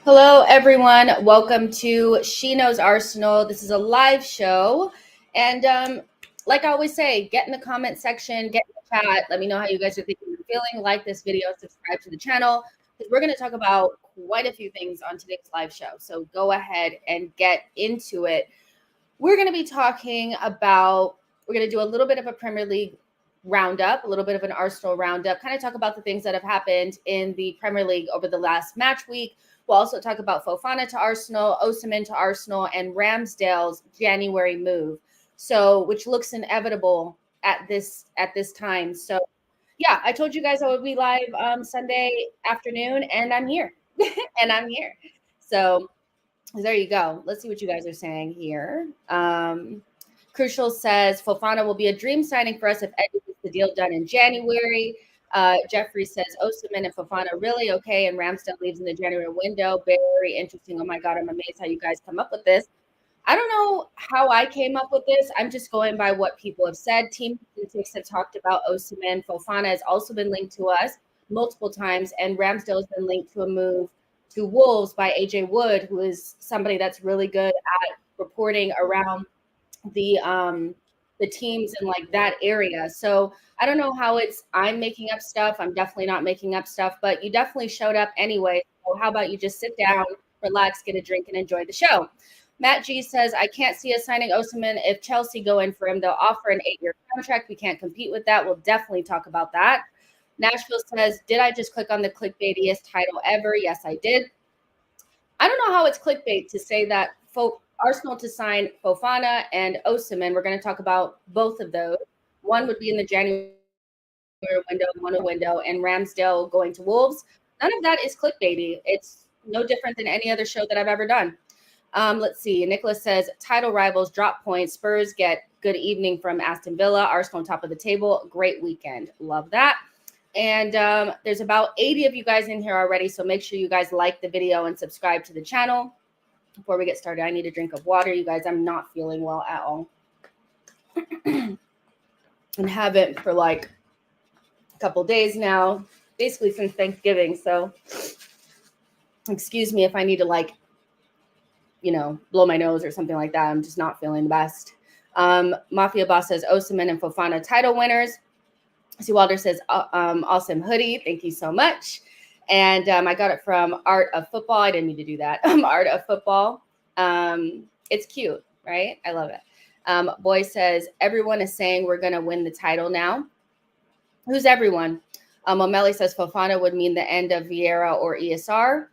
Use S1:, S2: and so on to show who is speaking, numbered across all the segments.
S1: Hello, everyone. Welcome to She Knows Arsenal. This is a live show. And like I always say, get in the comment section, get in the chat. Let me know how you guys are thinking and feeling. Like this video, subscribe to the channel, because we're going to talk about quite a few things on today's live show. So go ahead and get into it. We're going to be talking about, we're going to do a little bit of a Premier League roundup, a little bit of an Arsenal roundup, kind of talk about the things that have happened in the Premier League over the last match week. We'll also talk about Fofana to Arsenal, Osimhen to Arsenal, and Ramsdale's January move. So, which looks inevitable at this time. So, yeah, I told you guys I would be live Sunday afternoon, and I'm here. And I'm here. So, there you go. Let's see what you guys are saying here. Crucial says Fofana will be a dream signing for us if Eddie gets the deal done in January. Jeffrey says Osimhen and Fofana really okay, and Ramsdale leaves in the January window. Very interesting. Oh my God, I'm amazed how you guys come up with this. I don't know how I came up with this. I'm just going by what people have said. Team statistics have talked about Osimhen. Fofana has also been linked to us multiple times, and Ramsdale has been linked to a move to Wolves by AJ Wood, who is somebody that's really good at reporting around the teams in like that area. So I don't know how I'm making up stuff. I'm definitely not making up stuff, but you definitely showed up anyway. So how about you just sit down, relax, get a drink, and enjoy the show. Matt G says, I can't see us signing Osimhen. If Chelsea go in for him, they'll offer an 8-year contract. We can't compete with that. We'll definitely talk about that. Nashville says, did I just click on the clickbaitiest title ever? Yes, I did. I don't know how it's clickbait to say that Arsenal to sign Fofana and Osimhen. We're going to talk about both of those. One would be in the January window, and Ramsdale going to Wolves. None of that is clickbaity. It's no different than any other show that I've ever done. Let's see. Nicholas says, title rivals drop points. Spurs get good evening from Aston Villa. Arsenal on top of the table. Great weekend. Love that. And there's about 80 of you guys in here already, so make sure you guys like the video and subscribe to the channel. Before we get started, I need a drink of water. You guys, I'm not feeling well at all. And haven't for like a couple days now, basically since Thanksgiving. So excuse me if I need to like, blow my nose or something like that. I'm just not feeling the best. Mafia Boss says Osimhen and Fofana title winners. C. Walder says, awesome hoodie. Thank you so much. And I got it from Art of Football. I didn't mean to do that. Art of Football. It's cute, right? I love it. Boy says, everyone is saying we're going to win the title now. Who's everyone? O'Malley says Fofana would mean the end of Vieira or ESR.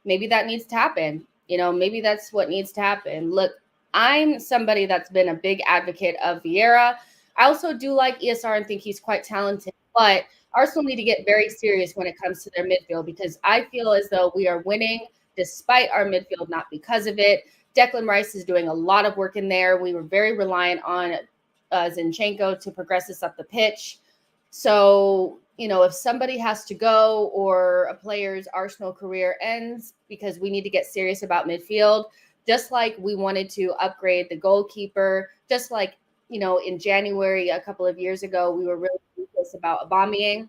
S1: Maybe that needs to happen. Maybe that's what needs to happen. Look, I'm somebody that's been a big advocate of Vieira. I also do like ESR and think he's quite talented, but Arsenal need to get very serious when it comes to their midfield, because I feel as though we are winning despite our midfield, not because of it. Declan Rice is doing a lot of work in there. We were very reliant on Zinchenko to progress us up the pitch. So, if somebody has to go or a player's Arsenal career ends, because we need to get serious about midfield, just like we wanted to upgrade the goalkeeper, just like in January, a couple of years ago, we were really ruthless about Aubameyang.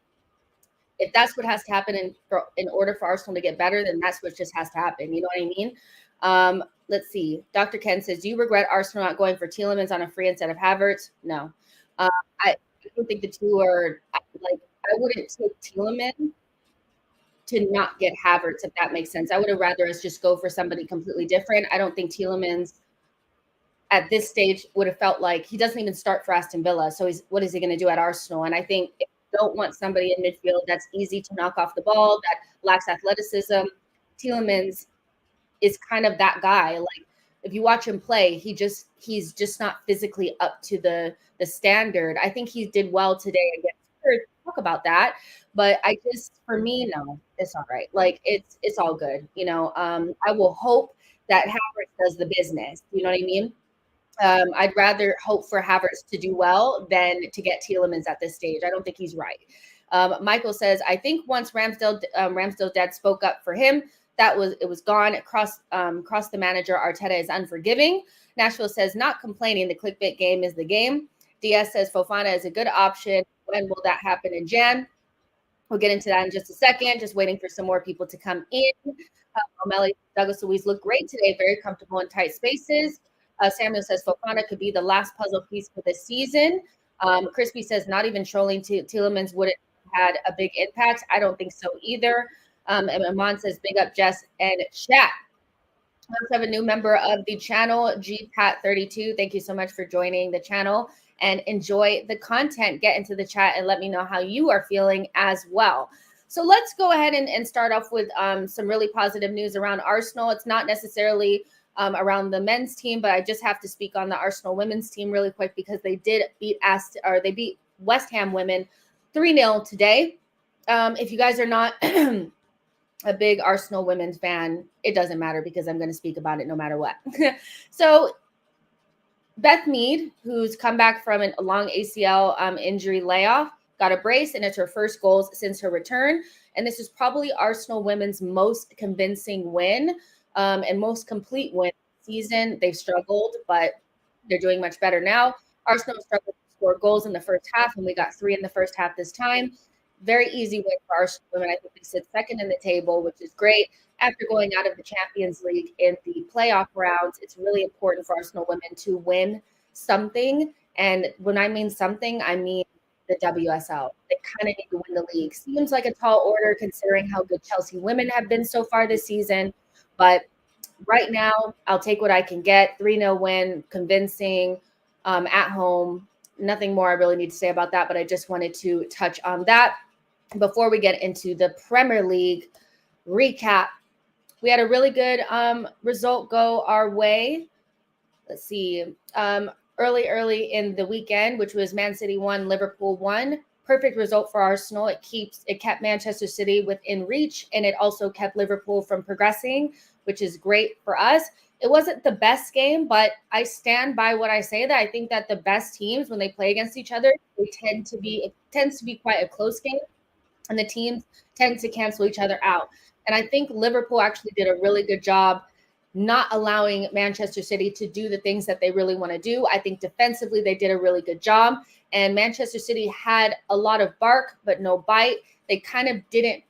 S1: If that's what has to happen in order for Arsenal to get better, then that's what just has to happen. You know what I mean? Let's see. Dr. Ken says, do you regret Arsenal not going for Tielemans on a free instead of Havertz? No. I don't think the two are like, I wouldn't take Tielemans to not get Havertz, if that makes sense. I would have rather us just go for somebody completely different. I don't think Tielemans at this stage would have felt like he doesn't even start for Aston Villa. So what is he going to do at Arsenal? And I think if you don't want somebody in midfield that's easy to knock off the ball, that lacks athleticism, Tielemans is kind of that guy. Like if you watch him play, he's just not physically up to the standard. I think he did well today against Spurs. Talk about that. But for me, no, it's all right. Like it's all good. I will hope that Havertz does the business. You know what I mean? I'd rather hope for Havertz to do well than to get Tielemans at this stage. I don't think he's right. Michael says, I think once Ramsdale's dad spoke up for him, it was gone. Cross the manager. Arteta is unforgiving. Nashville says, not complaining. The clickbait game is the game. Diaz says Fofana is a good option. when will that happen in Jan? We'll get into that in just a second. Just waiting for some more people to come in. O'Malley, Douglas Luiz look great today. Very comfortable in tight spaces. Samuel says Fofana could be the last puzzle piece for this season. Crispy says not even trolling Tielemans would have had a big impact. I don't think so either. And Amon says big up Jess and chat. Let's have a new member of the channel, GPat32. Thank you so much for joining the channel and enjoy the content. Get into the chat and let me know how you are feeling as well. So let's go ahead and start off with some really positive news around Arsenal. It's not necessarily around the men's team, but I just have to speak on the Arsenal women's team really quick because they did beat West Ham women 3-0 today. If you guys are not a big Arsenal women's fan, it doesn't matter because I'm going to speak about it no matter what. So Beth Mead, who's come back from a long ACL injury layoff, got a brace, and it's her first goals since her return. And this is probably Arsenal women's most convincing win and most complete win season. They've struggled, but they're doing much better now. Arsenal struggled to score goals in the first half, and we got 3 in the first half this time. Very easy win for Arsenal women. I think they sit second in the table, which is great. After going out of the Champions League in the playoff rounds, it's really important for Arsenal women to win something. And when I mean something, I mean the WSL. They kind of need to win the league. Seems like a tall order considering how good Chelsea women have been so far this season. But right now, I'll take what I can get. 3-0 win, convincing, at home. Nothing more I really need to say about that, but I just wanted to touch on that. Before we get into the Premier League recap, we had a really good result go our way. Let's see. Early in the weekend, which was Man City 1, Liverpool 1. Perfect result for Arsenal. It kept Manchester City within reach, and it also kept Liverpool from progressing, which is great for us. It wasn't the best game, but I stand by what I say, that I think that the best teams, when they play against each other, it tends to be quite a close game, and the teams tend to cancel each other out. And I think Liverpool actually did a really good job not allowing Manchester City to do the things that they really want to do. I think defensively, they did a really good job. And Manchester City had a lot of bark, but no bite. They kind of didn't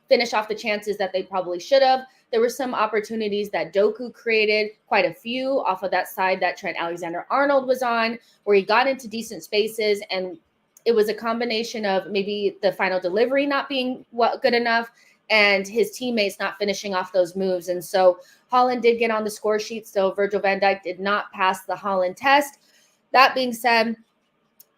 S1: finish off the chances that they probably should have. There were some opportunities that Doku created, quite a few off of that side that Trent Alexander-Arnold was on, where he got into decent spaces, and it was a combination of maybe the final delivery not being good enough and his teammates not finishing off those moves. And so Haaland did get on the score sheet, so Virgil van Dijk did not pass the Haaland test. That being said,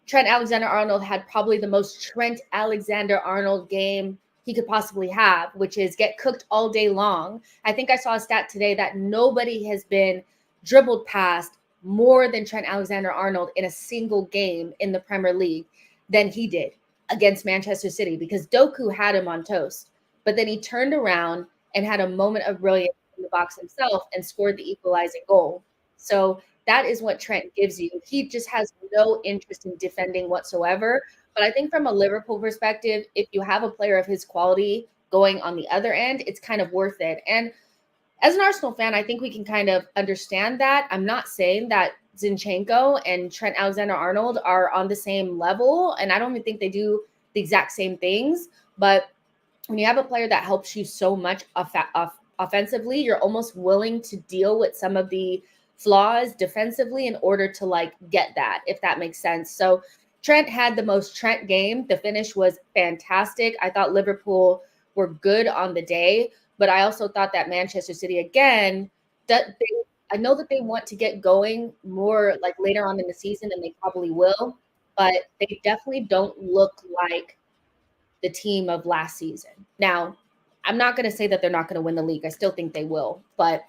S1: Trent Alexander-Arnold had probably the most Trent Alexander-Arnold game he could possibly have, which is get cooked all day long. I think I saw a stat today that nobody has been dribbled past more than Trent Alexander-Arnold in a single game in the Premier League than he did against Manchester City, because Doku had him on toast. But then he turned around and had a moment of brilliance in the box himself and scored the equalizing goal. So that is what Trent gives you. He just has no interest in defending whatsoever. But I think from a Liverpool perspective, if you have a player of his quality going on the other end, it's kind of worth it. And as an Arsenal fan, I think we can kind of understand that. I'm not saying that Zinchenko and Trent Alexander-Arnold are on the same level, and I don't even think they do the exact same things. But when you have a player that helps you so much offensively, you're almost willing to deal with some of the flaws defensively in order to get that, if that makes sense. So Trent had the most Trent game. The finish was fantastic. I thought Liverpool were good on the day, but I also thought that Manchester City, again, I know that they want to get going more later on in the season, and they probably will, but they definitely don't look like the team of last season. Now, I'm not going to say that they're not going to win the league. I still think they will, but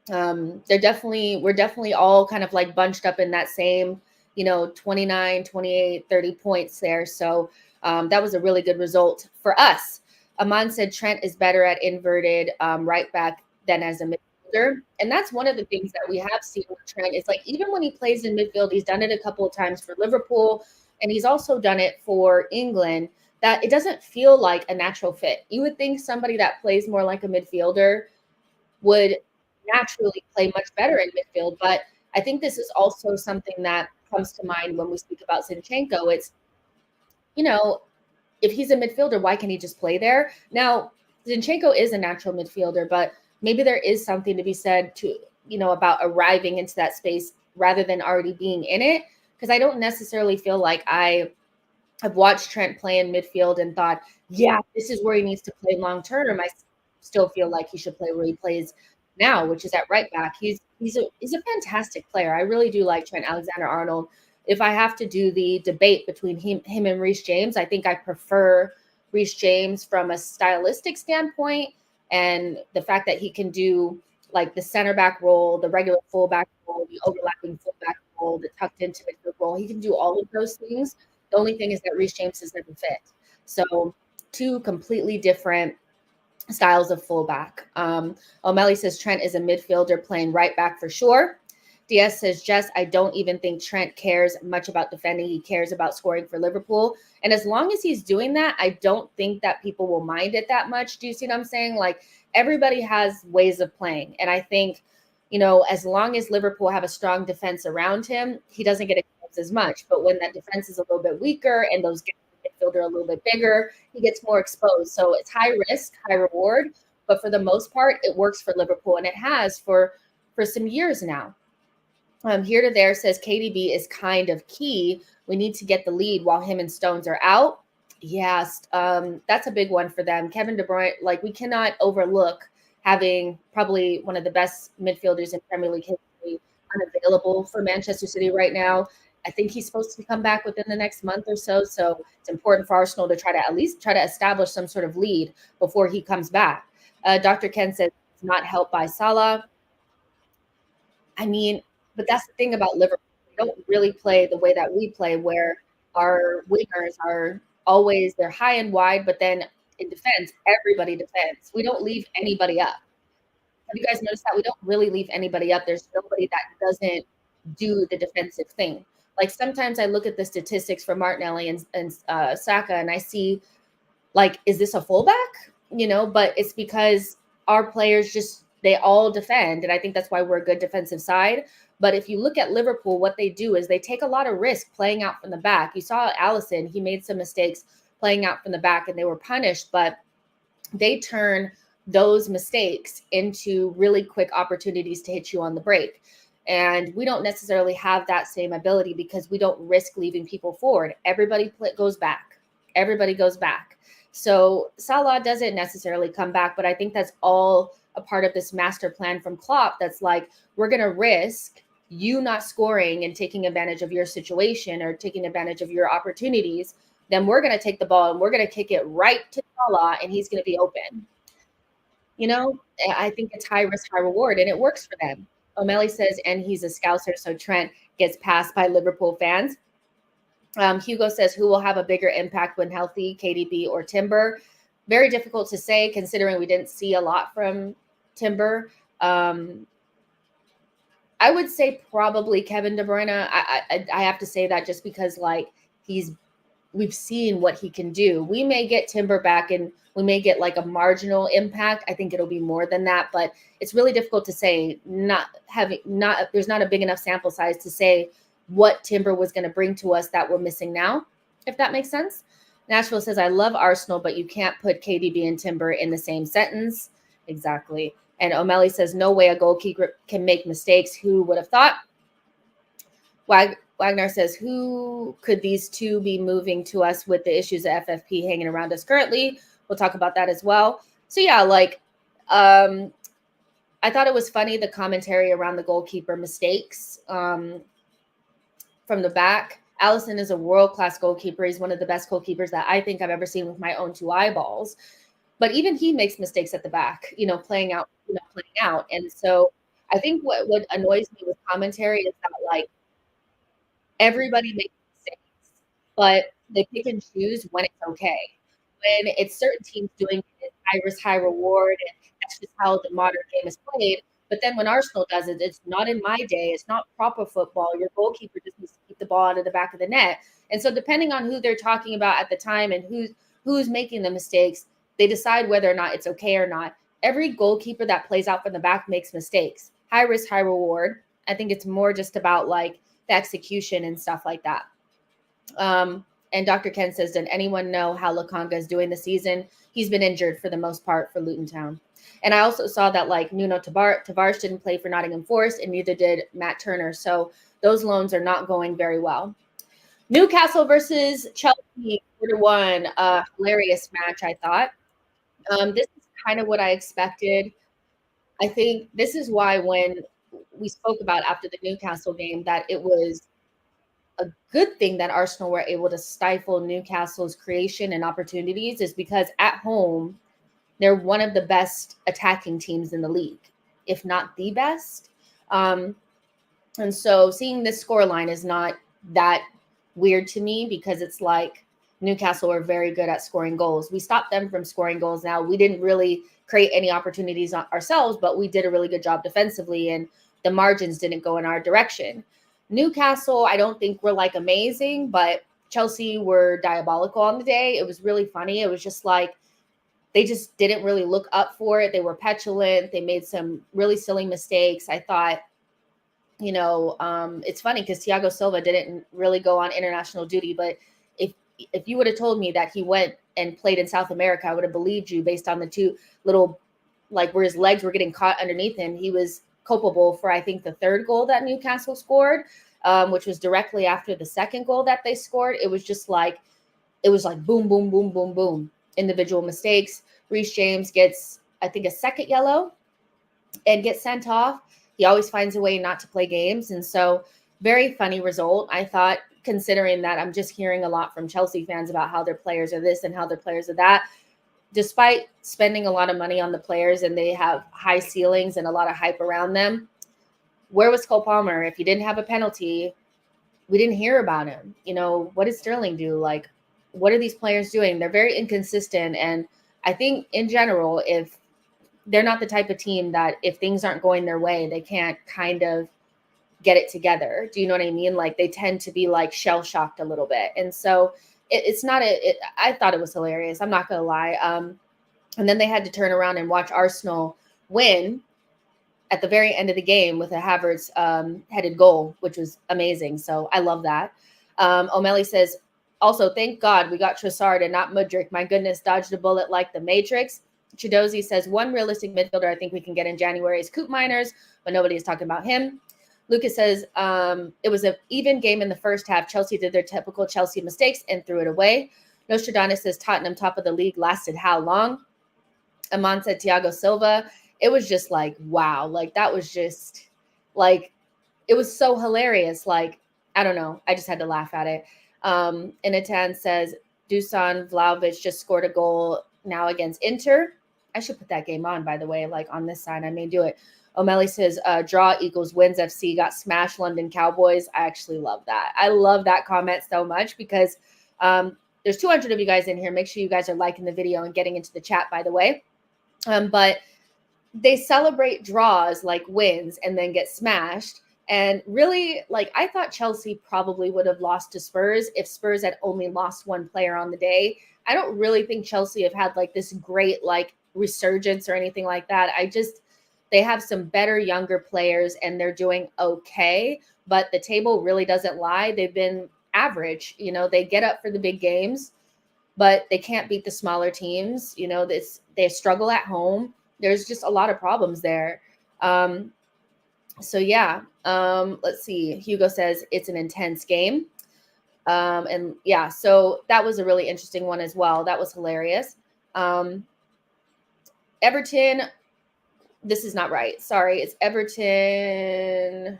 S1: we're definitely all kind of bunched up in that same 29, 28, 30 points there. So that was a really good result for us. Aman said Trent is better at inverted right back than as a midfielder. And that's one of the things that we have seen with Trent is even when he plays in midfield, he's done it a couple of times for Liverpool, and he's also done it for England, that it doesn't feel like a natural fit. You would think somebody that plays more like a midfielder would naturally play much better in midfield. But I think this is also something that comes to mind when we speak about Zinchenko. It's you know, if he's a midfielder, why can't he just play there? Now, Zinchenko is a natural midfielder, but maybe there is something to be said to, about arriving into that space rather than already being in it. Because I don't necessarily feel like I've watched Trent play in midfield and thought, yeah, this is where he needs to play long term. I still feel like he should play where he plays now, which is at right back. He's a fantastic player. I really do like Trent Alexander-Arnold. If I have to do the debate between him and Reece James, I think I prefer Reece James from a stylistic standpoint, and the fact that he can do like the center back role, the regular fullback role, the overlapping fullback role, the tucked into midfield role. He can do all of those things. The only thing is that Reece James has never fit. So two completely different styles of fullback. O'Malley says Trent is a midfielder playing right back for sure. Diaz says, Jess, I don't even think Trent cares much about defending. He cares about scoring for Liverpool. And as long as he's doing that, I don't think that people will mind it that much. Do you see what I'm saying? Like, everybody has ways of playing. And I think, as long as Liverpool have a strong defense around him, he doesn't get exposed as much. But when that defense is a little bit weaker and those midfielder a little bit bigger, he gets more exposed. So it's high risk, high reward. But for the most part, it works for Liverpool. And it has for some years now. Here to there says KDB is kind of key. We need to get the lead while him and Stones are out. Yes, that's a big one for them. Kevin De Bruyne, like, we cannot overlook having probably one of the best midfielders in Premier League history unavailable for Manchester City right now. I think he's supposed to come back within the next month or so. So it's important for Arsenal to at least try to establish some sort of lead before he comes back. Dr. Ken says it's not helped by Salah. I mean, but that's the thing about Liverpool. We don't really play the way that we play, where our wingers are always, they're high and wide, but then in defense, everybody defends. We don't leave anybody up. Have you guys noticed that? We don't really leave anybody up. There's nobody that doesn't do the defensive thing. Like, sometimes I look at the statistics for Martinelli and Saka, and I see, like, is this a fullback? But it's because our players they all defend. And I think that's why we're a good defensive side. But if you look at Liverpool, what they do is they take a lot of risk playing out from the back. You saw Alisson, he made some mistakes playing out from the back and they were punished, but they turn those mistakes into really quick opportunities to hit you on the break. And we don't necessarily have that same ability because we don't risk leaving people forward. Everybody goes back. Everybody goes back. So Salah doesn't necessarily come back, but I think that's all a part of this master plan from Klopp. That's like, we're going to risk you not scoring and taking advantage of your situation or taking advantage of your opportunities. Then we're going to take the ball and we're going to kick it right to Salah and he's going to be open. I think it's high risk, high reward, and it works for them. O'Malley says, and he's a Scouser, so Trent gets passed by Liverpool fans. Hugo says, who will have a bigger impact when healthy, KDB or Timber? Very difficult to say, considering we didn't see a lot from Timber. I would say probably Kevin De Bruyne. I have to say that just because, like, we've seen what he can do. We may get Timber back and we may get like a marginal impact. I think it'll be more than that, but it's really difficult to say. There's not a big enough sample size to say what Timber was going to bring to us that we're missing now, if that makes sense. Nashville says, I love Arsenal, but you can't put KDB and Timber in the same sentence. Exactly. And O'Malley says, no way a goalkeeper can make mistakes. Who would have thought? Wagner says, who could these two be moving to us with the issues of FFP hanging around us currently? We'll talk about that as well. So yeah, I thought it was funny, the commentary around the goalkeeper mistakes from the back. Alisson is a world-class goalkeeper. He's one of the best goalkeepers that I think I've ever seen with my own two eyeballs. But even he makes mistakes at the back, playing out. And so I think what annoys me with commentary is that, like, everybody makes mistakes, but they pick and choose when it's okay. When it's certain teams doing it, high risk, high reward, and that's just how the modern game is played. But then when Arsenal does it, it's not in my day. It's not proper football. Your goalkeeper just needs to keep the ball out of the back of the net. And so depending on who they're talking about at the time and who's making the mistakes, they decide whether or not it's okay or not. Every goalkeeper that plays out from the back makes mistakes. High risk, high reward. I think it's more just about, like, the execution and stuff like that. And Dr. Ken says, did anyone know how Lakanga is doing this season? He's been injured for the most part for Luton Town. And I also saw that like Nuno Tavares didn't play for Nottingham Forest, and neither did Matt Turner. So those loans are not going very well. Newcastle versus Chelsea, 4-1. Hilarious match, I thought. This is kind of what I expected. I think this is why when we spoke about after the Newcastle game that it was a good thing that Arsenal were able to stifle Newcastle's creation and opportunities, is because at home, they're one of the best attacking teams in the league, if not the best. And so seeing this scoreline is not that weird to me, because it's like Newcastle are very good at scoring goals. We stopped them from scoring goals. Now, we didn't really create any opportunities ourselves, but we did a really good job defensively, and the margins didn't go in our direction. Newcastle, I don't think were like amazing, but Chelsea were diabolical on the day. It was really funny. It was just like they just didn't really look up for it. They were petulant. They made some really silly mistakes. I thought, it's funny because Thiago Silva didn't really go on international duty, but if you would have told me that he went and played in South America, I would have believed you based on the two little, like where his legs were getting caught underneath him. He was culpable for, I think, the third goal that Newcastle scored, which was directly after the second goal that they scored. It was like boom, boom, boom, boom, boom. Individual mistakes. Reece James gets, I think, a second yellow and gets sent off. He always finds a way not to play games. And so very funny result, I thought, considering that I'm just hearing a lot from Chelsea fans about how their players are this and how their players are that. Despite spending a lot of money on the players and they have high ceilings and a lot of hype around them, where was Cole Palmer? If he didn't have a penalty, we didn't hear about him. What did Sterling do? Like, what are these players doing? They're very inconsistent. And I think in general, if they're not the type of team that if things aren't going their way, they can't kind of get it together. Do you know what I mean? Like they tend to be like shell shocked a little bit. And so it's not I thought it was hilarious. I'm not going to lie. And then they had to turn around and watch Arsenal win at the very end of the game with a Havertz headed goal, which was amazing. So I love that. O'Malley says, also, thank God we got Trossard and not Mudryk. My goodness, dodged a bullet like the Matrix. Chidozi says, one realistic midfielder I think we can get in January is Coop Miners, but nobody is talking about him. Lucas says, it was an even game in the first half. Chelsea did their typical Chelsea mistakes and threw it away. Nostradamus says, Tottenham, top of the league, lasted how long? Aman said, Thiago Silva. It was just like, wow. Like, that was just, like, it was so hilarious. Like, I don't know. I just had to laugh at it. Inatan says, Dusan Vlahovic just scored a goal now against Inter. I should put that game on, by the way, like on this side. I may do it. O'Malley says, draw equals wins FC, got smashed London Cowboys. I actually love that. I love that comment so much because there's 200 of you guys in here. Make sure you guys are liking the video and getting into the chat, by the way. But they celebrate draws like wins and then get smashed. And really, like, I thought Chelsea probably would have lost to Spurs if Spurs had only lost one player on the day. I don't really think Chelsea have had like this great like resurgence or anything like that. They have some better younger players and they're doing okay, but the table really doesn't lie. They've been average. They get up for the big games, but they can't beat the smaller teams. They struggle at home. There's just a lot of problems there. So yeah, let's see. Hugo says it's an intense game. And yeah, so that was a really interesting one as well. That was hilarious. Everton, this is not right. Sorry. It's Everton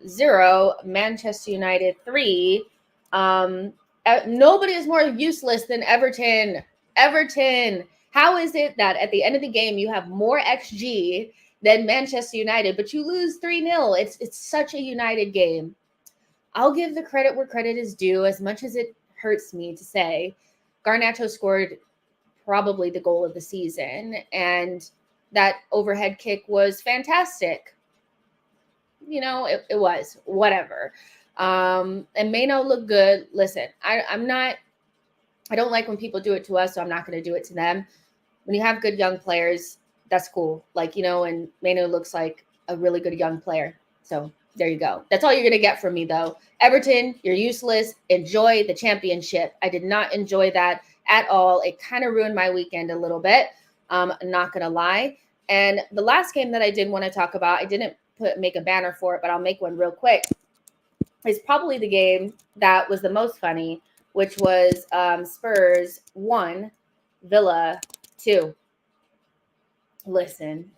S1: 0, Manchester United 3. Nobody is more useless than Everton. Everton. How is it that at the end of the game, you have more XG than Manchester United, but you lose 3-0? It's such a United game. I'll give the credit where credit is due, as much as it hurts me to say. Garnacho scored probably the goal of the season, and that overhead kick was fantastic. It was whatever. And Maino looked good. Listen, I don't like when people do it to us, so I'm not going to do it to them. When you have good young players, that's cool. And Maino looks like a really good young player. So There you go. That's all you're going to get from me, though. Everton, you're useless. Enjoy the championship. I did not enjoy that at all. It kind of ruined my weekend a little bit. I'm not going to lie. And the last game that I did want to talk about, I didn't make a banner for it, but I'll make one real quick, is probably the game that was the most funny, which was Spurs 1, Villa 2. Listen,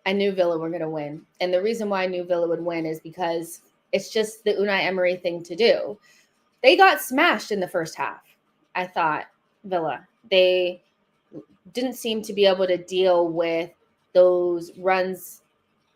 S1: I knew Villa were going to win. And the reason why I knew Villa would win is because it's just the Unai Emery thing to do. They got smashed in the first half, I thought, Villa. They didn't seem to be able to deal with those runs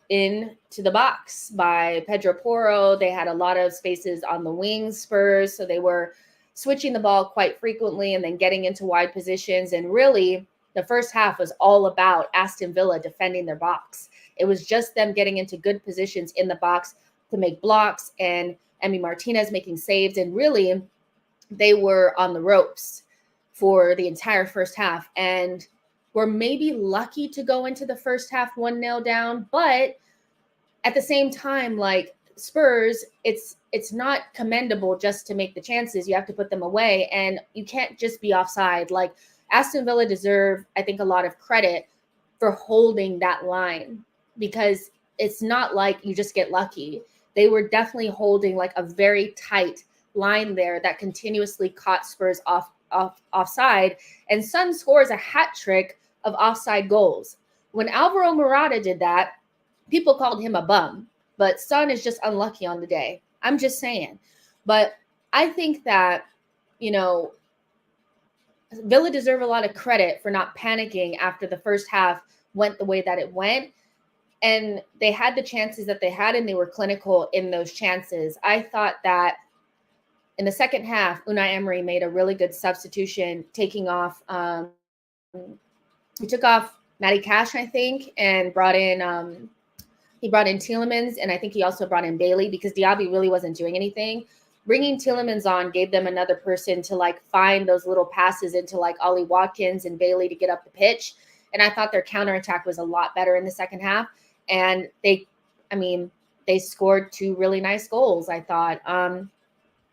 S1: into the box by Pedro Porro. They had a lot of spaces on the wings, Spurs, so they were switching the ball quite frequently and then getting into wide positions. And really, the first half was all about Aston Villa defending their box. It was just them getting into good positions in the box to make blocks and Emi Martinez making saves. And really, they were on the ropes for the entire first half. And were maybe lucky to go into the first half 1-0 down. But at the same time, like Spurs, it's not commendable just to make the chances. You have to put them away. And you can't just be offside. Like, Aston Villa deserve, I think, a lot of credit for holding that line, because it's not like you just get lucky. They were definitely holding like a very tight line there that continuously caught Spurs offside. And Son scores a hat trick of offside goals. When Alvaro Morata did that, people called him a bum, but Son is just unlucky on the day. I'm just saying. But I think that, Villa deserve a lot of credit for not panicking after the first half went the way that it went. And they had the chances that they had, and they were clinical in those chances. I thought that in the second half, Unai Emery made a really good substitution, taking off. He took off Matty Cash, I think, and brought in he brought in Tielemans, and I think he also brought in Bailey, because Diaby really wasn't doing anything. Bringing Tielemans on gave them another person to like find those little passes into like Ollie Watkins and Bailey to get up the pitch. And I thought their counterattack was a lot better in the second half. And they scored 2 really nice goals, I thought.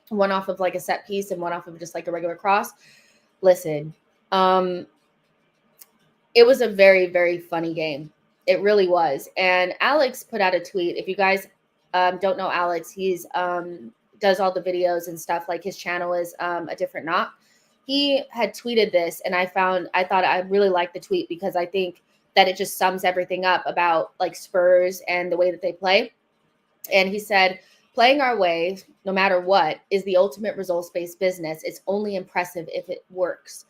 S1: One off of like a set piece and one off of just like a regular cross. Listen, it was a very, very funny game. It really was. And Alex put out a tweet. If you guys don't know Alex, he's does all the videos and stuff. Like, his channel is a different knock. He had tweeted this, and I thought I really liked the tweet, because I think that it just sums everything up about like Spurs and the way that they play. And he said, playing our way, no matter what, is the ultimate results-based business. It's only impressive if it works.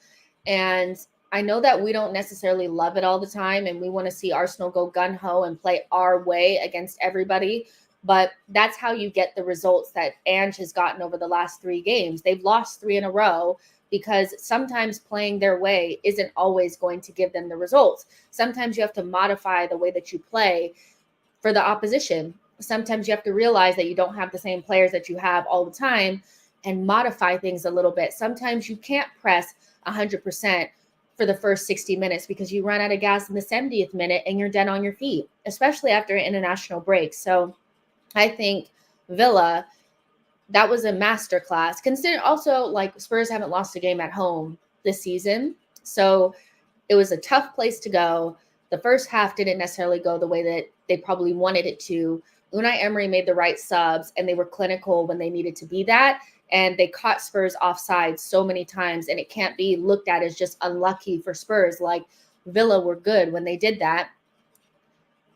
S1: And I know that we don't necessarily love it all the time, and we want to see Arsenal go gung-ho and play our way against everybody. But that's how you get the results that Ange has gotten over the last 3 games. They've lost 3 in a row because sometimes playing their way isn't always going to give them the results. Sometimes you have to modify the way that you play for the opposition. Sometimes you have to realize that you don't have the same players that you have all the time and modify things a little bit. Sometimes you can't press 100% for the first 60 minutes because you run out of gas in the 70th minute and you're dead on your feet, especially after an international break. So I think Villa, that was a masterclass. Consider also, like, Spurs haven't lost a game at home this season. So it was a tough place to go. The first half didn't necessarily go the way that they probably wanted it to. Unai Emery made the right subs, and they were clinical when they needed to be that. And they caught Spurs offside so many times, and it can't be looked at as just unlucky for Spurs. Like, Villa were good when they did that.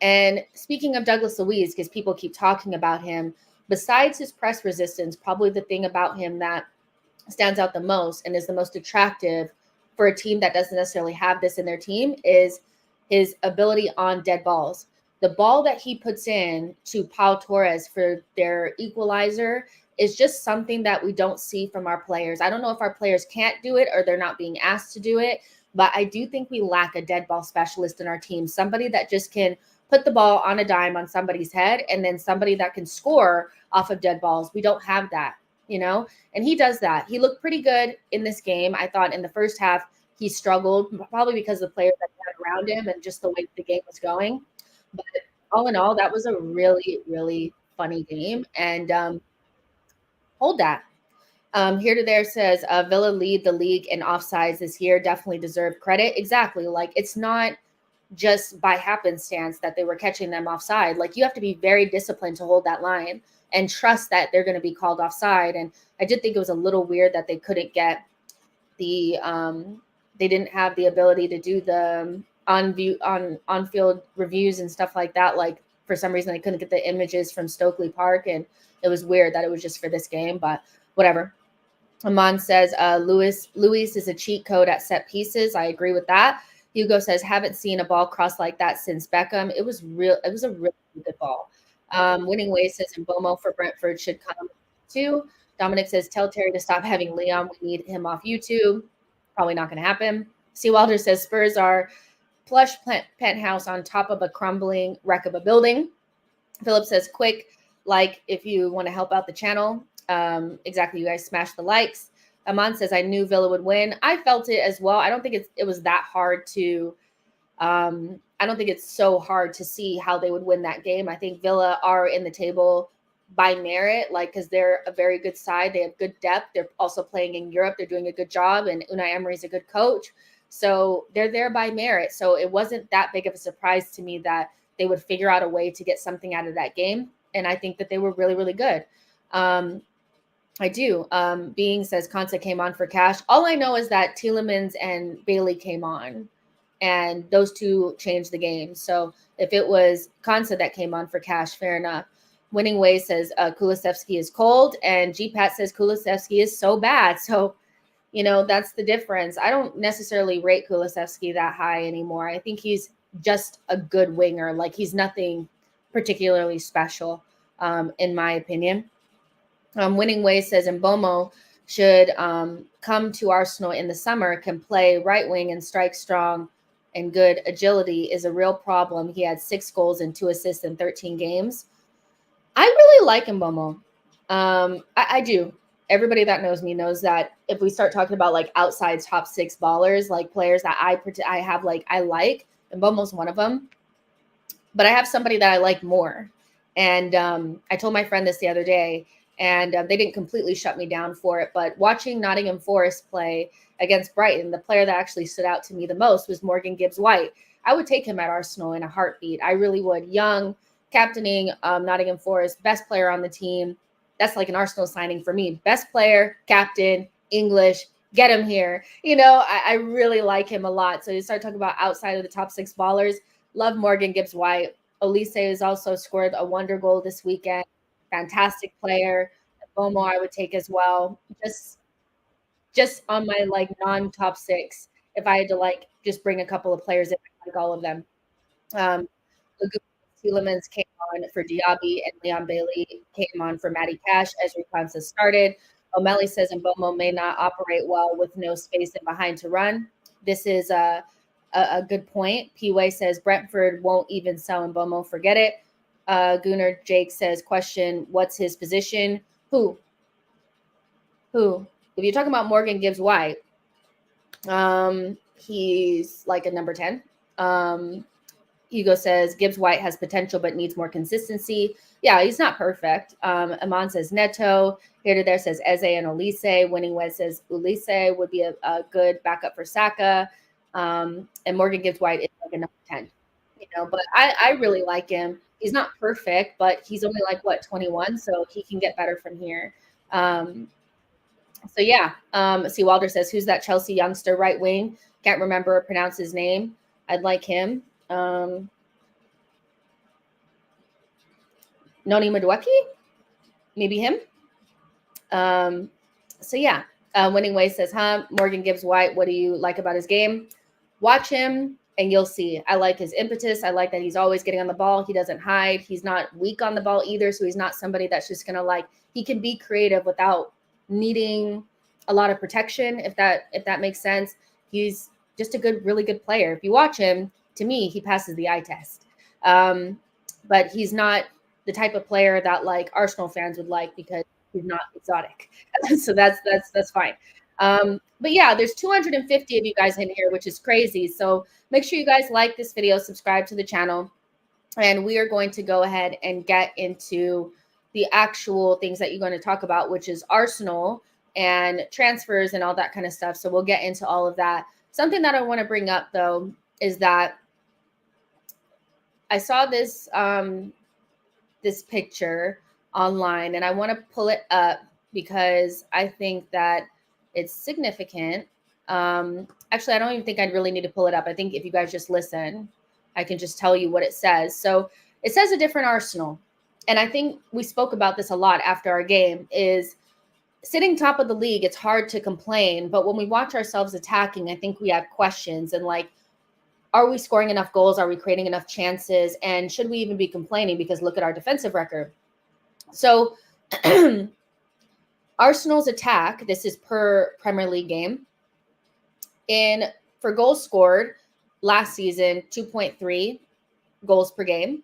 S1: And speaking of Douglas Luiz, because people keep talking about him, besides his press resistance, probably the thing about him that stands out the most and is the most attractive for a team that doesn't necessarily have this in their team is his ability on dead balls. The ball that he puts in to Pau Torres for their equalizer is just something that we don't see from our players. I don't know if our players can't do it or they're not being asked to do it, but I do think we lack a dead ball specialist in our team, somebody that just can put the ball on a dime on somebody's head, and then somebody that can score off of dead balls. We don't have that, and he does that. He looked pretty good in this game. I thought in the first half, he struggled, probably because of the players that he had around him and just the way the game was going. But all in all, that was a really, really funny game. And hold that. Here to there says Villa lead the league in offsides this year. Definitely deserve credit. Exactly. Like it's not just by happenstance that they were catching them offside. Like you have to be very disciplined to hold that line and trust that they're going to be called offside. And I did think it was a little weird that they couldn't get the they didn't have the ability to do the on field reviews and stuff like that. Like for some reason they couldn't get the images from Stokely Park, and it was weird that it was just for this game, but whatever. Amon says Luis is a cheat code at set pieces. I agree with that. Hugo says haven't seen a ball cross like that since Beckham. It was a really good ball. Winning Ways says Mbomo for Brentford should come too. Dominic says tell Terry to stop having Leon. We need him off YouTube. Probably not going to happen. C. Wilder says Spurs are plush penthouse on top of a crumbling wreck of a building. Philip says quick, like if you want to help out the channel. Exactly, you guys smash the likes. Aman says I knew Villa would win. I felt it as well. I don't think it was that hard to I don't think it's so hard to see how they would win that game. I think Villa are in the table by merit, like because they're a very good side. They have good depth. They're also playing in Europe. They're doing a good job, and Unai Emery is a good coach. So they're there by merit. So it wasn't that big of a surprise to me that they would figure out a way to get something out of that game. And I think that they were really, really good. I do. Being says Konsa came on for cash. All I know is that Tielemans and Bailey came on, and those two changed the game. So if it was Konsa that came on for cash, fair enough. Winning Way says Kulusevski is cold, and GPAT says Kulusevski is so bad. So, that's the difference. I don't necessarily rate Kulusevski that high anymore. I think he's just a good winger. Like he's nothing particularly special, in my opinion. Winning Way says Mbomo should come to Arsenal in the summer, can play right wing and strike strong and good agility is a real problem. He had 6 goals and 2 assists in 13 games. I really like Mbomo. I do. Everybody that knows me knows that if we start talking about like outside top 6 ballers, like players that I have like I like, Mbomo's one of them. But I have somebody that I like more. And I told my friend this the other day, and they didn't completely shut me down for it. But watching Nottingham Forest play against Brighton, the player that actually stood out to me the most was Morgan Gibbs-White. I would take him at Arsenal in a heartbeat. I really would. Young, captaining Nottingham Forest, best player on the team. That's like an Arsenal signing for me. Best player, captain, English, get him here. I really like him a lot. So you start talking about outside of the top 6 ballers. Love Morgan Gibbs-White. Olise has also scored a wonder goal this weekend. Fantastic player. Bomo I would take as well. Just on my like non-top 6, if I had to like just bring a couple of players in, I like all of them. Tielemans came on for Diaby, and Leon Bailey came on for Matty Cash as Reconsa started. O'Malley says Mbomo may not operate well with no space in behind to run. This is a good point. P-Way says Brentford won't even sell Mbomo. Forget it. Gunnar Jake says, question, what's his position? Who? If you're talking about Morgan Gibbs-White, he's like a number 10. Hugo says Gibbs-White has potential but needs more consistency. Yeah, he's not perfect. Aman says Neto. Here to there says Eze and Olise. Winning Wes says Olise would be a good backup for Saka. And Morgan Gibbs-White is like a number 10. But I really like him. He's not perfect, but he's only like 21, so he can get better from here. So yeah. See, Walter says, who's that Chelsea youngster right wing? Can't remember or pronounce his name. I'd like him. Noni Madueke? Maybe him. So yeah. Winning Way says, Morgan Gibbs-White, what do you like about his game? Watch him and you'll see. I like his impetus. I like that he's always getting on the ball. He doesn't hide. He's not weak on the ball either. So he's not somebody that's just going to he can be creative without needing a lot of protection. If that makes sense. He's just a really good player. If you watch him, to me, he passes the eye test. But he's not the type of player that like Arsenal fans would like because he's not exotic. So that's fine. But yeah, there's 250 of you guys in here, which is crazy. So make sure you guys like this video, subscribe to the channel. And we are going to go ahead and get into the actual things that you're going to talk about, which is Arsenal and transfers and all that kind of stuff. So we'll get into all of that. Something that I want to bring up, though, is that I saw this this picture online, and I want to pull it up because I think that it's significant. Actually, I don't even think I'd really need to pull it up. I think if you guys just listen, I can just tell you what it says. So it says a different Arsenal. And I think we spoke about this a lot after our game, is sitting top of the league, it's hard to complain. But when we watch ourselves attacking, I think we have questions and like, are we scoring enough goals? Are we creating enough chances? And should we even be complaining? Because look at our defensive record. So Arsenal's attack, this is per Premier League game. For goals scored last season, 2.3 goals per game.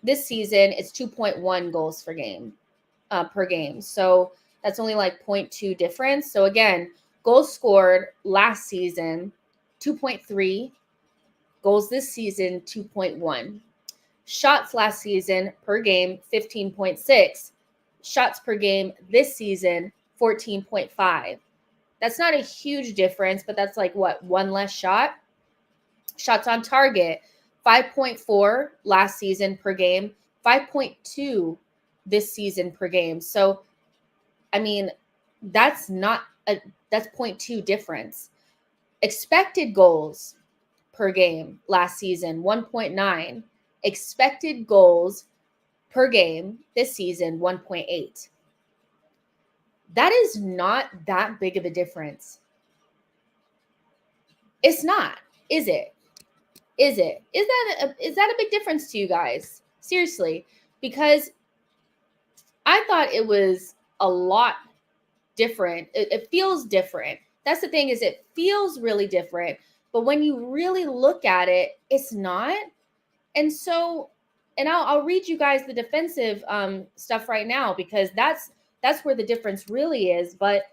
S1: This season, it's 2.1 goals per game. So that's only like 0.2 difference. So again, goals scored last season, 2.3. Goals this season, 2.1. Shots last season per game, 15.6. Shots per game this season, 14.5. That's not a huge difference, but that's like what, one less shot? Shots on target, 5.4 last season per game, 5.2 this season per game. So, I mean, that's 0.2 difference. Expected goals per game last season, 1.9. Expected goals per game this season, 1.8. That is not that big of a difference. It's not, is it? Is it? Is that a big difference to you guys? Seriously, because I thought it was a lot different. It feels different. That's the thing, is it feels really different. But when you really look at it, it's not. And so, and I'll read you guys the defensive stuff right now, because that's where the difference really is. But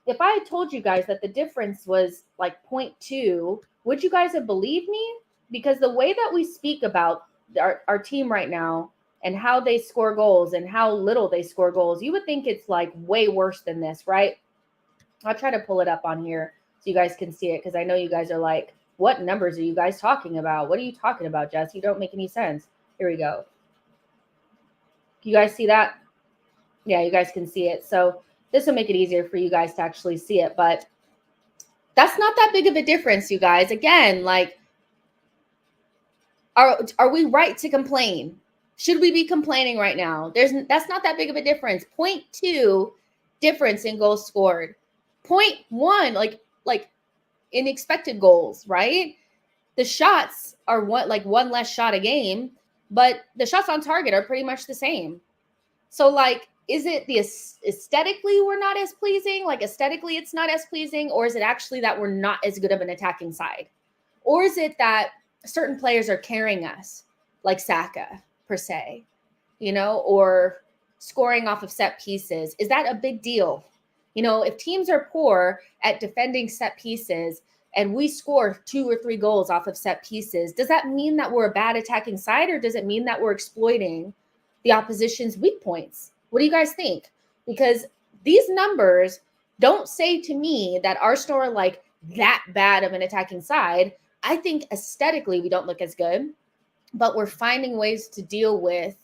S1: if I told you guys that the difference was like 0.2, would you guys have believed me? Because the way that we speak about our team right now and how they score goals and how little they score goals, you would think it's like way worse than this, right? I'll try to pull it up on here so you guys can see it, because I know you guys are like, what numbers are you guys talking about? What are you talking about, Jess? You don't make any sense. Here we go. You guys see that? Yeah, you guys can see it. So this will make it easier for you guys to actually see it. But that's not that big of a difference, you guys. Again, like, are we right to complain? Should we be complaining right now? That's not that big of a difference. 0.2 difference in goals scored. 0.1, like in expected goals, right? The shots are one less shot a game, but the shots on target are pretty much the same. So like, is it the aesthetically we're not as pleasing? Like aesthetically it's not as pleasing, or is it actually that we're not as good of an attacking side? Or is it that certain players are carrying us, like Saka per se, or scoring off of set pieces? Is that a big deal? If teams are poor at defending set pieces and we score 2 or 3 goals off of set pieces, does that mean that we're a bad attacking side, or does it mean that we're exploiting the opposition's weak points? What do you guys think? Because these numbers don't say to me that Arsenal are like that bad of an attacking side. I think aesthetically we don't look as good, but we're finding ways to deal with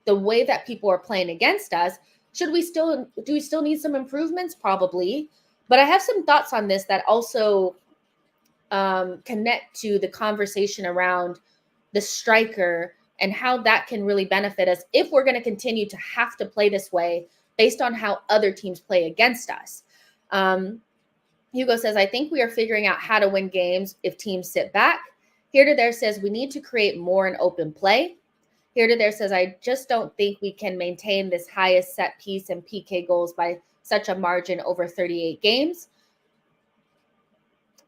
S1: the way that people are playing against us. Do we still need some improvements? Probably. But I have some thoughts on this that also connect to the conversation around the striker and how that can really benefit us if we're going to continue to have to play this way based on how other teams play against us. Hugo says, I think we are figuring out how to win games if teams sit back. Here to there says, we need to create more and open play. Here to there says, I just don't think we can maintain this highest set piece and PK goals by such a margin over 38 games.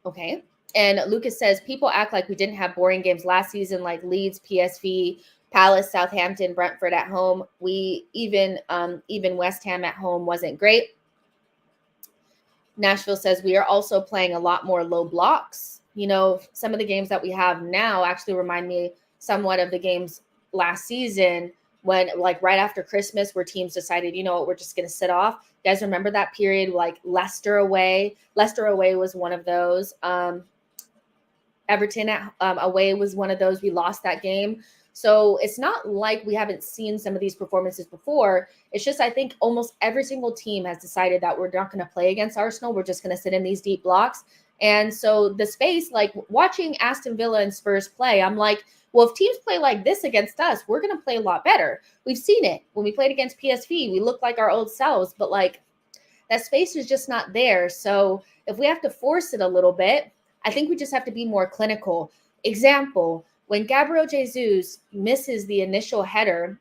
S1: Okay. And Lucas says, people act like we didn't have boring games last season, like Leeds, PSV, Palace, Southampton, Brentford at home. We even West Ham at home wasn't great. Nashville says, we are also playing a lot more low blocks. Some of the games that we have now actually remind me somewhat of the games last season when, like, right after Christmas, where teams decided, you know what, we're just going to sit off. You guys remember that period, like Leicester away? Leicester away was one of those. Everton away was one of those. We lost that game. So it's not like we haven't seen some of these performances before. It's just, I think almost every single team has decided that we're not going to play against Arsenal. We're just going to sit in these deep blocks. And so the space, like watching Aston Villa and Spurs play, I'm like, well, if teams play like this against us, we're going to play a lot better. We've seen it. When we played against PSV, we looked like our old selves, but like that space is just not there. So if we have to force it a little bit, I think we just have to be more clinical. Example, when Gabriel Jesus misses the initial header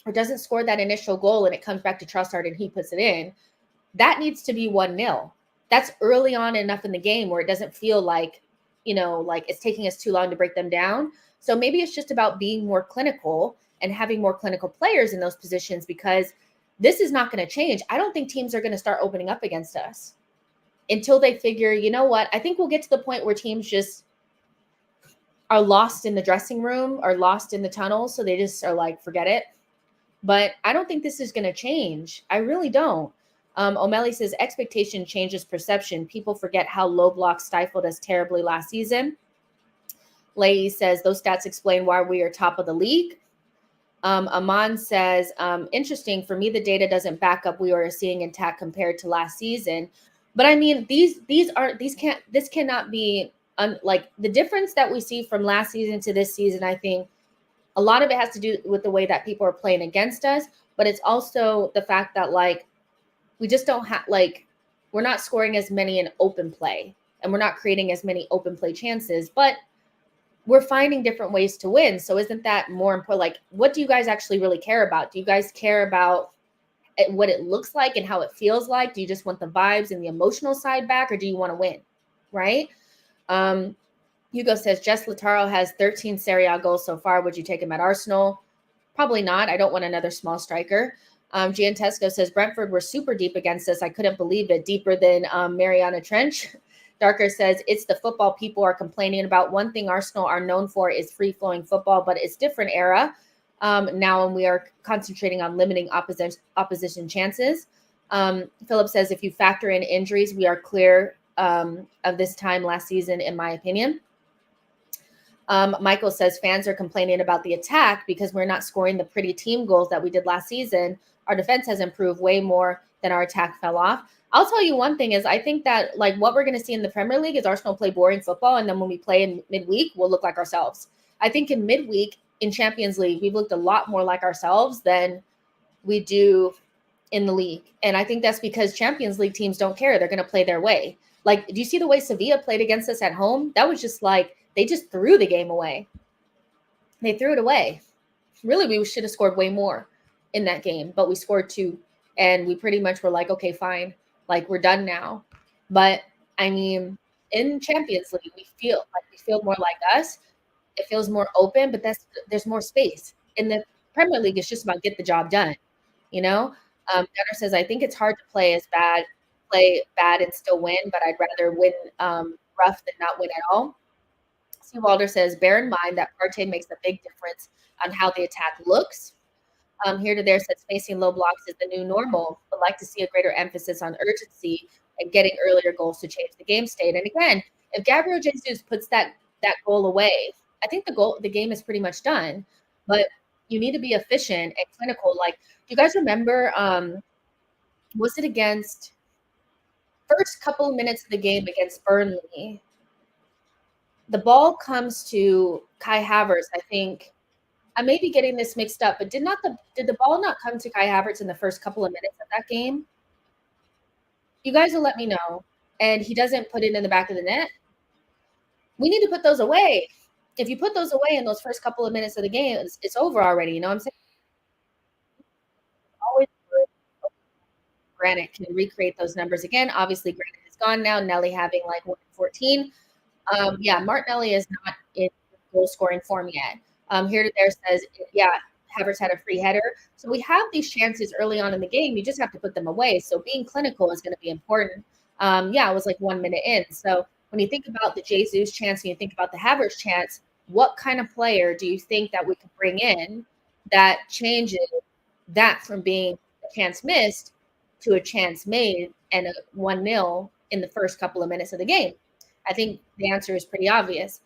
S1: or doesn't score that initial goal and it comes back to Trossard and he puts it in, that needs to be 1-0. That's early on enough in the game where it doesn't feel like, you know, like it's taking us too long to break them down. So maybe it's just about being more clinical and having more clinical players in those positions, because this is not going to change. I don't think teams are going to start opening up against us until they figure, you know what, I think we'll get to the point where teams just are lost in the dressing room or lost in the tunnel. So they just are like, forget it. But I don't think this is going to change. I really don't. O'Malley says expectation changes perception. People forget how low block stifled us terribly last season. Leahy says those stats explain why we are top of the league. Aman says, interesting. For me, the data doesn't back up we are seeing intact compared to last season. But I mean, this cannot be like the difference that we see from last season to this season. I think a lot of it has to do with the way that people are playing against us, but it's also the fact that like we just don't have, like, we're not scoring as many in open play and we're not creating as many open play chances, but we're finding different ways to win. So isn't that more important? Like, what do you guys actually really care about? Do you guys care about what it looks like and how it feels like? Do you just want the vibes and the emotional side back, or do you want to win? Right? Hugo says, Jess Lautaro has 13 Serie A goals so far. Would you take him at Arsenal? Probably not. I don't want another small striker. Giantesco says, Brentford were super deep against us. I couldn't believe it. Deeper than Mariana Trench. Darker says, it's the football people are complaining about. One thing Arsenal are known for is free-flowing football, but it's different era now, and we are concentrating on limiting opposition chances. Philip says, if you factor in injuries, we are clear of this time last season, in my opinion. Michael says, fans are complaining about the attack because we're not scoring the pretty team goals that we did last season. Our defense has improved way more than our attack fell off. I'll tell you one thing is I think that like what we're going to see in the Premier League is Arsenal play boring football. And then when we play in midweek, we'll look like ourselves. I think in midweek in Champions League, we've looked a lot more like ourselves than we do in the league. And I think that's because Champions League teams don't care. They're going to play their way. Like, do you see the way Sevilla played against us at home? That was just like, they just threw the game away. They threw it away. Really, we should have scored way more in that game, but we scored 2. And we pretty much were like, okay, fine. Like, we're done now. But, I mean, in Champions League, we feel more like us. It feels more open, but there's more space. In the Premier League, it's just about get the job done, you know? Gunnar says, I think it's hard to play bad and still win, but I'd rather win rough than not win at all. Steve Walder says, bear in mind that Partey makes a big difference on how the attack looks. Here to there says, facing low blocks is the new normal, but like to see a greater emphasis on urgency and getting earlier goals to change the game state. And again, if Gabriel Jesus puts that goal away, I think the game is pretty much done. But you need to be efficient and clinical. Like, do you guys remember, was it against first couple of minutes of the game against Burnley? The ball comes to Kai Havertz, I think. I may be getting this mixed up, but did the ball not come to Kai Havertz in the first couple of minutes of that game? You guys will let me know. And he doesn't put it in the back of the net. We need to put those away. If you put those away in those first couple of minutes of the game, it's over already. You know what I'm saying? Always Granite can recreate those numbers again. Obviously, Granite is gone now. Nelly having like 1-14. Yeah, Martinelli is not in goal scoring form yet. Here to there says, yeah, Havertz had a free header. So we have these chances early on in the game. You just have to put them away. So being clinical is going to be important. Yeah, it was like 1 minute in. So when you think about the Jesus chance and you think about the Havertz chance, what kind of player do you think that we could bring in that changes that from being a chance missed to a chance made and a 1-0 in the first couple of minutes of the game? I think the answer is pretty obvious.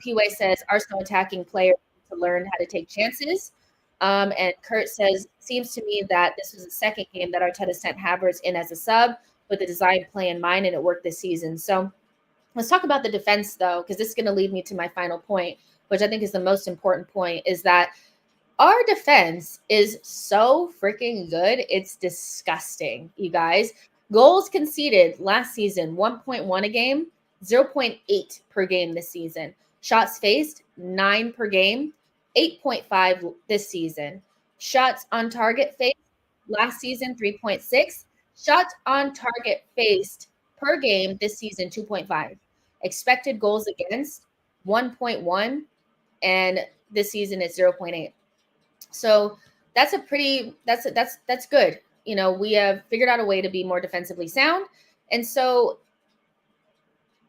S1: P-Way says Arsenal attacking players to learn how to take chances. And Kurt says, seems to me that this was the second game that Arteta sent Havertz in as a sub with the designed play in mind, and it worked this season. So let's talk about the defense, though, because this is going to lead me to my final point, which I think is the most important point, is that our defense is so freaking good. It's disgusting, you guys. Goals conceded last season, 1.1 a game, 0.8 per game this season. Shots faced, 9 per game, 8.5 this season. Shots on target faced last season, 3.6. Shots on target faced per game this season, 2.5. Expected goals against, 1.1. And this season it's 0.8. So that's good. You know, we have figured out a way to be more defensively sound. And so,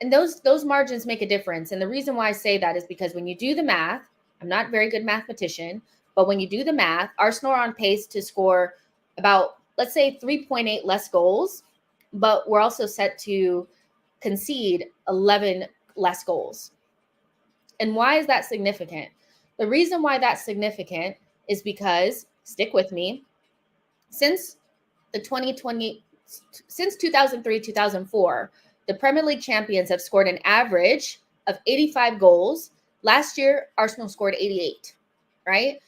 S1: and those margins make a difference. And the reason why I say that is because when you do the math, I'm not a very good mathematician, but when you do the math, Arsenal are on pace to score about, let's say, 3.8 less goals, but we're also set to concede 11 less goals. And why is that significant? The reason why that's significant is because, stick with me, since 2003, 2004, the Premier League champions have scored an average of 85 goals. Last year, Arsenal scored 88, right?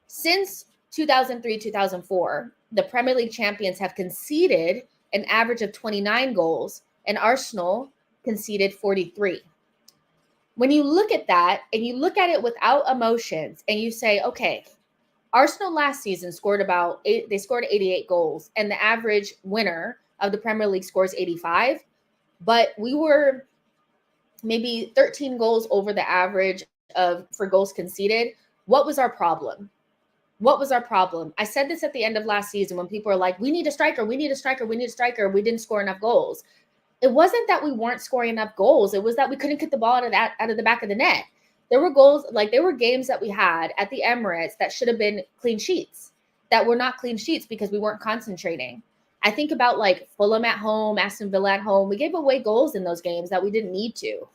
S1: Since 2003, 2004, the Premier League champions have conceded an average of 29 goals, and Arsenal conceded 43. When you look at that and you look at it without emotions and you say, okay, Arsenal last season scored they scored 88 goals, and the average winner of the Premier League scores 85, but we were maybe 13 goals over the average for goals conceded. What was our problem? What was our problem? I said this at the end of last season when people were like, we need a striker, we need a striker, we need a striker. We didn't score enough goals. It wasn't that we weren't scoring enough goals. It was that we couldn't get the ball out of the back of the net. There were goals, like there were games that we had at the Emirates that should have been clean sheets, that were not clean sheets because we weren't concentrating. I think about like Fulham at home, Aston Villa at home. We gave away goals in those games that we didn't need to,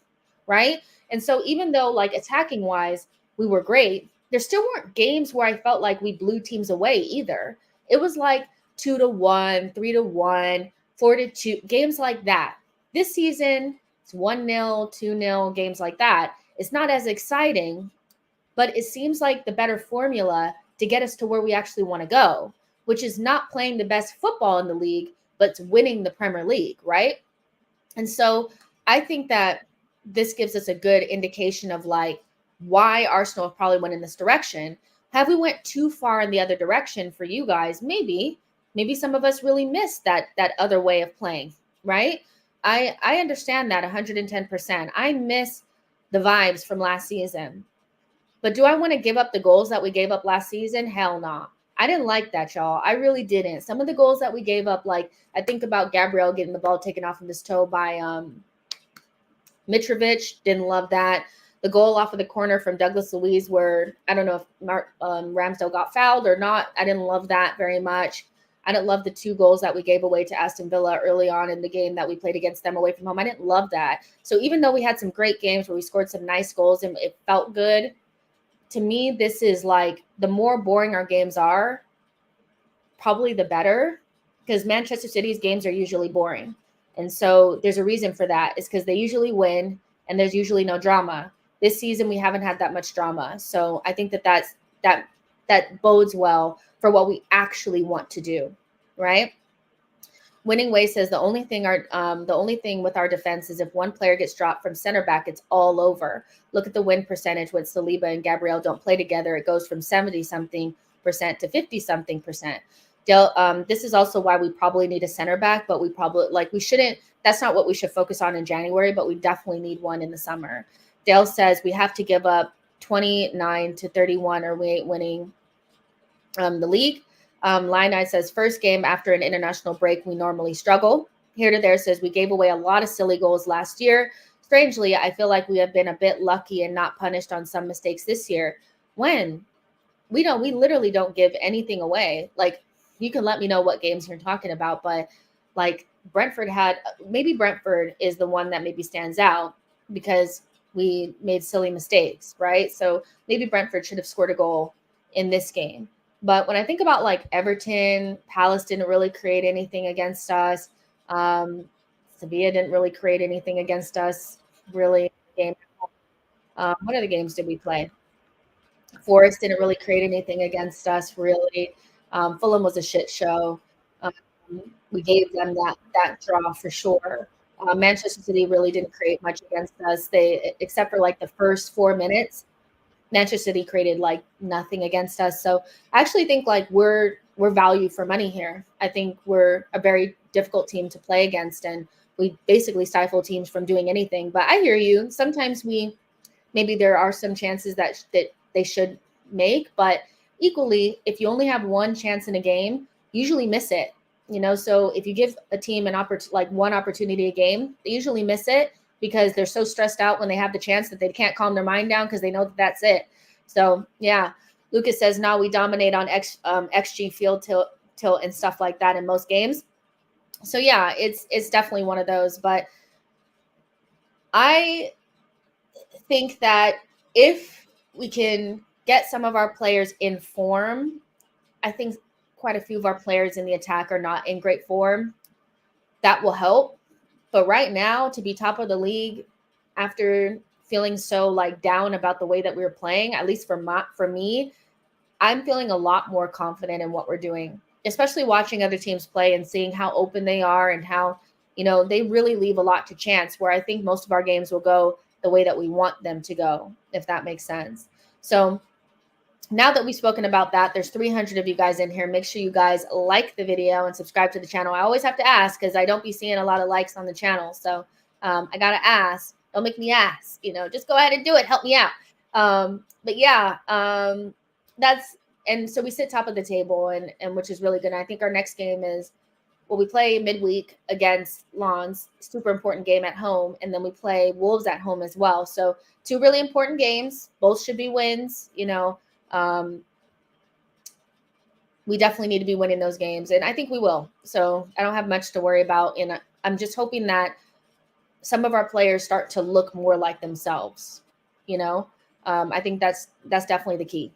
S1: right? And so even though like attacking wise, we were great, there still weren't games where I felt like we blew teams away either. It was like 2-1, 3-1, 4-2, games like that. This season, it's 1-0, 2-0, games like that. It's not as exciting, but it seems like the better formula to get us to where we actually want to go, which is not playing the best football in the league, but it's winning the Premier League, right? And so I think that this gives us a good indication of like why Arsenal probably went in this direction. Have we went too far in the other direction for you guys? Maybe some of us really missed that other way of playing, right? I understand that 110%. I miss the vibes from last season. But do I want to give up the goals that we gave up last season? Hell no. Nah. I didn't like that, y'all. I really didn't. Some of the goals that we gave up, like I think about Gabriel getting the ball taken off of his toe by Mitrovic. Didn't love that. The goal off of the corner from Douglas Luiz where I don't know if Ramsdale got fouled or not. I didn't love that very much. I didn't love the 2 goals that we gave away to Aston Villa early on in the game that we played against them away from home. I didn't love that. So even though we had some great games where we scored some nice goals and it felt good, to me, this is like the more boring our games are, probably the better, because Manchester City's games are usually boring. And so there's a reason for that. It's because they usually win and there's usually no drama. This season, we haven't had that much drama. So I think that bodes well for what we actually want to do, right? Winning Way says the only thing with our defense is if one player gets dropped from center back, it's all over. Look at the win percentage when Saliba and Gabriel don't play together. It goes from 70-something% to 50-something%. This is also why we probably need a center back, but we shouldn't. That's not what we should focus on in January, but we definitely need one in the summer. Dale says we have to give up 29-31 or we ain't winning the league. Line says first game after an international break, we normally struggle. Here to there says we gave away a lot of silly goals last year. strangely, I feel like we have been a bit lucky and not punished on some mistakes this year when we literally don't give anything away. Like, you can let me know what games you're talking about, but like Brentford is the one that maybe stands out because we made silly mistakes, right? So maybe Brentford should have scored a goal in this game. But when I think about like Everton, Palace didn't really create anything against us. Sevilla didn't really create anything against us, really. Game. What other games did we play? Forest didn't really create anything against us, really. Fulham was a shit show. Um, we gave them that draw for sure. Manchester City really didn't create much against us. They, except for like the first 4 minutes, Manchester City created like nothing against us. So I actually think like we're value for money here. I think we're a very difficult team to play against, and we basically stifle teams from doing anything. But I hear you. Sometimes maybe there are some chances that they should make, but equally, if you only have one chance in a game, you usually miss it. So if you give a team one opportunity a game, they usually miss it because they're so stressed out when they have the chance that they can't calm their mind down because they know that that's it. So yeah, Lucas says, no, we dominate on XG field tilt and stuff like that in most games. So yeah, it's definitely one of those. But I think that if we can get some of our players in form, I think quite a few of our players in the attack are not in great form. That will help. But right now, to be top of the league after feeling so like down about the way that we were playing, at least for me, I'm feeling a lot more confident in what we're doing, especially watching other teams play and seeing how open they are and how, they really leave a lot to chance, where I think most of our games will go the way that we want them to go, if that makes sense. So now that we've spoken about that, there's 300 of you guys in here. Make sure you guys like the video and subscribe to the channel. I always have to ask because I don't be seeing a lot of likes on the channel. So I got to ask. Don't make me ask. Just go ahead and do it. Help me out. But yeah, and so we sit top of the table, and which is really good. And I think our next game is, we play midweek against Lens, super important game at home, and then we play Wolves at home as well. So 2 really important games. Both should be wins. We definitely need to be winning those games, and I think we will. So I don't have much to worry about, and I'm just hoping that some of our players start to look more like themselves. I think that's definitely the key.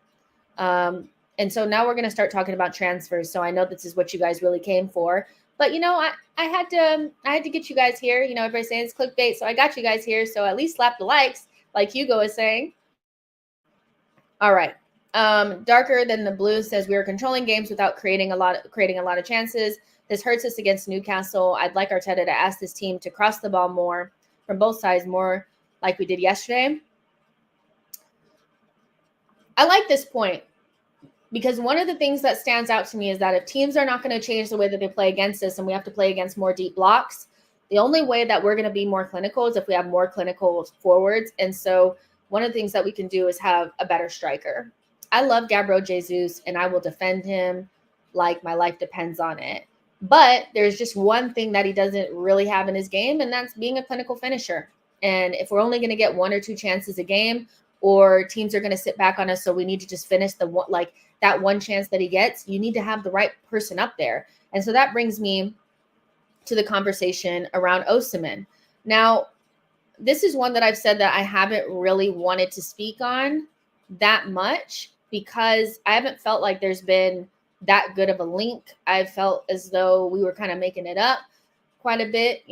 S1: And so now we're going to start talking about transfers. So I know this is what you guys really came for, but I had to get you guys here. Everybody's saying it's clickbait, so I got you guys here. So at least slap the likes, like Hugo is saying. All right. Darker than the blue says we are controlling games without creating a lot of chances. This hurts us against Newcastle. I'd like Arteta to ask this team to cross the ball more from both sides, more like we did yesterday. I like this point, because one of the things that stands out to me is that if teams are not going to change the way that they play against us and we have to play against more deep blocks, the only way that we're going to be more clinical is if we have more clinical forwards. And so one of the things that we can do is have a better striker. I love Gabriel Jesus, and I will defend him like my life depends on it. But there's just one thing that he doesn't really have in his game, and that's being a clinical finisher. And if we're only going to get 1 or 2 chances a game, or teams are going to sit back on us, so we need to just finish that one chance that he gets, you need to have the right person up there. And so that brings me to the conversation around Osimhen. Now, this is one that I've said that I haven't really wanted to speak on that much, because I haven't felt like there's been that good of a link. I felt as though we were kind of making it up quite a bit,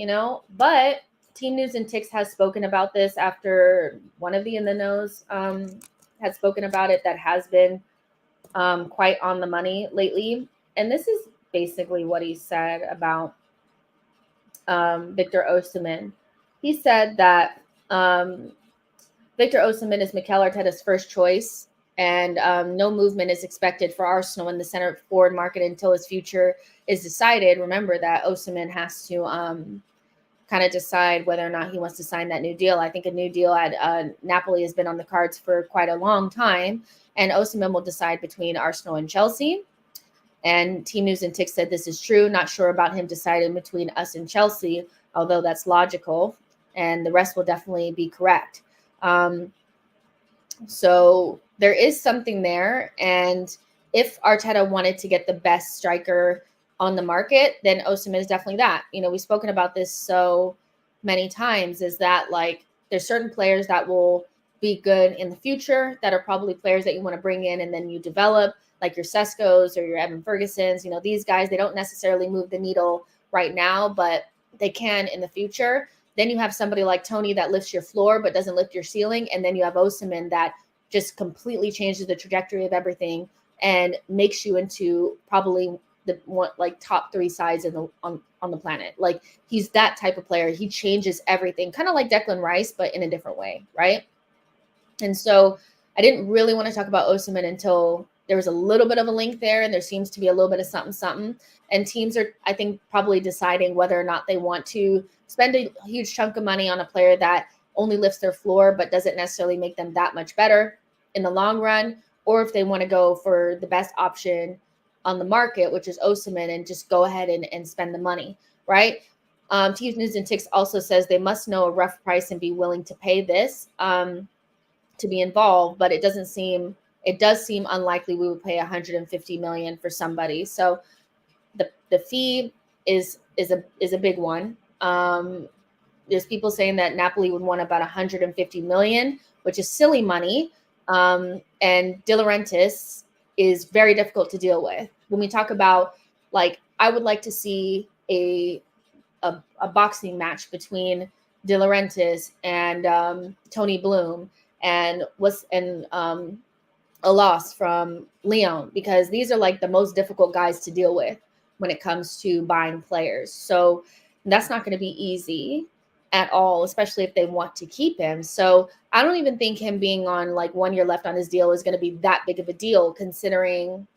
S1: but Team News and Ticks has spoken about this after one of the In the Knows has spoken about it, that has been quite on the money lately. And this is basically what he said about Victor Osimhen. He said that Victor Osimhen is Mikel Arteta's first choice, and no movement is expected for Arsenal in the center forward market until his future is decided. Remember that Osimhen has to kind of decide whether or not he wants to sign that new deal. I think a new deal at Napoli has been on the cards for quite a long time, and Osimhen will decide between Arsenal and Chelsea. And Team News and Tick said this is true. Not sure about him deciding between us and Chelsea, although that's logical. and the rest will definitely be correct. So there is something there. And if Arteta wanted to get the best striker on the market, then Osimhen is definitely that. We've spoken about this so many times, is that like there's certain players that will be good in the future that are probably players that you want to bring in and then you develop, like your Seskos or your Evan Fergusons. These guys, they don't necessarily move the needle right now, but they can in the future. Then you have somebody like Tony that lifts your floor but doesn't lift your ceiling. And then you have Osimhen that just completely changes the trajectory of everything and makes you into probably the one, like top 3 sides on the planet. Like he's that type of player. He changes everything, kind of like Declan Rice, but in a different way, right? And so I didn't really want to talk about Osimhen until there was a little bit of a link there, and there seems to be a little bit of something. And teams are, I think, probably deciding whether or not they want to spend a huge chunk of money on a player that only lifts their floor but doesn't necessarily make them that much better in the long run, or if they want to go for the best option on the market, which is Osimhen, and just go ahead and spend the money, right? Teams News and Ticks also says they must know a rough price and be willing to pay this to be involved, but it does seem unlikely we would pay 150 million for somebody. So the fee is a big one. There's people saying that Napoli would want about 150 million, which is silly money. And De Laurentiis is very difficult to deal with. When we talk about, like, I would like to see a boxing match between De Laurentiis and Tony Bloom and a loss from Lyon, because these are like the most difficult guys to deal with when it comes to buying players. So that's not going to be easy at all, especially if they want to keep him. So I don't even think him being on like 1 year left on his deal is going to be that big of a deal, considering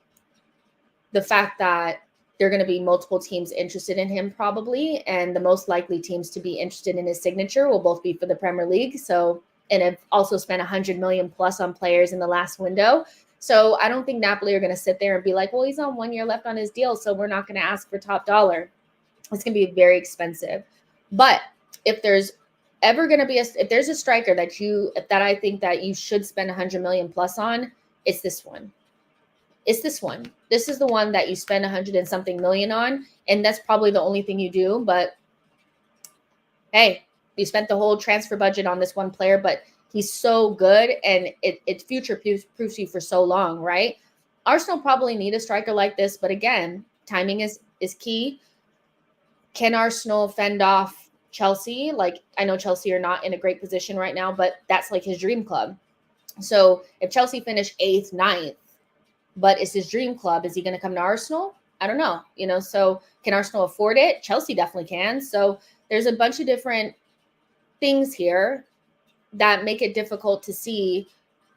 S1: the fact that there are going to be multiple teams interested in him probably. And the most likely teams to be interested in his signature will both be for the Premier League. So, and have also spent 100 million plus on players in the last window. So I don't think Napoli are going to sit there and be like, well, he's on 1 year left on his deal, so we're not going to ask for top dollar. It's going to be very expensive. But if there's ever going to be if there's a striker that I think that you should spend 100 million plus on, it's this one. It's this one. This is the one that you spend 100 and something million on. And that's probably the only thing you do. But hey, you spent the whole transfer budget on this one player, but he's so good and it future proofs you for so long, right? Arsenal probably need a striker like this, but again, timing is key. Can Arsenal fend off Chelsea? Like, I know Chelsea are not in a great position right now, but that's like his dream club. So if Chelsea finish 8th, 9th, but it's his dream club, is he going to come to Arsenal? I don't know. So can Arsenal afford it? Chelsea definitely can. So there's a bunch of different things here that make it difficult to see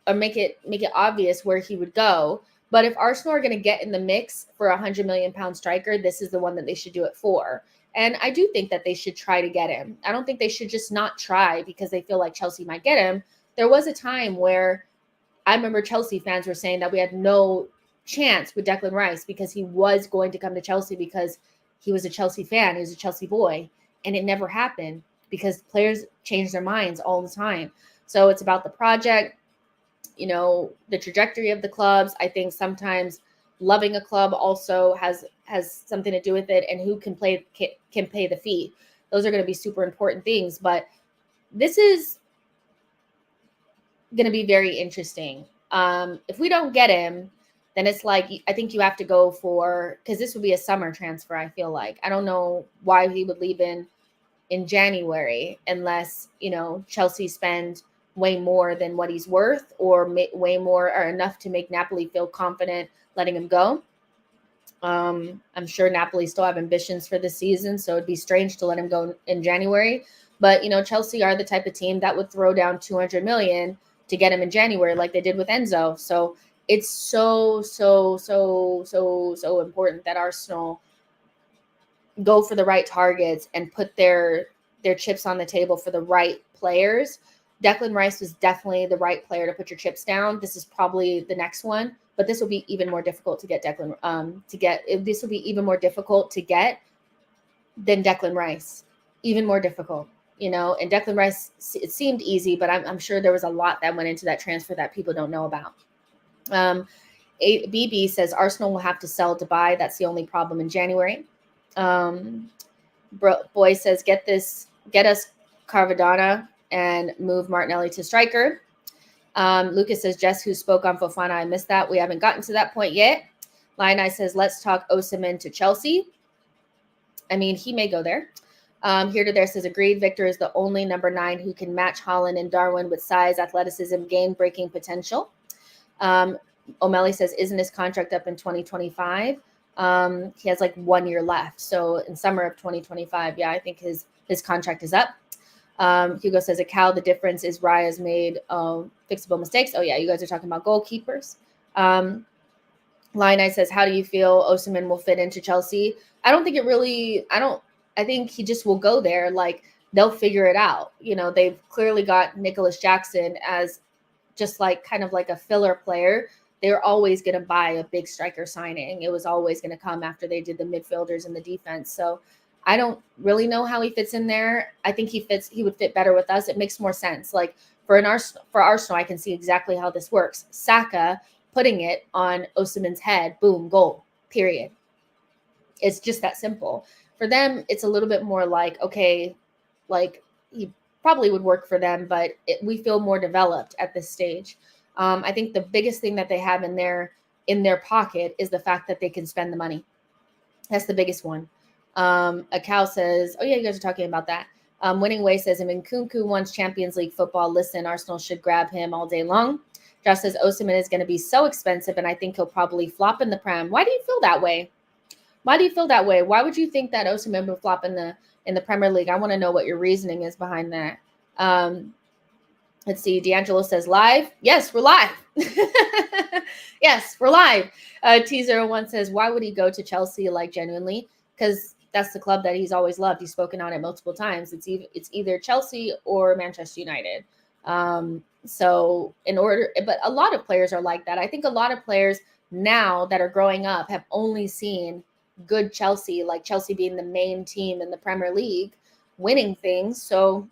S1: or make it obvious where he would go. But if Arsenal are going to get in the mix for a 100 million pound striker, this is the one that they should do it for. And I do think that they should try to get him. I don't think they should just not try because they feel like Chelsea might get him. There was a time where I remember Chelsea fans were saying that we had no chance with Declan Rice because he was going to come to Chelsea because he was a Chelsea fan. He was a Chelsea boy. And it never happened because players change their minds all the time. So it's about the project, the trajectory of the clubs. I think sometimes loving a club also has something to do with it, and who can pay the fee. Those are going to be super important things. But this is going to be very interesting. If we don't get him, then it's like, I think you have to go for, because this would be a summer transfer, I feel like. I don't know why he would leave in January unless, Chelsea spend way more than what he's worth, or way more or enough to make Napoli feel confident letting him go. I'm sure Napoli still have ambitions for this season, so it'd be strange to let him go in January. But, Chelsea are the type of team that would throw down 200 million to get him in January like they did with Enzo. So it's so important that Arsenal go for the right targets and put their chips on the table for the right players. Declan Rice was definitely the right player to put your chips down. This is probably the next one, but this will be even more difficult to get this will be even more difficult to get than Declan Rice. Even more difficult. and Declan Rice, it seemed easy, but I'm sure there was a lot that went into that transfer that people don't know about. BB says Arsenal will have to sell to buy. That's the only problem in January. Boy says get us Carvadana and move Martinelli to striker. Lucas says Jess, who spoke on Fofana, I missed that. We haven't gotten to that point yet. Lionel says let's talk Osimhen to Chelsea. I mean, he may go there. Here to there says agreed. Victor is the only number 9 who can match Haaland and Darwin with size, athleticism, game-breaking potential. O'Malley says, isn't his contract up in 2025? He has like 1 year left. So in summer of 2025, yeah, I think his contract is up. Hugo says, the difference is Raya's made fixable mistakes. Oh, yeah, you guys are talking about goalkeepers. Lionel says, how do you feel Osimhen will fit into Chelsea? I don't think I think he just will go there. Like, they'll figure it out. They've clearly got Nicholas Jackson as just like kind of like a filler player. They're always going to buy a big striker signing. It was always going to come after they did the midfielders and the defense. So I don't really know how he fits in there. I think he would fit better with us. It makes more sense. Like for Arsenal, I can see exactly how this works. Saka putting it on Osimhen's head, boom, goal, period. It's just that simple. For them, it's a little bit more like, okay, like he probably would work for them, but we feel more developed at this stage. I think the biggest thing that they have in their pocket is the fact that they can spend the money. That's the biggest one. A cow says, oh yeah, you guys are talking about that. Winning Way says, Nkunku wants Champions League football. Listen, Arsenal should grab him all day long. Josh says, Osimhen is going to be so expensive, and I think he'll probably flop in the Prem. Why do you feel that way? Why would you think that Osimhen would flop in the Premier League? I want to know what your reasoning is behind that. Let's see. D'Angelo says live. Yes, we're live. Yes, we're live. T01 says, why would he go to Chelsea? Like genuinely, because that's the club that he's always loved. He's spoken on it multiple times. It's either Chelsea or Manchester United. But a lot of players are like that. I think a lot of players now that are growing up have only seen good Chelsea, like Chelsea being the main team in the Premier League, winning things. So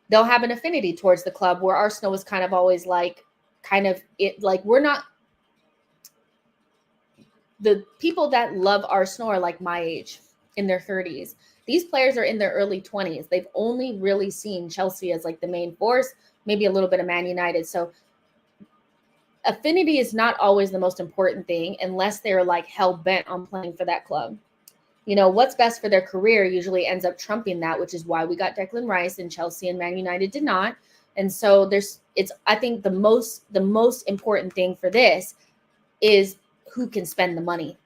S1: they'll have an affinity towards the club, where Arsenal was kind of always like, we're not, the people that love Arsenal are like my age, in their 30s. These players are in their early 20s. They've only really seen Chelsea as like the main force, maybe a little bit of Man United. So affinity is not always the most important thing unless they're like hell bent on playing for that club. What's best for their career usually ends up trumping that, which is why we got Declan Rice and Chelsea and Man United did not. And so I think the most important thing for this is who can spend the money.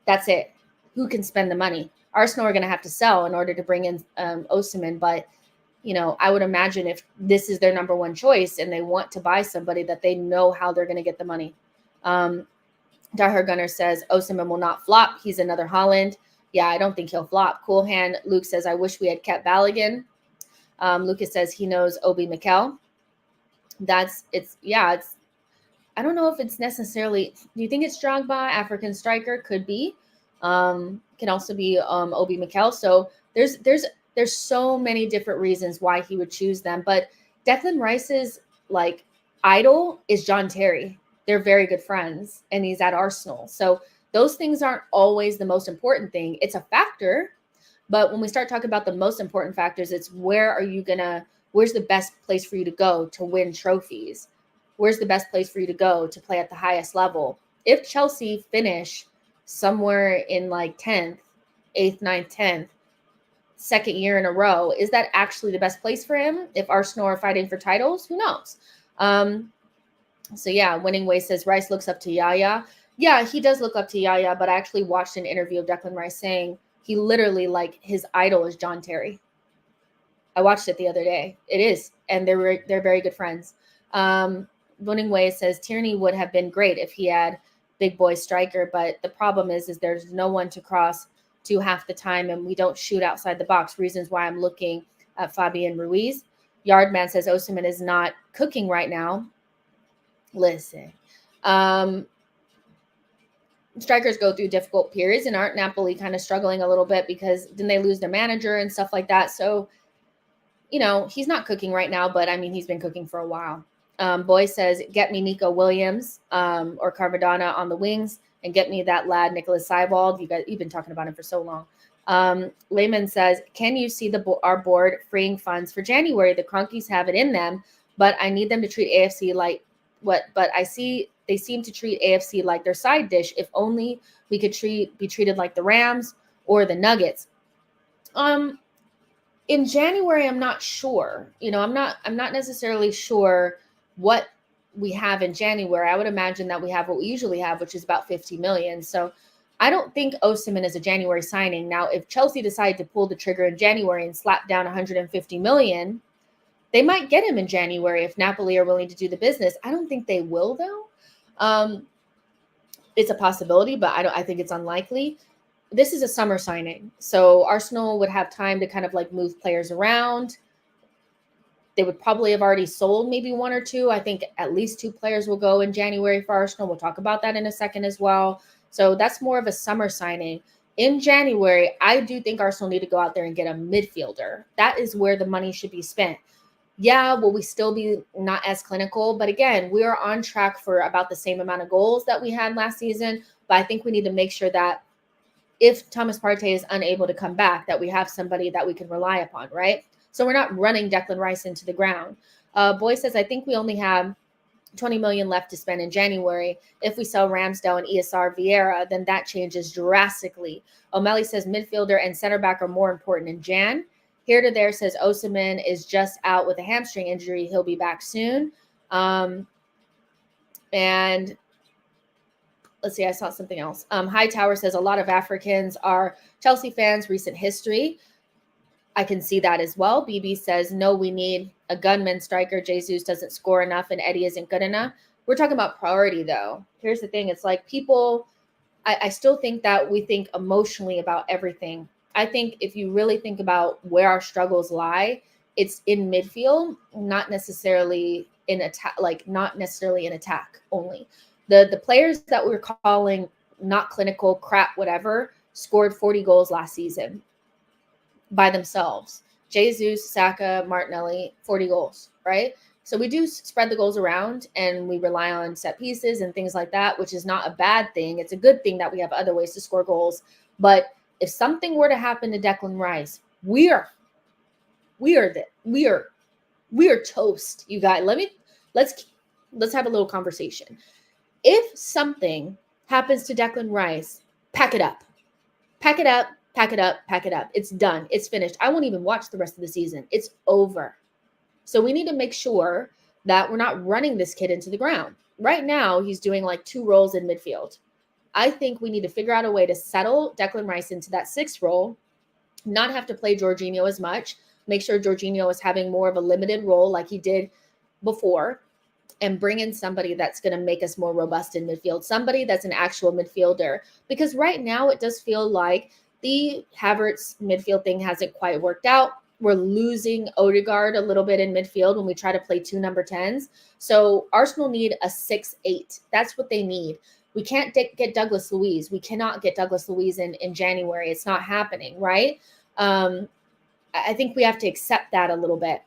S1: That's it. Who can spend the money? Arsenal are going to have to sell in order to bring in Osimhen, but I would imagine if this is their number one choice and they want to buy somebody, that they know how they're going to get the money. Dahar Gunner says Osimhen will not flop. He's another Haaland. Yeah, I don't think he'll flop. Cool hand. Luke says, I wish we had kept Balogun. Lucas says he knows Obi Mikel. I don't know if it's necessarily, do you think it's Drogba, African striker? Could be. Can also be Obi Mikel. So there's so many different reasons why he would choose them. But Declan Rice's like idol is John Terry. They're very good friends, and he's at Arsenal. So those things aren't always the most important thing. It's a factor, but when we start talking about the most important factors, it's where's the best place for you to go to win trophies? Where's the best place for you to go to play at the highest level? If Chelsea finish somewhere in like 10th, 8th, 9th, 10th, second year in a row, is that actually the best place for him? If Arsenal are fighting for titles, who knows? So yeah, Winning Way says Rice looks up to Yaya. Yeah, he does look up to Yaya, but I actually watched an interview of Declan Rice saying he literally, like, his idol is John Terry. I watched it the other day. It is, and they're very good friends. Winning Way says Tierney would have been great if he had big boy striker, but the problem is there's no one to cross to half the time, and we don't shoot outside the box. Reasons why I'm looking at Fabian Ruiz. Yardman says Osimhen is not cooking right now. Listen, strikers go through difficult periods, and aren't Napoli kind of struggling a little bit because didn't they lose their manager and stuff like that? So he's not cooking right now, but I mean, he's been cooking for a while. Boy says, get me Nico Williams or Carvadana on the wings and get me that lad, Nicholas Seibold. You've been talking about him for so long. Lehman says, can you see our board freeing funds for January? The Cronkies have it in them, but I need them to treat AFC like what? But I see they seem to treat AFC like their side dish. If only we could be treated like the Rams or the Nuggets. In January, I'm not sure. I'm not necessarily sure what we have in January. I would imagine that we have what we usually have, which is about 50 million. So I don't think Osimhen is a January signing. Now, if Chelsea decide to pull the trigger in January and slap down 150 million, they might get him in January if Napoli are willing to do the business. I don't think they will, though. It's a possibility, but I think it's unlikely. This is a summer signing, so Arsenal would have time to kind of like move players around. They would probably have already sold maybe one or two. I think at least 2 players will go in January for Arsenal. We'll talk about that in a second as well. So that's more of a summer signing. In January, I do think Arsenal need to go out there and get a midfielder. That is where the money should be spent. Yeah, will we still be not as clinical? But again, we are on track for about the same amount of goals that we had last season. But I think we need to make sure that if Thomas Partey is unable to come back, that we have somebody that we can rely upon, right? So we're not running Declan Rice into the ground. Boy says, I think we only have 20 million left to spend in January. If we sell Ramsdale and ESR Vieira, then that changes drastically. O'Malley says midfielder and center back are more important in Jan. Here to there says Osimhen is just out with a hamstring injury. He'll be back soon. And let's see, I saw something else. Hightower says a lot of Africans are Chelsea fans, recent history. I can see that as well. BB says, no, we need a gunman striker. Jesus doesn't score enough and Eddie isn't good enough. We're talking about priority, though. Here's the thing. It's like people, I still think that we think emotionally about everything. I think if you really think about where our struggles lie, it's in midfield, not necessarily in attack, not necessarily in attack only. The players that we're calling not clinical, crap, whatever, scored 40 goals last season by themselves. Jesus, Saka, Martinelli, 40 goals, right? So we do spread the goals around and we rely on set pieces and things like that, which is not a bad thing. It's a good thing that we have other ways to score goals. But if something were to happen to Declan Rice, we are toast, you guys. Let's have a little conversation. If something happens to Declan Rice, pack it up. Pack it up, pack it up, pack it up. It's done. It's finished. I won't even watch the rest of the season. It's over. So we need to make sure that we're not running this kid into the ground. Right now, he's doing like 2 roles in midfield. I think we need to figure out a way to settle Declan Rice into that 6th role, not have to play Jorginho as much, make sure Jorginho is having more of a limited role like he did before, and bring in somebody that's going to make us more robust in midfield, somebody that's an actual midfielder. Because right now it does feel like the Havertz midfield thing hasn't quite worked out. We're losing Odegaard a little bit in midfield when we try to play 2 number 10s. So Arsenal need a 6-8. That's what they need. We can't get Douglas Luiz. We cannot get Douglas Luiz in January. It's not happening, right? I think we have to accept that a little bit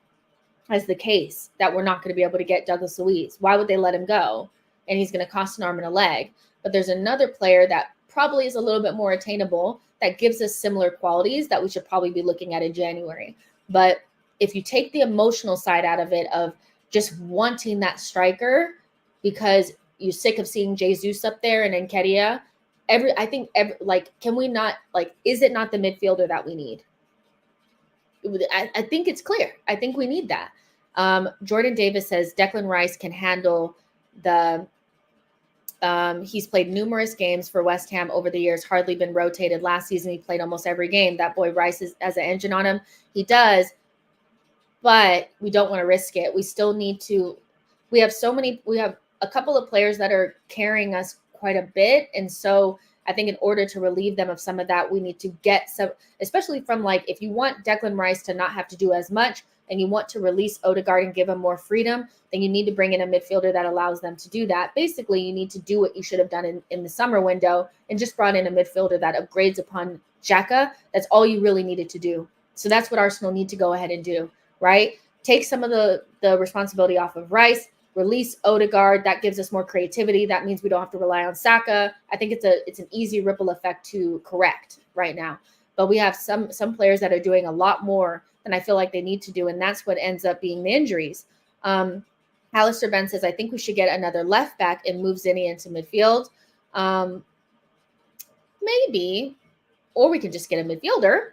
S1: as the case, that we're not going to be able to get Douglas Luiz. Why would they let him go? And he's going to cost an arm and a leg. But there's another player that probably is a little bit more attainable that gives us similar qualities that we should probably be looking at in January. But if you take the emotional side out of it, of just wanting that striker because you're sick of seeing Jesus up there and Nketiah, can we not, is it not the midfielder that we need? I think it's clear. I think we need that. Jordan Davis says Declan Rice can handle he's played numerous games for West Ham over the years, hardly been rotated. Last season, he played almost every game. That boy Rice has an engine on him. He does, but we don't want to risk it. We still need to, we have a couple of players that are carrying us quite a bit. And so I think in order to relieve them of some of that, we need to get some, especially from if you want Declan Rice to not have to do as much and you want to release Odegaard and give him more freedom, then you need to bring in a midfielder that allows them to do that. Basically, you need to do what you should have done in the summer window and just brought in a midfielder that upgrades upon Xhaka. That's all you really needed to do. So that's what Arsenal need to go ahead and do. right? Take some of the responsibility off of Rice, release Odegaard. That gives us more creativity. That means we don't have to rely on Saka. I think it's an easy ripple effect to correct right now. But we have some players that are doing a lot more than I feel like they need to do, and that's what ends up being the injuries. Alistair Ben says, I think we should get another left back and move Zinni into midfield. Maybe, or we could just get a midfielder.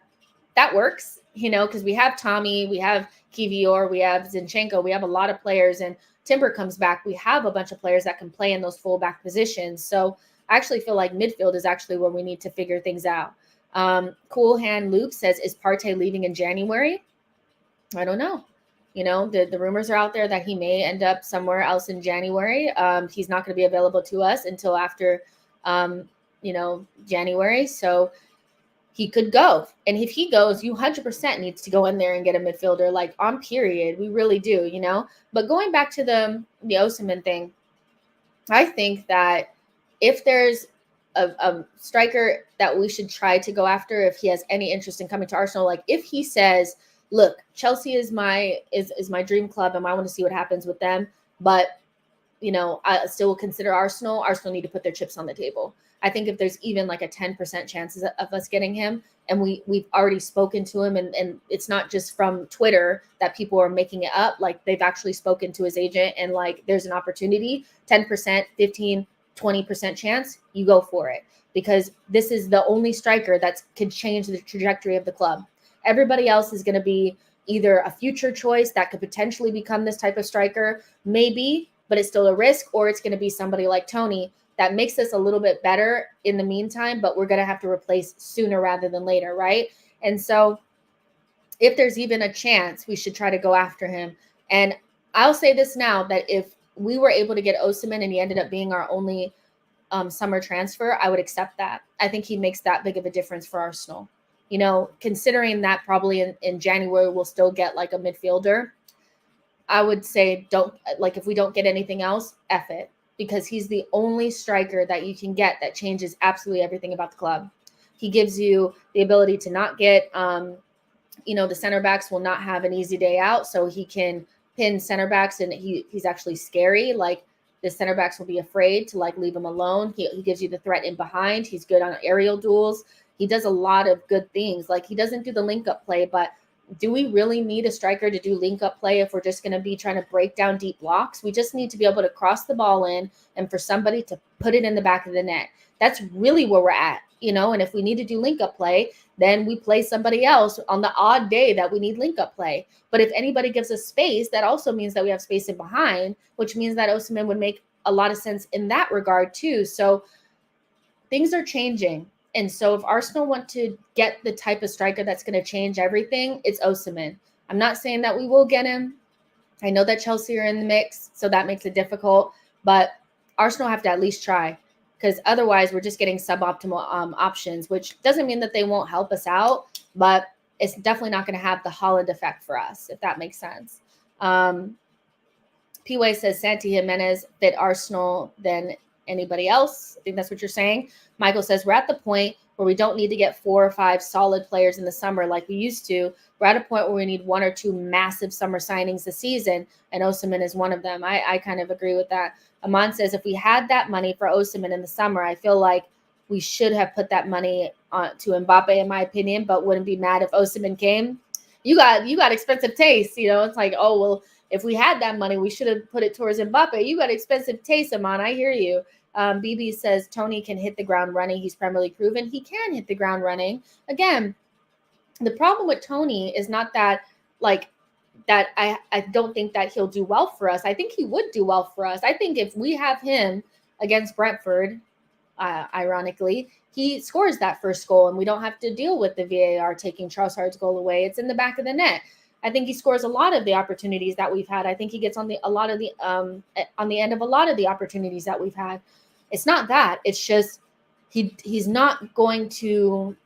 S1: That works, because we have Tommy, we have Kivior, we have Zinchenko, we have a lot of players, and Timber comes back. We have a bunch of players that can play in those fullback positions. So I actually feel like midfield is actually where we need to figure things out. Cool Hand Luke says, is Partey leaving in January? I don't know. The rumors are out there that he may end up somewhere else in January. He's not going to be available to us until after, January. So he could go. And if he goes, you 100% needs to go in there and get a midfielder, like on period. We really do, But going back to the Osimhen thing, I think that if there's a striker that we should try to go after, if he has any interest in coming to Arsenal, like if he says, look, Chelsea is my dream club and I want to see what happens with them, but I still will consider Arsenal. Arsenal need to put their chips on the table. I think if there's even like a 10% chances of us getting him, and we've already spoken to him, and it's not just from Twitter that people are making it up, like they've actually spoken to his agent, and like there's an opportunity, 10%, 15, 20% chance, you go for it, because this is the only striker that could change the trajectory of the club. Everybody else is going to be either a future choice that could potentially become this type of striker, maybe, but it's still a risk, or it's going to be somebody like Tony that makes us a little bit better in the meantime, but we're going to have to replace sooner rather than later, right? And so if there's even a chance, we should try to go after him. And I'll say this now, that if we were able to get Osimhen and he ended up being our only summer transfer, I would accept that. I think he makes that big of a difference for Arsenal. Considering that probably in January we'll still get like a midfielder, I would say if we don't get anything else, F it, because he's the only striker that you can get that changes absolutely everything about the club. He gives you the ability to not get, the center backs will not have an easy day out, so he can pin center backs, and he's actually scary. Like the center backs will be afraid to like leave him alone. He gives you the threat in behind. He's good on aerial duels. He does a lot of good things. Like he doesn't do the link up play, but do we really need a striker to do link up play if we're just going to be trying to break down deep blocks? We just need to be able to cross the ball in and for somebody to put it in the back of the net. That's really where we're at, and if we need to do link up play, then we play somebody else on the odd day that we need link up play. But if anybody gives us space, that also means that we have space in behind, which means that Osimhen would make a lot of sense in that regard too. So things are changing. And so if Arsenal want to get the type of striker that's going to change everything, it's Osimhen. I'm not saying that we will get him. I know that Chelsea are in the mix, so that makes it difficult. But Arsenal have to at least try, because otherwise we're just getting suboptimal options, which doesn't mean that they won't help us out, but it's definitely not going to have the Holland effect for us, if that makes sense. P-Way says Santi Jimenez fit Arsenal than anybody else. I think that's what you're saying. Michael says, we're at the point where we don't need to get 4 or 5 solid players in the summer like we used to. We're at a point where we need 1 or 2 massive summer signings this season, and Osimhen is one of them. I kind of agree with that. Aman says, if we had that money for Osimhen in the summer, I feel like we should have put that money to Mbappe, in my opinion, but wouldn't be mad if Osimhen came. You got expensive taste. It's like, oh, well, if we had that money, we should have put it towards Mbappe. You got expensive taste, Aman. I hear you. BB says Tony can hit the ground running. He's Premier League proven. He can hit the ground running. Again, the problem with Tony is not that I don't think that he'll do well for us. I think he would do well for us. I think if we have him against Brentford, ironically, he scores that first goal and we don't have to deal with the VAR taking Trossard's goal away. It's in the back of the net. I think he scores a lot of the opportunities that we've had. I think he gets on the end of a lot of the opportunities that we've had. It's not that. It's just he's not going to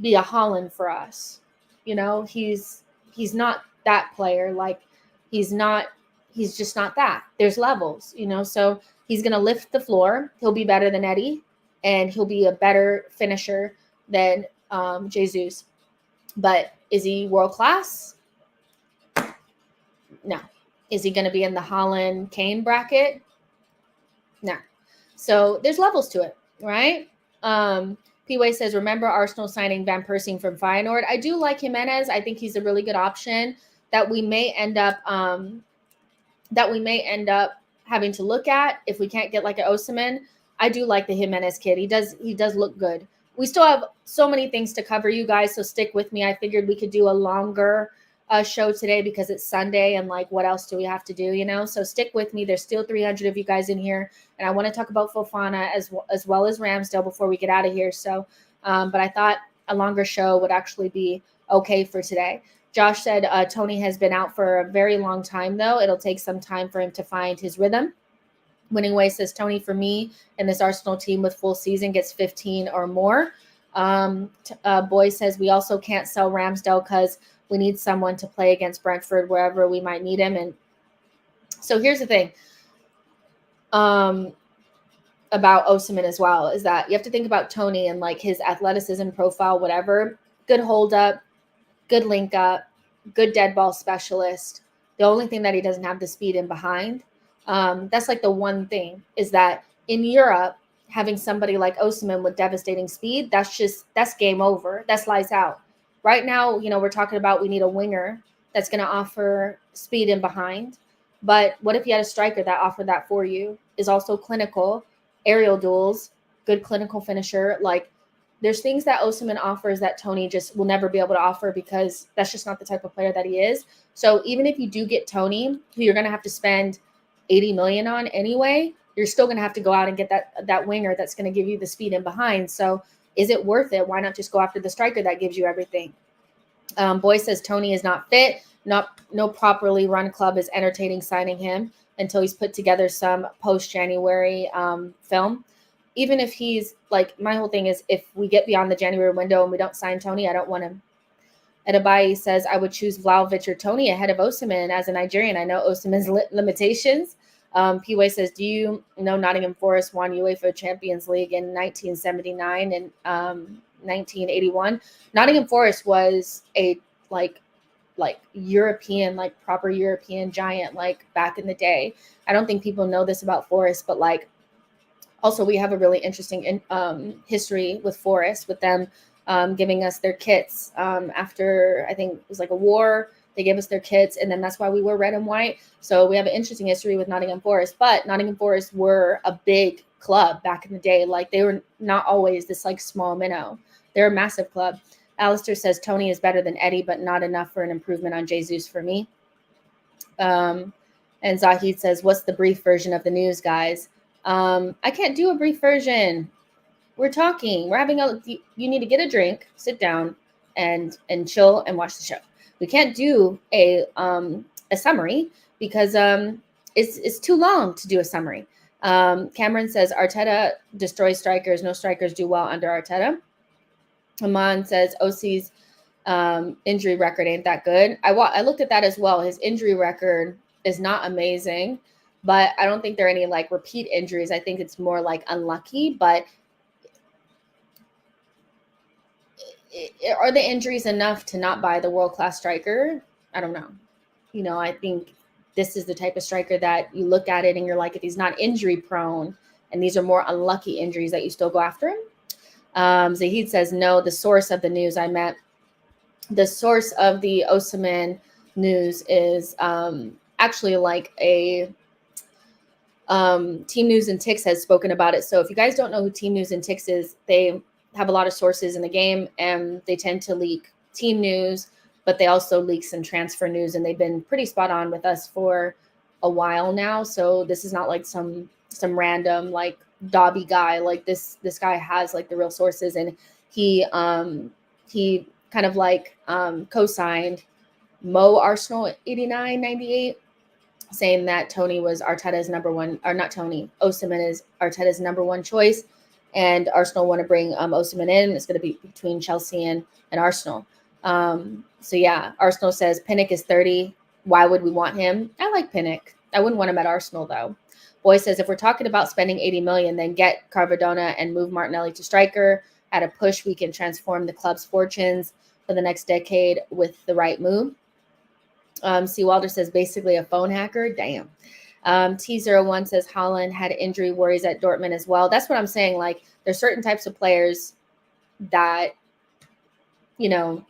S1: be a Holland for us. He's not that player. Like he's just not that. There's levels, so he's going to lift the floor. He'll be better than Eddie, and he'll be a better finisher than Jesus. But is he world class? No. Is he going to be in the Haaland-Kane bracket? No. So there's levels to it, right? P-Way says, remember Arsenal signing Van Persing from Feyenoord? I do like Jimenez. I think he's a really good option that we may end up having to look at if we can't get like an Osimhen. I do like the Jimenez kid. He does look good. We still have so many things to cover, you guys, so stick with me. I figured we could do a longer show today because it's Sunday and like what else do we have to do, So stick with me. There's still 300 of you guys in here, and I want to talk about Fofana as well as Ramsdale before we get out of here. So, but I thought a longer show would actually be okay for today. Josh said Tony has been out for a very long time, though. It'll take some time for him to find his rhythm. Winning Way says, Tony, for me, and this Arsenal team with full season gets 15 or more. Boy says, we also can't sell Ramsdale because we need someone to play against Brentford wherever we might need him. And so here's the thing about Osimhen as well, is that you have to think about Tony and like his athleticism profile, whatever. Good hold up, good link up, good dead ball specialist. The only thing that he doesn't have the speed in behind. That's like the one thing is that in Europe, having somebody like Osimhen with devastating speed, that's game over. That's lights out. Right now, we're talking about we need a winger that's going to offer speed in behind. But what if you had a striker that offered that for you, is also clinical, aerial duels, good clinical finisher? Like, there's things that Osimhen offers that Tony just will never be able to offer because that's just not the type of player that he is. So even if you do get Tony, who you're going to have to spend 80 million on anyway, you're still going to have to go out and get that winger that's going to give you the speed in behind. So is it worth it? Why not just go after the striker that gives you everything? Boy says Tony is not fit. No properly run club is entertaining signing him until he's put together some post-January film. Even if he's like, my whole thing is if we get beyond the January window and we don't sign Tony, I don't want him. Edabai says, I would choose Vlahovic or Tony ahead of Osimhen as a Nigerian. I know Osimhen's limitations. P-Way says, do you know Nottingham Forest won UEFA Champions League in 1979 and 1981? Nottingham Forest was a like European, like proper European giant, like back in the day. I don't think people know this about Forest, but like also we have a really interesting history with Forest, with them giving us their kits after I think it was like a war. They gave us their kits, and then that's why we were red and white. So we have an interesting history with Nottingham Forest. But Nottingham Forest were a big club back in the day. Like they were not always this like small minnow. They're a massive club. Alistair says Tony is better than Eddie, but not enough for an improvement on Jesus for me. And Zahid says, what's the brief version of the news, guys? I can't do a brief version. We're talking. We're having you need to get a drink, sit down, and chill and watch the show. We can't do a summary because it's too long to do a summary. Cameron says Arteta destroys strikers. No strikers do well under Arteta. Aman says OC's injury record ain't that good. I looked at that as well. His injury record is not amazing, but I don't think there are any like repeat injuries. I think it's more like unlucky, but are the injuries enough to not buy the world-class striker? I don't know. I think this is the type of striker that you look at it and you're like, if he's not injury prone and these are more unlucky injuries, that you still go after him. Zahid says, no, the source of the news the source of the Osimhen news is actually like a Team News and Ticks has spoken about it. So if you guys don't know who Team News and Ticks is, they have a lot of sources in the game and they tend to leak team news, but they also leak some transfer news, and they've been pretty spot on with us for a while now. So this is not like some random like Dobby guy. Like this guy has like the real sources, and he kind of like co-signed Mo Arsenal 89, 98, saying that Tony was Arteta's number one, or not Tony, Osimhen is Arteta's number one choice. And Arsenal want to bring Osimhen in. It's going to be between Chelsea and Arsenal. So yeah, Arsenal says Pinnock is 30. Why would we want him? I like Pinnock. I wouldn't want him at Arsenal though. Boy says if we're talking about spending 80 million, then get Carvadona and move Martinelli to striker. At a push, we can transform the club's fortunes for the next decade with the right move. C. Wilder says basically a phone hacker. Damn. T01 says Haaland had injury worries at Dortmund as well. That's what I'm saying. Like, there's certain types of players that, you know,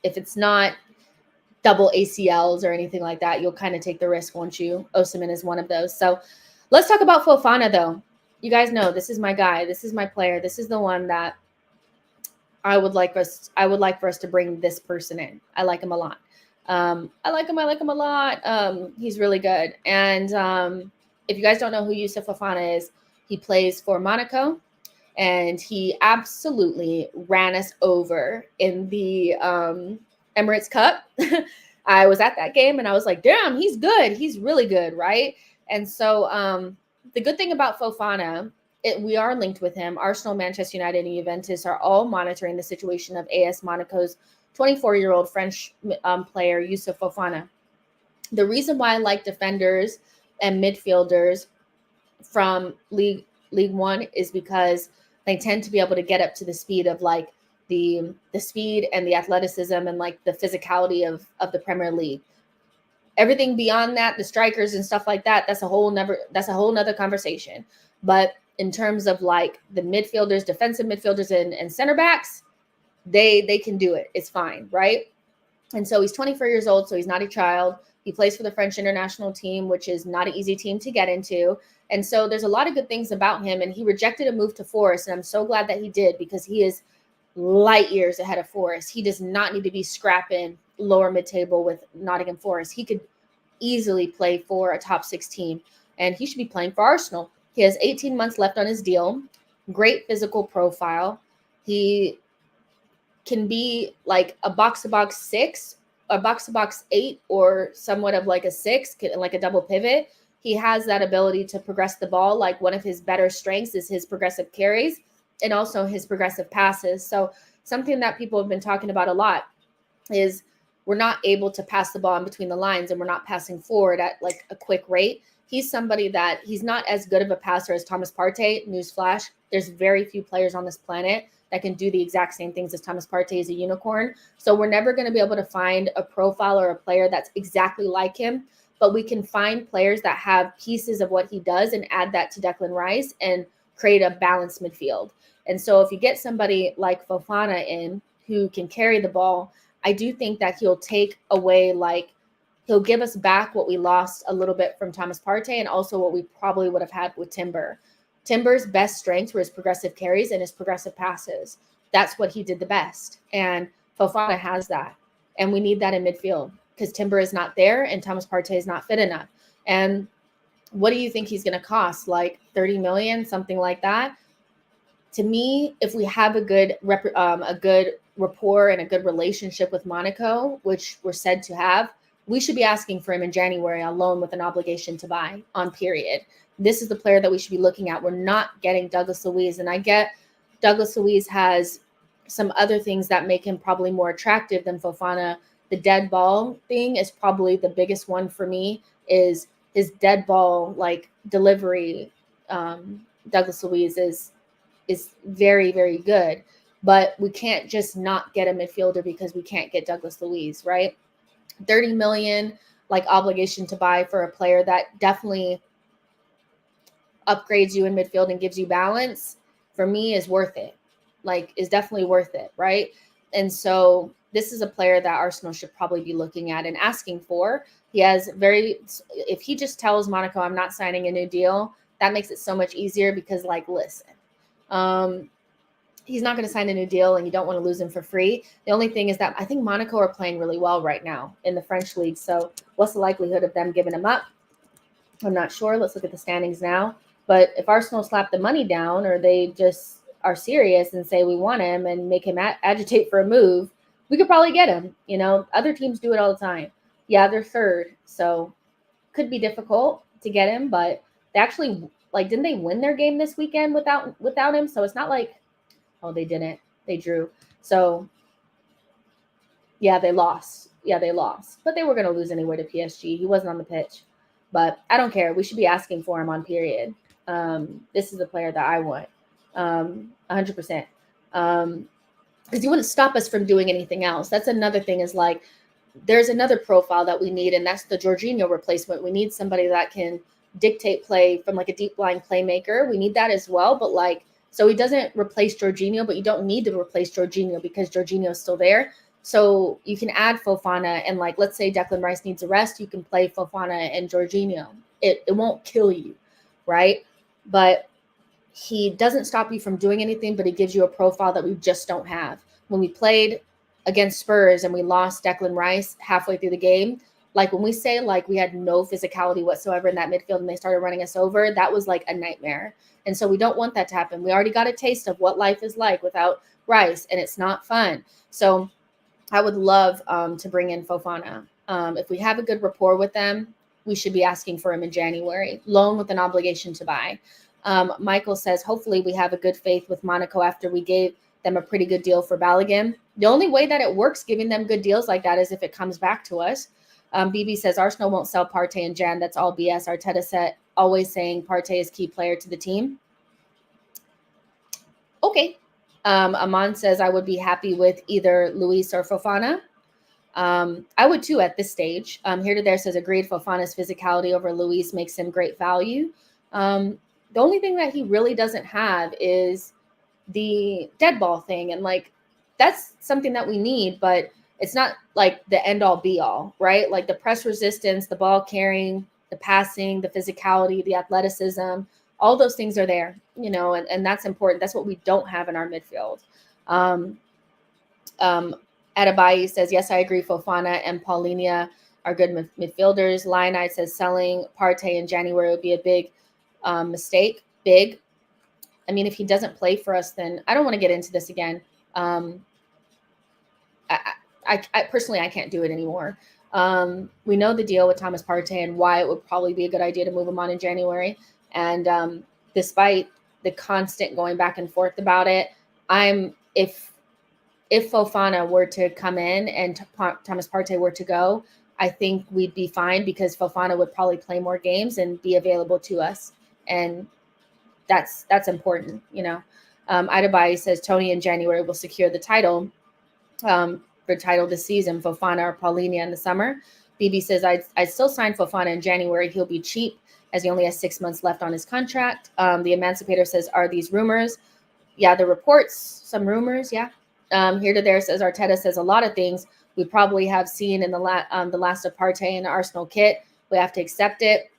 S1: if it's not double ACLs or anything like that, you'll kind of take the risk, won't you? Osimhen is one of those. So let's talk about Fofana, though. You guys know this is my guy. This is my player. This is the one that I would like for us to bring this person in. I like him a lot. I like him a lot. He's really good. And if you guys don't know who Youssouf Fofana is, he plays for Monaco, and he absolutely ran us over in the Emirates Cup. I was at that game and I was like, damn, he's good. He's really good, right? And so the good thing about Fofana, we are linked with him. Arsenal, Manchester United, and Juventus are all monitoring the situation of AS Monaco's 24-year-old French player, Youssouf Fofana. The reason why I like defenders and midfielders from League One is because they tend to be able to get up to the speed of like the speed and the athleticism and like the physicality of the Premier League. Everything beyond that, the strikers and stuff like that, that's a whole nother conversation. But in terms of like the midfielders, defensive midfielders and center backs, they can do it. It's fine, right? And so he's 24 years old, so he's not a child. He plays for the French international team, which is not an easy team to get into. And so there's a lot of good things about him. And he rejected a move to Forest. And I'm so glad that he did, because he is light years ahead of Forest. He does not need to be scrapping lower mid-table with Nottingham Forest. He could easily play for a top 6 team. And he should be playing for Arsenal. He has 18 months left on his deal. Great physical profile. He can be like a box-to-box 6, a box-to-box 8, or somewhat of like a 6, like a double pivot. He has that ability to progress the ball. Like, one of his better strengths is his progressive carries and also his progressive passes. So something that people have been talking about a lot is we're not able to pass the ball in between the lines, and we're not passing forward at like a quick rate. He's somebody that he's not as good of a passer as Thomas Partey. Newsflash, there's very few players on this planet that can do the exact same things as Thomas Partey. Is a unicorn. So we're never going to be able to find a profile or a player that's exactly like him, but we can find players that have pieces of what he does and add that to Declan Rice and create a balanced midfield. And so if you get somebody like Fofana in who can carry the ball, I do think that he'll take away, like, he'll give us back what we lost a little bit from Thomas Partey, and also what we probably would have had with Timber. Timber's best strengths were his progressive carries and his progressive passes. That's what he did the best. And Fofana has that. And we need that in midfield, because Timber is not there and Thomas Partey is not fit enough. And what do you think he's going to cost? Like 30 million, something like that? To me, if we have a good rapport and a good relationship with Monaco, which we're said to have, we should be asking for him in January on loan with an obligation to buy on period. This is the player that we should be looking at. We're not getting Douglas Luiz. And I get Douglas Luiz has some other things that make him probably more attractive than Fofana. The dead ball thing is probably the biggest one for me, is his dead ball, like, delivery. Douglas Luiz is very, very good. But we can't just not get a midfielder because we can't get Douglas Luiz, right? 30 million, like, obligation to buy for a player that definitely upgrades you in midfield and gives you balance, for me, is worth it. Like, is definitely worth it, right? And so this is a player that Arsenal should probably be looking at and asking for. If he just tells Monaco, I'm not signing a new deal, that makes it so much easier, because, like, listen, he's not going to sign a new deal and you don't want to lose him for free. The only thing is that I think Monaco are playing really well right now in the French league. So what's the likelihood of them giving him up? I'm not sure. Let's look at the standings now. But if Arsenal slap the money down, or they just are serious and say we want him and make him agitate for a move, we could probably get him. You know, other teams do it all the time. Yeah, they're third, so could be difficult to get him. But they actually, like, didn't they win their game this weekend without him? So it's not like, oh, they didn't. They drew. So, yeah, they lost. But they were going to lose anyway to PSG. He wasn't on the pitch. But I don't care. We should be asking for him on period. This is the player that I want. 100%. Because he wouldn't stop us from doing anything else. That's another thing, is like, there's another profile that we need, and that's the Jorginho replacement. We need somebody that can dictate play from like a deep line playmaker. We need that as well, but like, so he doesn't replace Jorginho, but you don't need to replace Jorginho because Jorginho is still there. So you can add Fofana, and like, let's say Declan Rice needs a rest, you can play Fofana and Jorginho. It won't kill you, right? But he doesn't stop you from doing anything, but he gives you a profile that we just don't have. When we played against Spurs and we lost Declan Rice halfway through the game, like when we say like we had no physicality whatsoever in that midfield and they started running us over, that was like a nightmare. And so we don't want that to happen. We already got a taste of what life is like without Rice, and it's not fun. So I would love to bring in Fofana. If we have a good rapport with them, we should be asking for him in January. Loan with an obligation to buy. Michael says, hopefully we have a good faith with Monaco after we gave them a pretty good deal for Balogun. The only way that it works giving them good deals like that is if it comes back to us. BB says, Arsenal won't sell Partey in Jan. That's all BS. Arteta said, always saying Partey is key player to the team. Okay. Aman says, I would be happy with either Luis or Fofana. I would too at this stage. Here to there says, agreed. Fofana's physicality over Luis makes him great value. The only thing that he really doesn't have is the dead ball thing. And like, that's something that we need, but it's not like the end all be all, right? Like the press resistance, the ball carrying, the passing, the physicality, the athleticism, all those things are there, you know, and that's important. That's what we don't have in our midfield. Adebayi says, yes, I agree. Fofana and Paulinho are good midfielders. Lionite says selling Partey in January would be a big mistake. Big. I mean, if he doesn't play for us, then I don't want to get into this again. I personally, I can't do it anymore. We know the deal with Thomas Partey and why it would probably be a good idea to move him on in January. And despite the constant going back and forth about it, if Fofana were to come in and Thomas Partey were to go, I think we'd be fine because Fofana would probably play more games and be available to us. And that's important, you know. Adebayi says Tony in January will secure the title for title this season, Fofana or Paulinho in the summer. BB says I'd still sign Fofana in January. He'll be cheap as he only has 6 months left on his contract. The Emancipator says, are these rumors? Yeah, the reports, some rumors, yeah. Here to there says Arteta says a lot of things we probably have seen in the last of Partey in the Arsenal kit. We have to accept it.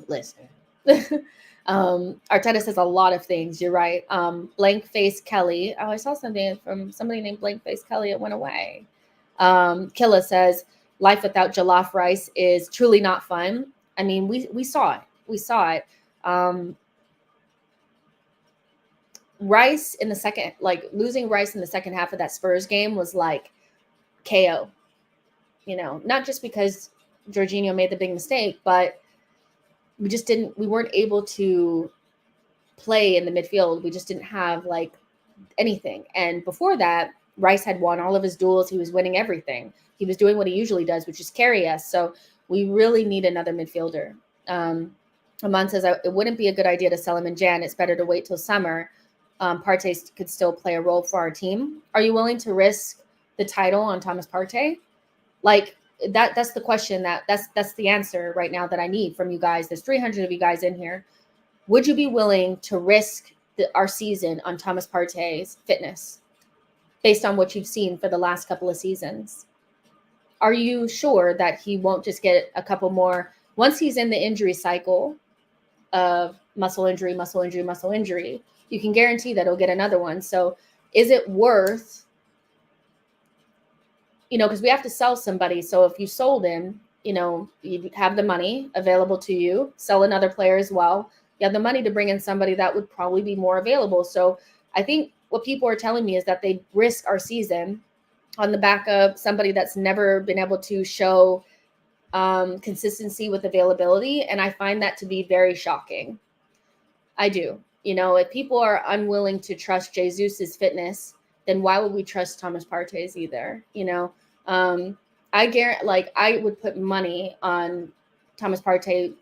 S1: Listen. Arteta says a lot of things. You're right. Blank Face Kelly. Oh, I saw something from somebody named Blank Face Kelly. It went away. Killa says life without jollof rice is truly not fun. I mean, we saw it. We saw it. Rice in the second, like losing Rice in the second half of that Spurs game was like KO. You know, not just because Jorginho made the big mistake, but we weren't able to play in the midfield. We just didn't have like anything. And before that, Rice had won all of his duels. He was winning everything. He was doing what he usually does, which is carry us. So we really need another midfielder. Aman says it wouldn't be a good idea to sell him in Jan. It's better to wait till summer. Partey could still play a role for our team. Are you willing to risk the title on Thomas Partey? Like that's the question that's the answer right now that I need from you guys. There's 300 of you guys in here. Would you be willing to risk our season on Thomas Partey's fitness based on what you've seen for the last couple of seasons? Are you sure that he won't just get a couple more once he's in the injury cycle of muscle injury? You can guarantee that he'll get another one. So is it worth, you know, because we have to sell somebody. So if you sold him, you know, you have the money available to you, sell another player as well. You have the money to bring in somebody that would probably be more available. So I think what people are telling me is that they risk our season on the back of somebody that's never been able to show consistency with availability. And I find that to be very shocking. I do. You know, if people are unwilling to trust Jesus's fitness, then why would we trust Thomas Partey's either? You know, I guarantee, like, I would put money on Thomas Partey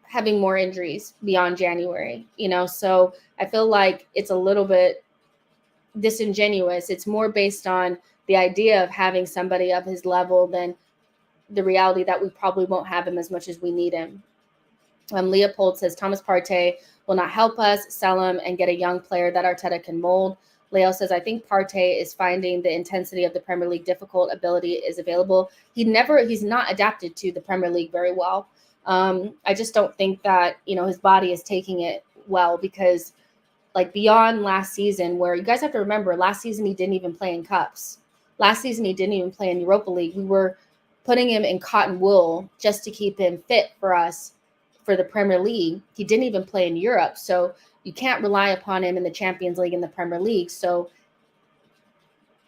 S1: having more injuries beyond January, you know? So I feel like it's a little bit disingenuous. It's more based on the idea of having somebody of his level than the reality that we probably won't have him as much as we need him. Leopold says Thomas Partey will not help us, sell him and get a young player that Arteta can mold. Leo says, I think Partey is finding the intensity of the Premier League difficult. Ability is available. He's not adapted to the Premier League very well. I just don't think that, his body is taking it well, because like beyond last season, where you guys have to remember, last season he didn't even play in cups. Last season he didn't even play in Europa League. We were putting him in cotton wool just to keep him fit for us for the Premier League. He didn't even play in Europe. So you can't rely upon him in the Champions League and the Premier League. So,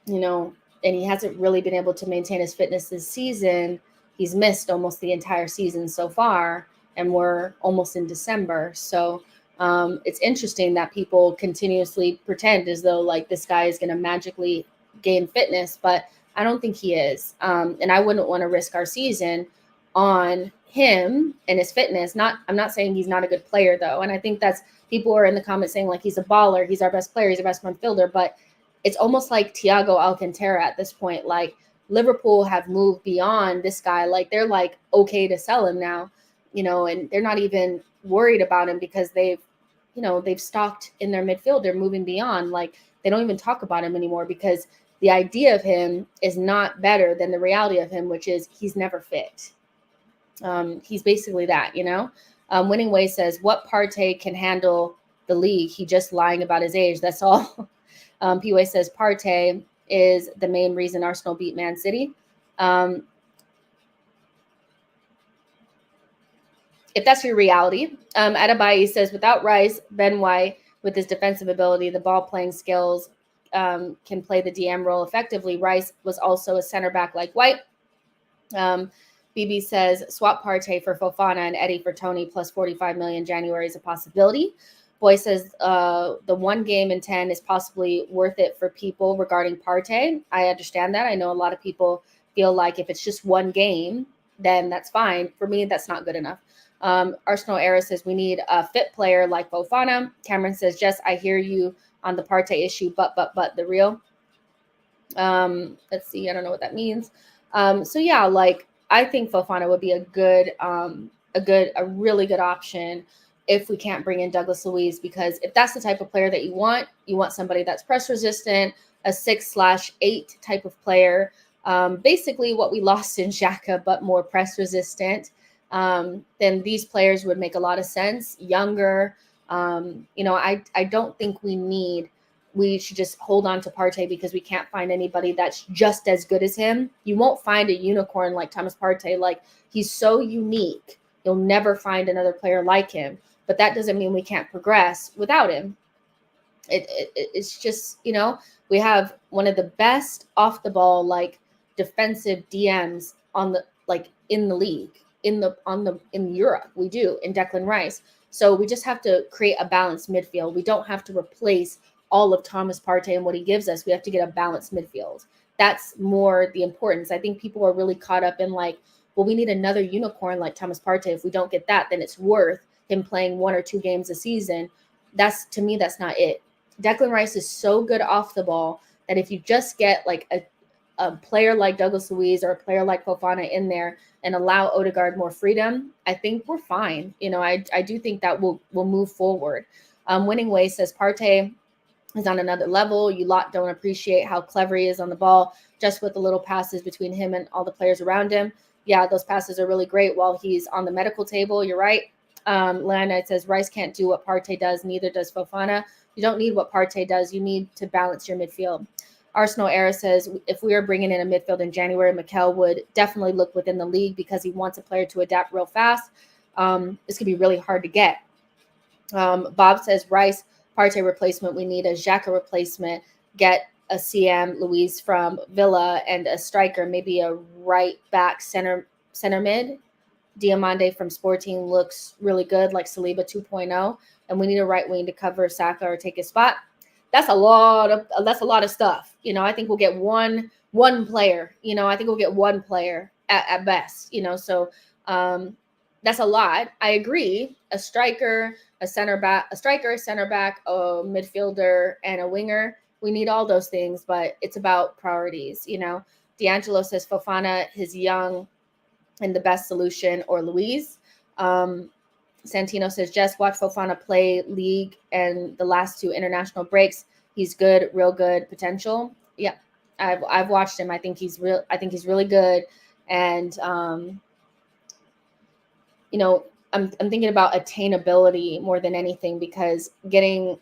S1: and he hasn't really been able to maintain his fitness this season. He's missed almost the entire season so far, and we're almost in December. So it's interesting that people continuously pretend as though like this guy is going to magically gain fitness, but I don't think he is. And I wouldn't want to risk our season on him and his fitness. I'm not saying he's not a good player though. And I think that's, people are in the comments saying like he's a baller, he's our best player, he's our best midfielder, but it's almost like Thiago Alcantara at this point. Like Liverpool have moved beyond this guy. Like they're like okay to sell him now, and they're not even worried about him because they've stocked in their midfield. They're moving beyond, like they don't even talk about him anymore because the idea of him is not better than the reality of him, which is he's never fit. He's basically that, Winning Way says, what Partey can handle the league? He just lying about his age. That's all. P-Way says Partey is the main reason Arsenal beat Man City. If that's your reality. Adebayo says, without Rice, Ben White, with his defensive ability, the ball playing skills, can play the DM role effectively. Rice was also a center back like White. BB says, swap Partey for Fofana and Eddie for Tony plus 45 million January is a possibility. Boy says the 1 game in 10 is possibly worth it for people regarding Partey. I understand that. I know a lot of people feel like if it's just 1 game, then that's fine. For me, that's not good enough. Arsenal Era says we need a fit player like Fofana. Cameron says, Jess, I hear you on the Partey issue, but the real. Let's see. I don't know what that means. So yeah, like I think Fofana would be a really good option if we can't bring in Douglas Luiz, because if that's the type of player that you want somebody that's press resistant, a 6/8 type of player. Basically what we lost in Xhaka, but more press resistant. Then these players would make a lot of sense. Younger, I don't think we should just hold on to Partey because we can't find anybody that's just as good as him. You won't find a unicorn like Thomas Partey. Like he's so unique. You'll never find another player like him, but that doesn't mean we can't progress without him. It's just, we have one of the best off the ball, like defensive DMs in the league. In Europe, we do in Declan Rice. So we just have to create a balanced midfield. We don't have to replace all of Thomas Partey and what he gives us. We have to get a balanced midfield. That's more the importance. I think people are really caught up in like, well, we need another unicorn like Thomas Partey. If we don't get that, then it's worth him playing 1 or 2 games a season. To me, that's not it. Declan Rice is so good off the ball that if you just get like a player like Douglas Luiz or a player like Fofana in there and allow Odegaard more freedom, I think we're fine. I do think that we'll move forward. Winning Way says Partey is on another level. You lot don't appreciate how clever he is on the ball, just with the little passes between him and all the players around him. Yeah, those passes are really great while he's on the medical table. You're right. Leonide says Rice can't do what Partey does, neither does Fofana. You don't need what Partey does. You need to balance your midfield. Arsenal Era says if we are bringing in a midfield in January, Mikel would definitely look within the league because he wants a player to adapt real fast. This could be really hard to get. Bob says Rice, Partey replacement. We need a Xhaka replacement. Get a CM Luiz from Villa and a striker, maybe a right back center mid. Diamande from Sporting looks really good, like Saliba 2.0. And we need a right wing to cover Saka or take his spot. That's a lot of stuff. I think we'll get one player. I think we'll get one player at best. So that's a lot. I agree. A striker, a center back, a midfielder, and a winger. We need all those things, but it's about priorities, you know. D'Angelo says Fofana, his young and the best solution, or Luis. Santino says, just watch Fofana play league and the last 2 international breaks. He's good, real good potential. Yeah, I've watched him. I think he's really good. And you know, I'm thinking about attainability more than anything, because getting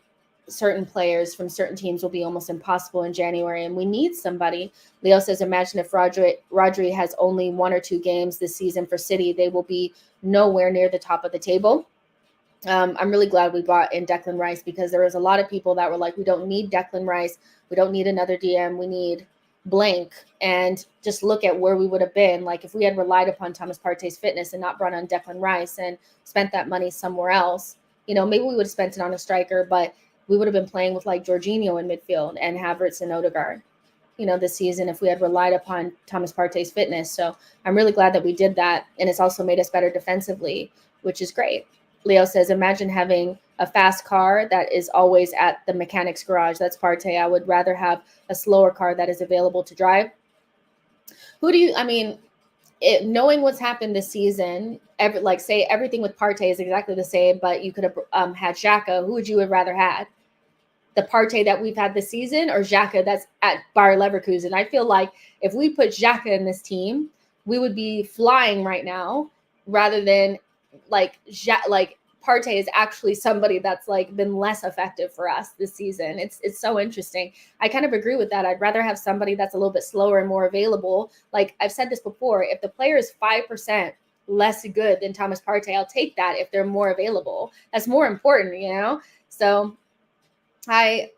S1: certain players from certain teams will be almost impossible in January, and we need somebody. Leo says, imagine if Rodri has only 1 or 2 games this season for City, they will be nowhere near the top of the table. I'm really glad we brought in Declan Rice, because there was a lot of people that were like, we don't need Declan Rice. We don't need another DM. We need blank. And just look at where we would have been. Like, if we had relied upon Thomas Partey's fitness and not brought on Declan Rice and spent that money somewhere else, you know, maybe we would have spent it on a striker, but we would have been playing with like Jorginho in midfield and Havertz and Odegaard, you know, this season, if we had relied upon Thomas Partey's fitness. So I'm really glad that we did that. And it's also made us better defensively, which is great. Leo says, imagine having a fast car that is always at the mechanic's garage. That's Partey. I would rather have a slower car that is available to drive. Knowing what's happened this season, say everything with Partey is exactly the same, but you could have had Xhaka. Who would you have rather had? The Partey that we've had this season, or Xhaka that's at Bayer Leverkusen? I feel like if we put Xhaka in this team, we would be flying right now, rather than like Partey is actually somebody that's like been less effective for us this season. It's so interesting. I kind of agree with that. I'd rather have somebody that's a little bit slower and more available. Like I've said this before, if the player is 5% less good than Thomas Partey, I'll take that if they're more available. That's more important, you know? So I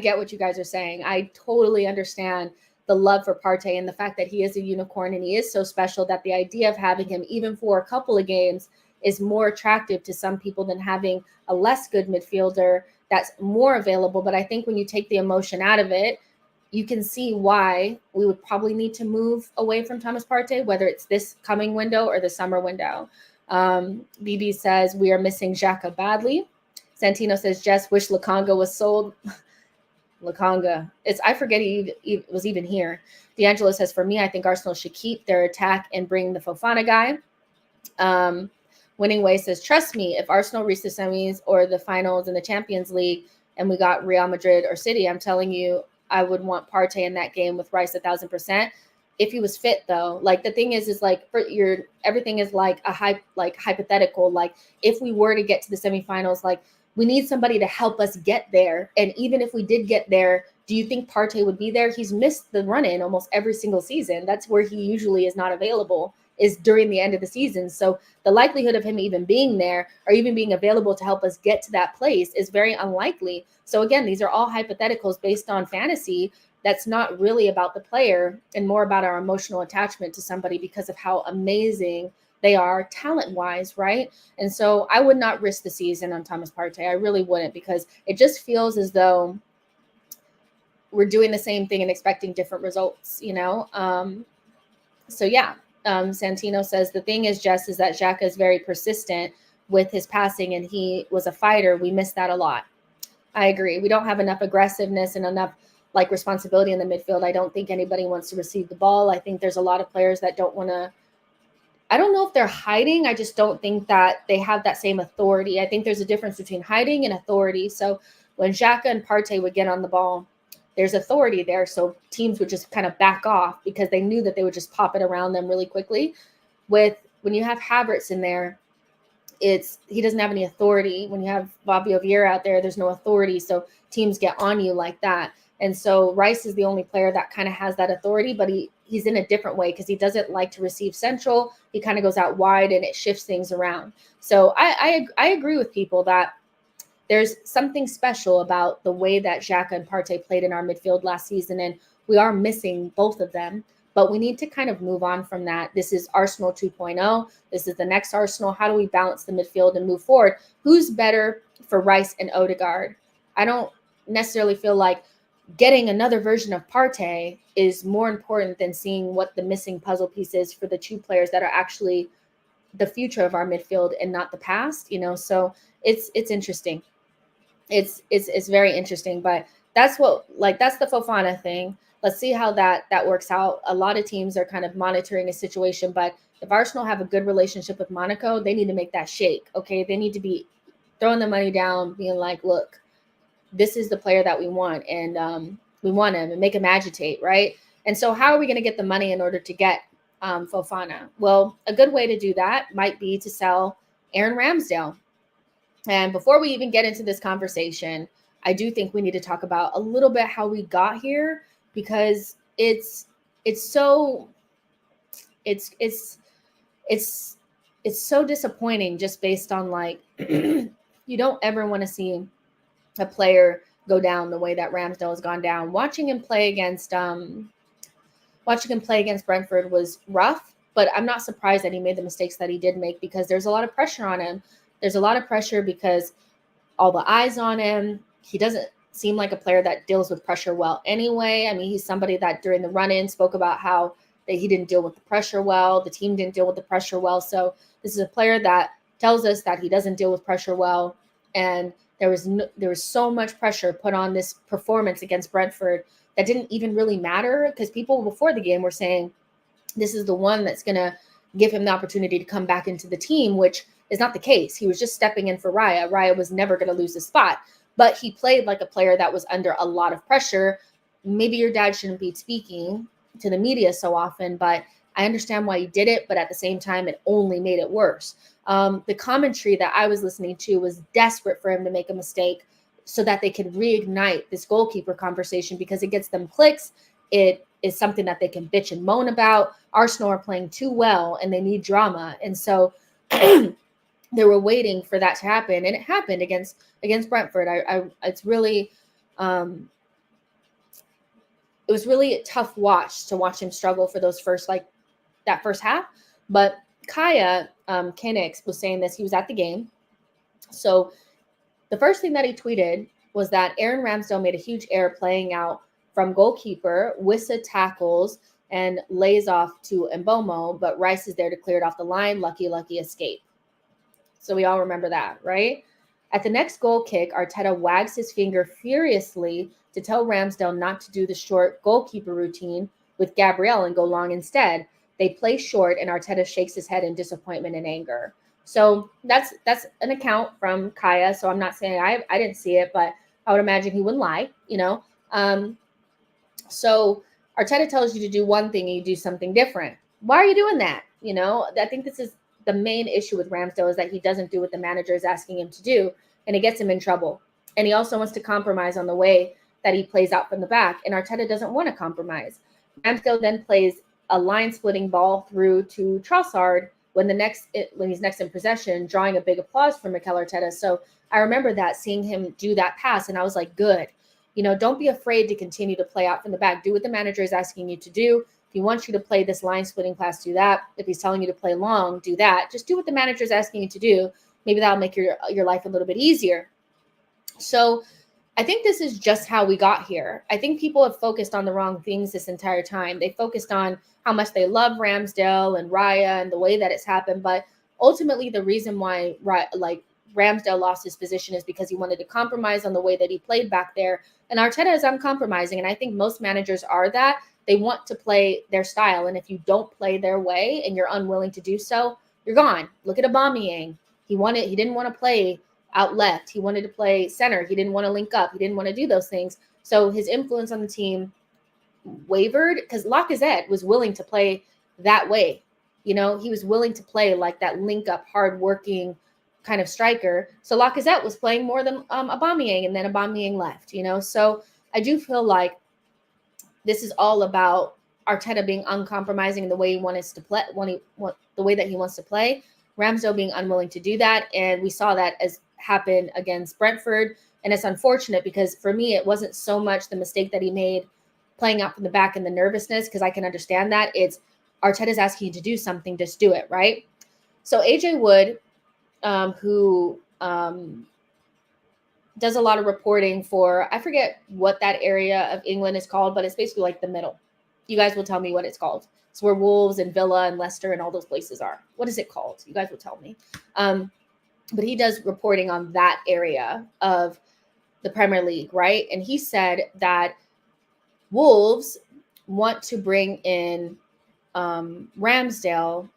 S1: get what you guys are saying. I totally understand the love for Partey and the fact that he is a unicorn and he is so special, that the idea of having him even for a couple of games is more attractive to some people than having a less good midfielder that's more available. But I think when you take the emotion out of it, you can see why we would probably need to move away from Thomas Partey, whether it's this coming window or the summer window. BB says, we are missing Xhaka badly. Santino says, Jess, wish Lokanga was sold. Lokanga. I forget he was even here. D'Angelo says, for me, I think Arsenal should keep their attack and bring the Fofana guy. Winning Way says, trust me, if Arsenal reach the semis or the finals in the Champions League and we got Real Madrid or City, I'm telling you, I would want Partey in that game with Rice 1,000%. If he was fit, though, like the thing is like everything is like a hypothetical. Like if we were to get to the semifinals, like we need somebody to help us get there. And even if we did get there, do you think Partey would be there? He's missed the run-in almost every single season. That's where he usually is not available, is during the end of the season. So the likelihood of him even being there or even being available to help us get to that place is very unlikely. So again, these are all hypotheticals based on fantasy. That's not really about the player and more about our emotional attachment to somebody because of how amazing they are talent-wise, right? And so I would not risk the season on Thomas Partey. I really wouldn't, because it just feels as though we're doing the same thing and expecting different results, you know? So yeah, Santino says, the thing is, Jess, is that Xhaka is very persistent with his passing and he was a fighter. We miss that a lot. I agree. We don't have enough aggressiveness and enough like responsibility in the midfield. I don't think anybody wants to receive the ball. I think there's a lot of players that don't want to. I don't know if they're hiding. I just don't think that they have that same authority. I think there's a difference between hiding and authority. So when Xhaka and Partey would get on the ball, there's authority there. So teams would just kind of back off because they knew that they would just pop it around them really quickly. When you have Havertz in there, he doesn't have any authority. When you have Fabio Vieira out there, there's no authority. So teams get on you like that. And so Rice is the only player that kind of has that authority, but he's in a different way because he doesn't like to receive central. He kind of goes out wide and it shifts things around. So I agree with people that there's something special about the way that Xhaka and Partey played in our midfield last season, and we are missing both of them. But we need to kind of move on from that. This is Arsenal 2.0. This is the next Arsenal. How do we balance the midfield and move forward? Who's better for Rice and Odegaard? I don't necessarily feel like getting another version of Partey is more important than seeing what the missing puzzle piece is for the two players that are actually the future of our midfield and not the past, you know? So it's interesting. it's very interesting. But that's that's the Fofana thing. Let's see how that works out. A lot of teams are kind of monitoring a situation, but if Arsenal have a good relationship with Monaco, they need to make that shake. Okay, they need to be throwing the money down, being like, look, this is the player that we want, and we want him, and make him agitate, right? And so how are we going to get the money in order to get Fofana? Well, a good way to do that might be to sell Aaron Ramsdale. And before we even get into this conversation, I do think we need to talk about a little bit how we got here, because it's so disappointing, just based on like you don't ever want to see a player go down the way that Ramsdale has gone down. Watching him play against Brentford was rough, but I'm not surprised that he made the mistakes that he did make, because there's a lot of pressure on him. There's a lot of pressure because all the eyes on him. He doesn't seem like a player that deals with pressure well anyway. I mean, he's somebody that during the run-in spoke about how that he didn't deal with the pressure well. The team didn't deal with the pressure well. So this is a player that tells us that he doesn't deal with pressure well. And there was so much pressure put on this performance against Brentford that didn't even really matter, because people before the game were saying this is the one that's going to give him the opportunity to come back into the team, which is not the case. He was just stepping in for Raya. Raya was never going to lose the spot, but he played like a player that was under a lot of pressure. Maybe your dad shouldn't be speaking to the media so often, but I understand why he did it. But at the same time, it only made it worse. The commentary that I was listening to was desperate for him to make a mistake so that they could reignite this goalkeeper conversation, because it gets them clicks. It is something that they can bitch and moan about. Arsenal are playing too well and they need drama. And so they were waiting for that to happen, and it happened against Brentford. It's really, it was really a tough watch him struggle for those that first half. But Kaya Kenix was saying this. He was at the game. So the first thing that he tweeted was that Aaron Ramsdale made a huge error playing out from goalkeeper. Wissa tackles and lays off to Mbomo, but Rice is there to clear it off the line. Lucky escape. So we all remember that, right? At the next goal kick, Arteta wags his finger furiously to tell Ramsdale not to do the short goalkeeper routine with Gabriel and go long instead. They play short, and Arteta shakes his head in disappointment and anger. So that's an account from Kaya. So I'm not saying I didn't see it, but I would imagine he wouldn't lie, you know. So Arteta tells you to do one thing and you do something different. Why are you doing that? You know, I think this is the main issue with Ramsdale, is that he doesn't do what the manager is asking him to do, and it gets him in trouble. And he also wants to compromise on the way that he plays out from the back, and Arteta doesn't want to compromise. Ramsdale then plays a line-splitting ball through to Trossard when he's next in possession, drawing a big applause from Mikel Arteta. So I remember that, seeing him do that pass, and I was like, good. You know, don't be afraid to continue to play out from the back. Do what the manager is asking you to do. If he wants you to play this line-splitting pass, do that. If he's telling you to play long, do that. Just do what the manager is asking you to do. Maybe that'll make your life a little bit easier. So I think this is just how we got here. I think people have focused on the wrong things this entire time. They focused on how much they love Ramsdale and Raya and the way that it's happened. But ultimately, the reason why Ramsdale lost his position is because he wanted to compromise on the way that he played back there. And Arteta is uncompromising. And I think most managers are that. They want to play their style. And if you don't play their way and you're unwilling to do so, you're gone. Look at Aubameyang. He didn't want to play out left. He wanted to play center. He didn't want to link up. He didn't want to do those things. So his influence on the team wavered, because Lacazette was willing to play that way. You know, he was willing to play like that link up, hard-working kind of striker. So Lacazette was playing more than Aubameyang, and then Aubameyang left, you know. So I do feel like this is all about Arteta being uncompromising in the way he wants to play, the way that he wants to play. Ramsdale being unwilling to do that, and we saw that as happen against Brentford. And it's unfortunate, because for me, it wasn't so much the mistake that he made playing out from the back and the nervousness, because I can understand that. It's Arteta's asking you to do something, just do it, right? So AJ Wood, who does a lot of reporting for, I forget what that area of England is called, but it's basically like the middle. You guys will tell me what it's called. It's where Wolves and Villa and Leicester and all those places are. What is it called? You guys will tell me. But he does reporting on that area of the Premier League, right? And he said that Wolves want to bring in Ramsdale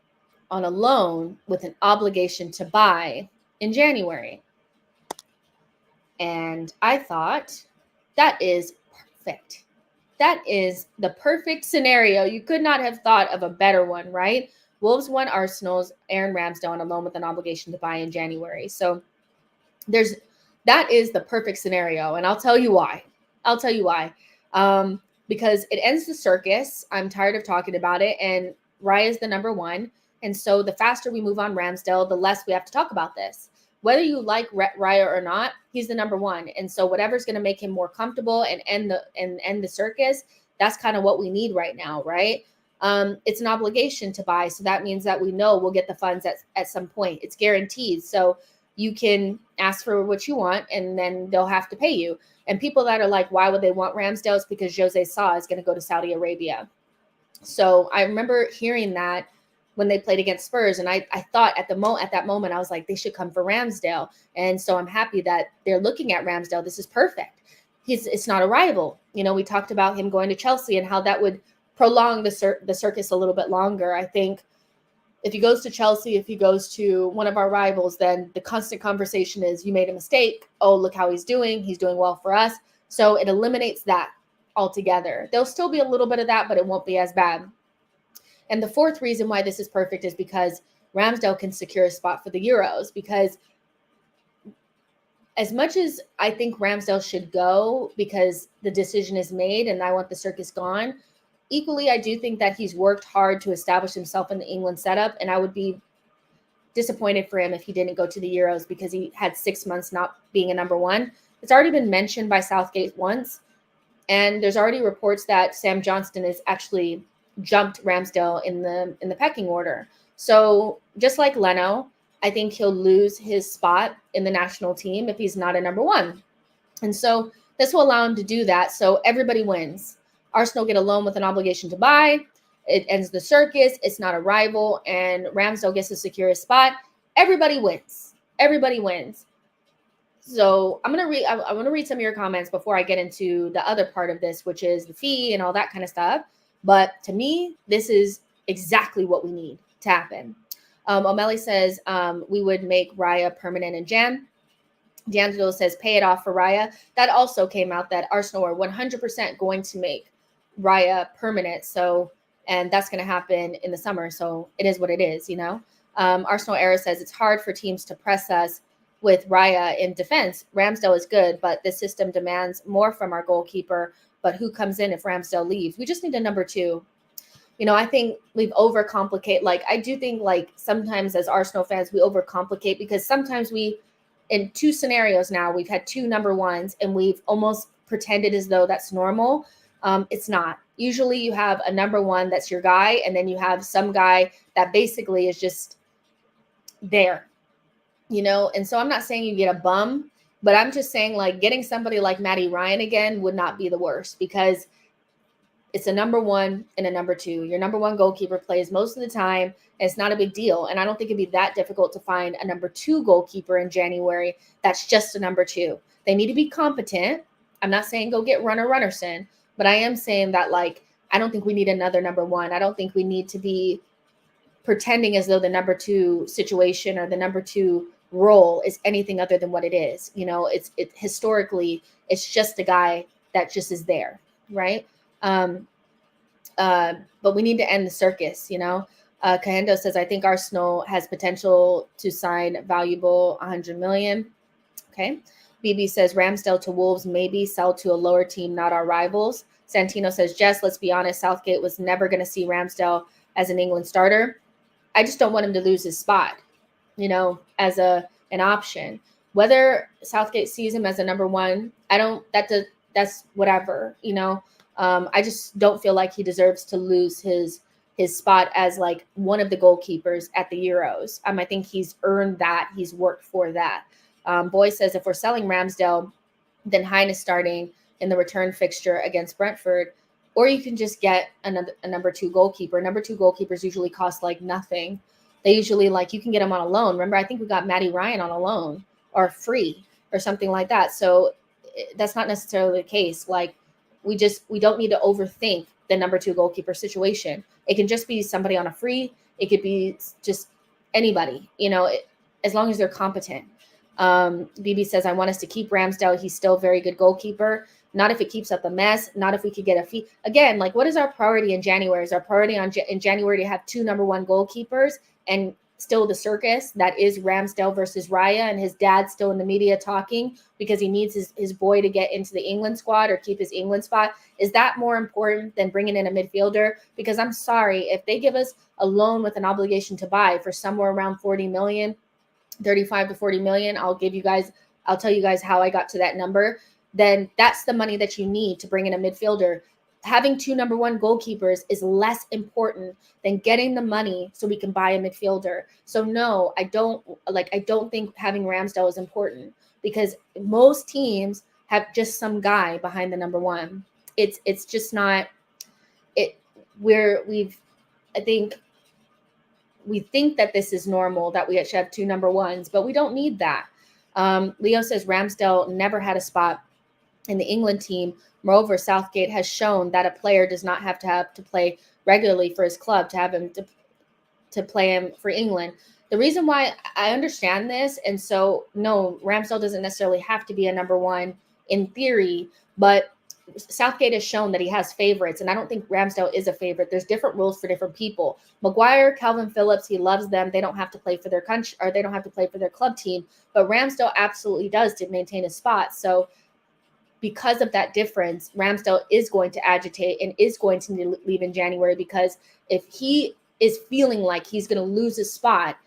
S1: on a loan with an obligation to buy in January. And I thought, that is perfect. That is the perfect scenario. You could not have thought of a better one, right? Wolves want Arsenal's Aaron Ramsdale on a loan with an obligation to buy in January. So that is the perfect scenario. And I'll tell you why. Because it ends the circus. I'm tired of talking about it. And Raya is the number one. And so the faster we move on Ramsdale, the less we have to talk about this. Whether you like Raya or not, he's the number one. And so whatever's going to make him more comfortable and end the circus, that's kind of what we need right now, right? It's an obligation to buy. So that means that we know we'll get the funds at some point. It's guaranteed. So you can ask for what you want and then they'll have to pay you. And people that are like, why would they want Ramsdale? It's because Jose Sa is going to go to Saudi Arabia. So I remember hearing that when they played against Spurs. And I thought at that moment, I was like, they should come for Ramsdale. And so I'm happy that they're looking at Ramsdale. This is perfect. It's not a rival. We talked about him going to Chelsea and how that would prolong the circus a little bit longer. I think if he goes to Chelsea, if he goes to one of our rivals, then the constant conversation is, you made a mistake. Oh, look how he's doing. He's doing well for us. So it eliminates that altogether. There'll still be a little bit of that, but it won't be as bad. And the fourth reason why this is perfect is because Ramsdale can secure a spot for the Euros. Because as much as I think Ramsdale should go because the decision is made and I want the circus gone, equally, I do think that he's worked hard to establish himself in the England setup. And I would be disappointed for him if he didn't go to the Euros because he had 6 months not being a number one. It's already been mentioned by Southgate once. And there's already reports that Sam Johnston has actually jumped Ramsdale in the pecking order. So just like Leno, I think he'll lose his spot in the national team if he's not a number one. And so this will allow him to do that. So everybody wins. Arsenal get a loan with an obligation to buy. It ends the circus. It's not a rival. And Ramsdale gets to secure his spot. Everybody wins. Everybody wins. So I want to read some of your comments before I get into the other part of this, which is the fee and all that kind of stuff. But to me, this is exactly what we need to happen. O'Malley says we would make Raya permanent in Jan. D'Angelo says pay it off for Raya. That also came out that Arsenal are 100% going to make Raya permanent. So, and that's going to happen in the summer. So it is what it is, Arsenal Era says it's hard for teams to press us with Raya in defense. Ramsdale is good, but the system demands more from our goalkeeper. But who comes in if Ramsdale leaves? We just need a number two. I think we've overcomplicate. I do think sometimes as Arsenal fans, we overcomplicate because sometimes in two scenarios now, we've had two number ones and we've almost pretended as though that's normal. It's not. Usually you have a number one that's your guy, and then you have some guy that basically is just there, And so I'm not saying you get a bum, but I'm just saying getting somebody like Matty Ryan again would not be the worst because it's a number one and a number two. Your number one goalkeeper plays most of the time. And it's not a big deal. And I don't think it'd be that difficult to find a number two goalkeeper in January that's just a number two. They need to be competent. I'm not saying go get Runnerson, but I am saying that I don't think we need another number one. I don't think we need to be pretending as though the number two situation or the number two role is anything other than what it is. Historically, it's just a guy that just is there, right? But we need to end the circus, Kahendo says, I think Arsenal has potential to sign valuable 100 million. Okay. BB says Ramsdale to Wolves, maybe sell to a lower team, not our rivals. Santino says, Jess, let's be honest, Southgate was never going to see Ramsdale as an England starter. I just don't want him to lose his spot, as an option. Whether Southgate sees him as a number one, that's whatever, I just don't feel like he deserves to lose his spot as one of the goalkeepers at the Euros. I think he's earned that. He's worked for that. Boy says if we're selling Ramsdale, then Hine is starting in the return fixture against Brentford, or you can just get a number two goalkeeper. Number two goalkeepers usually cost nothing. They usually you can get them on a loan. Remember, I think we got Matty Ryan on a loan or free or something like that. So that's not necessarily the case. Like we don't need to overthink the number 2 goalkeeper situation. It can just be somebody on a free. It could be just anybody, as long as they're competent. BB says, I want us to keep Ramsdale. He's still a very good goalkeeper. Not if it keeps up the mess. Not if we could get a fee. Again, like what is our priority in January? Is our priority in January to have 2 number 1 goalkeepers and still the circus that is Ramsdale versus Raya, and his dad's still in the media talking because he needs his boy to get into the England squad or keep his England spot? Is that more important than bringing in a midfielder? Because I'm sorry, if they give us a loan with an obligation to buy for somewhere around 40 million, 35 to 40 million, I'll tell you guys how I got to that number. Then that's the money that you need to bring in a midfielder. Having 2 number 1 goalkeepers is less important than getting the money so we can buy a midfielder. So no, I don't think having Ramsdale is important because most teams have just some guy behind the number 1. It's just not it. I think we think that this is normal, that we should have 2 number 1s, but we don't need that. Leo says Ramsdale never had a spot in the England team. Moreover, Southgate has shown that a player does not have to play regularly for his club to have him to play him for England. The reason why I understand this, and so no, Ramsdale doesn't necessarily have to be a number 1 in theory, but Southgate has shown that he has favorites, and I don't think Ramsdale is a favorite. There's different rules for different people. Maguire, Calvin Phillips, he loves them. They don't have to play for their country, or they don't have to play for their club team, but Ramsdale absolutely does to maintain a spot. So because of that difference, Ramsdale is going to agitate and is going to leave in January, because if he is feeling like he's going to lose his spot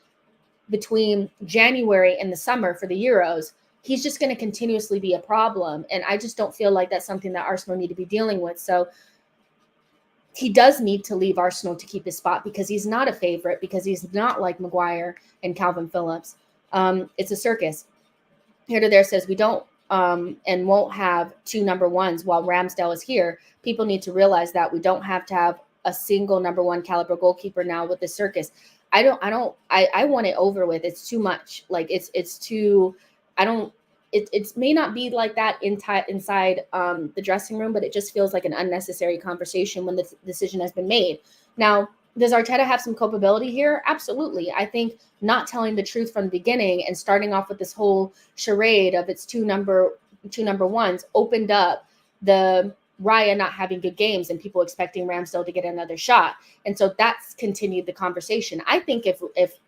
S1: between January and the summer for the Euros, he's just going to continuously be a problem. And I just don't feel like that's something that Arsenal need to be dealing with. So he does need to leave Arsenal to keep his spot, because he's not a favorite, because he's not like Maguire and Calvin Phillips. It's a circus. Here to There says we don't and won't have 2 number 1s while Ramsdale is here. People need to realize that we don't have to have a single number 1 caliber goalkeeper now with the circus. I want it over with. It's too much. Like it's too, it may not be like that inside the dressing room, but it just feels like an unnecessary conversation when the decision has been made. Now, does Arteta have some culpability here? Absolutely. I think not telling the truth from the beginning and starting off with this whole charade of its 2 number 1s opened up the Raya not having good games and people expecting Ramsdale to get another shot. And so that's continued the conversation. I think if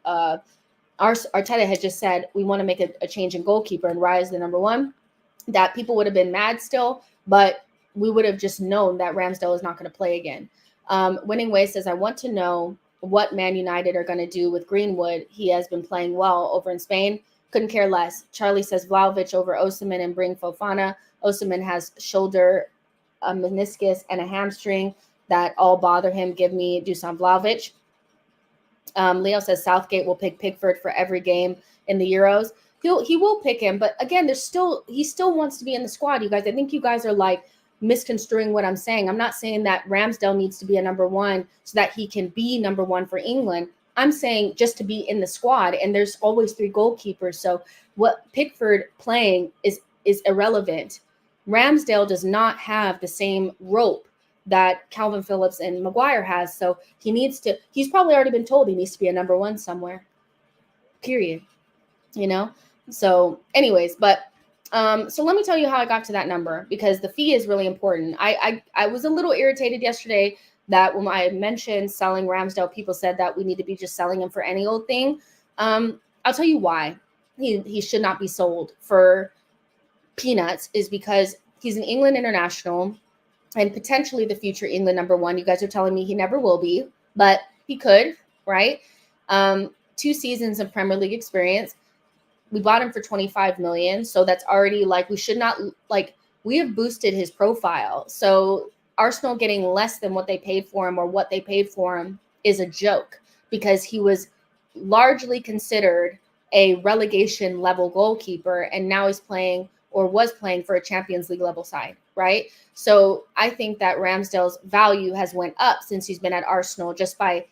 S1: Arteta had just said, we want to make a change in goalkeeper and Raya is the number 1, that people would have been mad still, but we would have just known that Ramsdale is not going to play again. Winning Way says, I want to know what Man United are going to do with Greenwood. He has been playing well over in Spain. Couldn't care less. Charlie says Vlahovic over Osimhen and bring Fofana. Osimhen has shoulder, a meniscus, and a hamstring that all bother him. Give me Dusan Vlahovic. Leo says Southgate will pick Pickford for every game in the Euros. He will pick him, but again, he still wants to be in the squad, you guys. I think you guys are like misconstruing what I'm saying. I'm not saying that Ramsdale needs to be a number 1 so that he can be number 1 for England. I'm saying just to be in the squad, and there's always 3 goalkeepers. So what Pickford playing is irrelevant. Ramsdale does not have the same rope that Calvin Phillips and Maguire has. So he's probably already been told he needs to be a number 1 somewhere, period. So anyways, but so let me tell you how I got to that number, because the fee is really important. I was a little irritated yesterday that when I mentioned selling Ramsdale, people said that we need to be just selling him for any old thing. I'll tell you why he should not be sold for peanuts, is because he's an England international and potentially the future England number 1. You guys are telling me he never will be, but he could, right? 2 seasons of Premier League experience. We bought him for 25 million. So that's already we have boosted his profile. So Arsenal getting less than what they paid for him, or what they paid for him, is a joke, because he was largely considered a relegation level goalkeeper. And now he's playing, or was playing, for a Champions League level side, right? So I think that Ramsdale's value has went up since he's been at Arsenal just by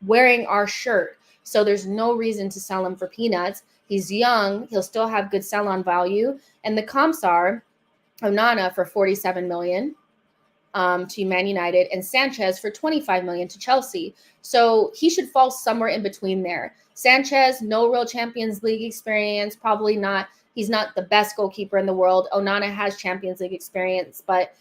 S1: wearing our shirt. So there's no reason to sell him for peanuts. He's young. He'll still have good sell-on value. And the comps are Onana for 47 million to Man United, and Sanchez for 25 million to Chelsea. So he should fall somewhere in between there. Sanchez, no real Champions League experience, probably not. He's not the best goalkeeper in the world. Onana has Champions League experience, but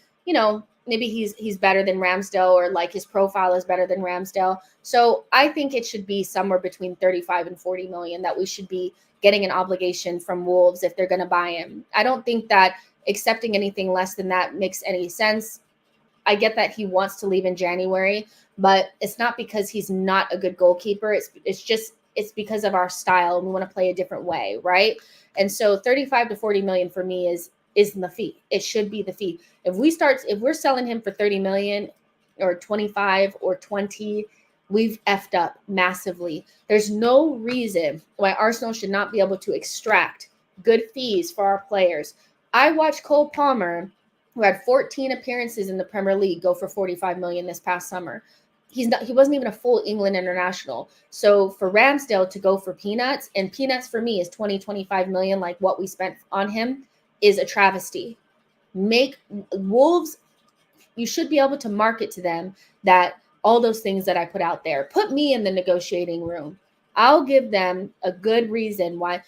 S1: maybe he's better than Ramsdale, or like his profile is better than Ramsdale. So I think it should be somewhere between 35 and 40 million that we should be getting an obligation from Wolves if they're going to buy him. I don't think that accepting anything less than that makes any sense. I get that he wants to leave in January, but it's not because he's not a good goalkeeper. It's because of our style, and we want to play a different way, right? And so 35 to 40 million for me is the fee. It should be the fee. If we're selling him for 30 million or 25 or 20, we've effed up massively. There's no reason why Arsenal should not be able to extract good fees for our players. I watched Cole Palmer, who had 14 appearances in the Premier League, go for 45 million this past summer. He wasn't even a full England international. So for Ramsdale to go for peanuts, and peanuts for me is 25 million, like what we spent on him, is a travesty. Make Wolves, you should be able to market to them that all those things that I put out there. Put me in the negotiating room. I'll give them a good reason why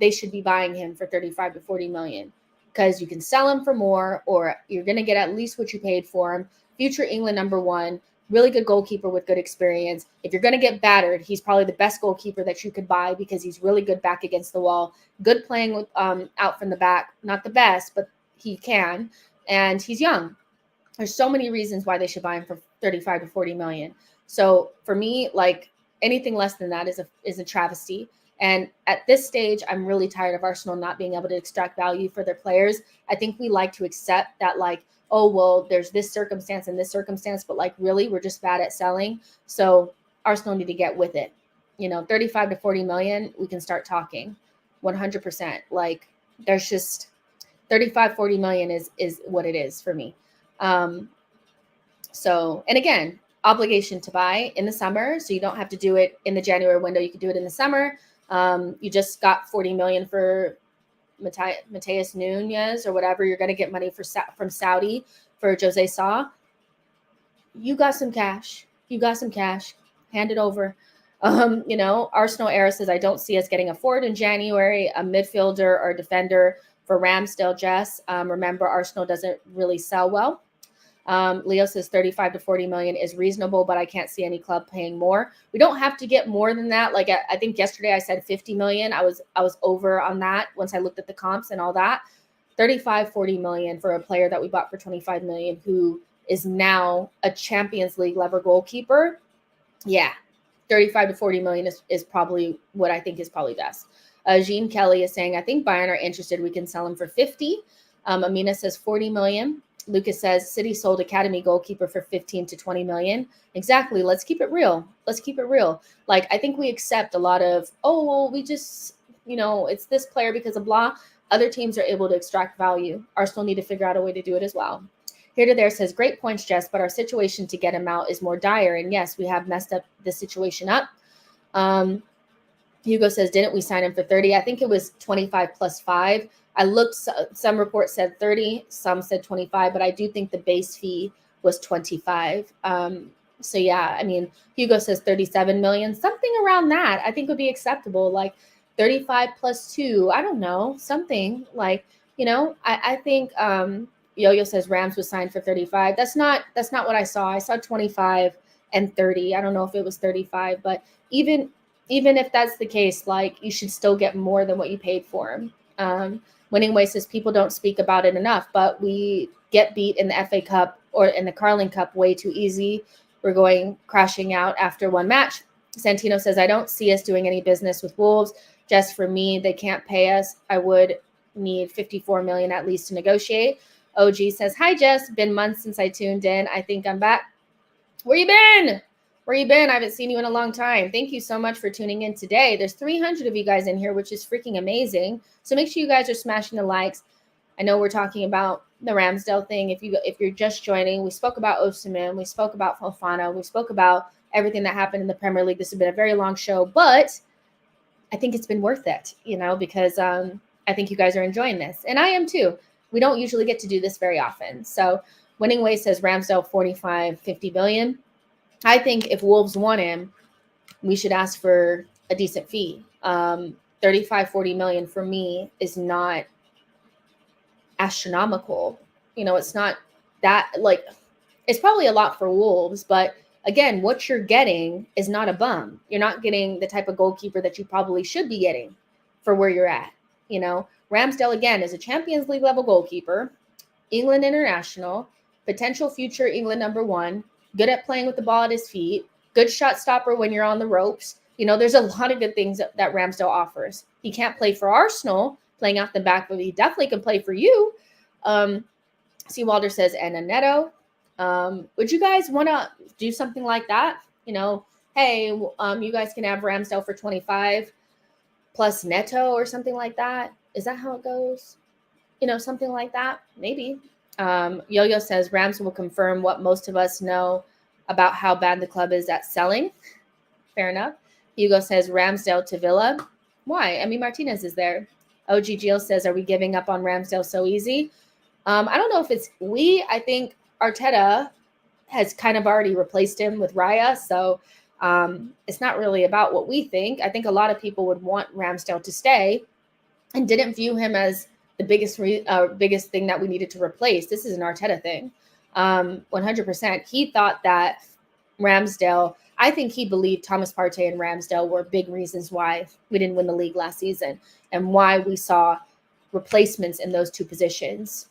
S1: they should be buying him for 35 to 40 million. Because you can sell him for more, or you're going to get at least what you paid for him. Future England #1, really good goalkeeper with good experience. If you're going to get battered, he's probably the best goalkeeper that you could buy because he's really good back against the wall. Good playing with out from the back. Not the best, but he can. And he's young. There's so many reasons why they should buy him for 35 to 40 million. So for me, like anything less than that is a travesty. And at this stage, I'm really tired of Arsenal not being able to extract value for their players. I think we like to accept that, like, oh, well, there's this circumstance and this circumstance, but like, really, we're just bad at selling. So Arsenal need to get with it. 35 to 40 million, we can start talking 100%. Like, there's just 35, 40 million is what it is for me. So, and again, obligation to buy in the summer. So you don't have to do it in the January window. You can do it in the summer. You just got 40 million for Mateus Nunes or whatever. You're going to get money from Saudi for Jose Sa. You got some cash. Hand it over. Arsenal era says, I don't see us getting a forward in January, a midfielder or defender for Ramsdale, Jess. Remember, Arsenal doesn't really sell well. Leo says 35 to 40 million is reasonable, but I can't see any club paying more. We don't have to get more than that. Like I think yesterday I said 50 million. I was over on that once I looked at the comps and all that. 35, 40 million for a player that we bought for 25 million, who is now a Champions League level goalkeeper. Yeah, 35 to 40 million is probably what I think is probably best. Jean Kelly is saying, I think Bayern are interested. We can sell him for 50. Amina says 40 million. Lucas says City sold academy goalkeeper for 15 to 20 million. Exactly. Let's keep it real. Like, I think we accept a lot of, oh, well, we just, it's this player because of blah. Other teams are able to extract value. Arsenal need to figure out a way to do it as well. Here to There says, great points, Jess, but our situation to get him out is more dire. And yes, we have messed up the situation up. Hugo says, didn't we sign him for 30? I think it was 25 plus 5. I looked, some reports said 30, some said 25, but I do think the base fee was 25. So yeah, I mean, Hugo says 37 million, something around that I think would be acceptable, like 35 plus 2. I don't know, something like, I think Yo-Yo says Rams was signed for 35. That's not what I saw. I saw 25 and 30. I don't know if it was 35, but even if that's the case, like, you should still get more than what you paid for him. Winning Way says people don't speak about it enough, but we get beat in the FA Cup or in the Carling Cup way too easy. We're going crashing out after one match. Santino says, I don't see us doing any business with Wolves. Just for me, they can't pay us. I would need 54 million at least to negotiate. OG says, hi, Jess. Been months since I tuned in. I think I'm back. Where you been? I haven't seen you in a long time. Thank you so much for tuning in today. There's 300 of you guys in here, which is freaking amazing. So make sure you guys are smashing the likes. I know we're talking about the Ramsdale thing. If you're just joining, we spoke about Osimhen. We spoke about Fofana. We spoke about everything that happened in the Premier League. This has been a very long show, but I think it's been worth it, because I think you guys are enjoying this. And I am too. We don't usually get to do this very often. So Winning Way says Ramsdale 45, 50 million. I think if Wolves want him, we should ask for a decent fee. 35, 40 million for me is not astronomical. It's not that, like, it's probably a lot for Wolves, but again, what you're getting is not a bum. You're not getting the type of goalkeeper that you probably should be getting for where you're at. Ramsdale, again, is a Champions League level goalkeeper, England international, potential future England #1, good at playing with the ball at his feet, good shot stopper when you're on the ropes. There's a lot of good things that Ramsdale offers. He can't play for Arsenal playing off the back, but he definitely can play for you. C. Walder says, and a Neto. Would you guys want to do something like that? Hey, you guys can have Ramsdale for 25 plus Neto or something like that. Is that how it goes? Something like that, maybe. Yo-Yo says Rams will confirm what most of us know about how bad the club is at selling. Fair enough. Hugo says Ramsdale to Villa. Why? I mean, Martinez is there. OG Jill says, are we giving up on Ramsdale so easy? I don't know if it's we. I think Arteta has kind of already replaced him with Raya. So it's not really about what we think. I think a lot of people would want Ramsdale to stay and didn't view him as the biggest thing that we needed to replace. This is an Arteta thing. 100%. He thought that Ramsdale, I think he believed Thomas Partey and Ramsdale were big reasons why we didn't win the league last season and why we saw replacements in those two positions,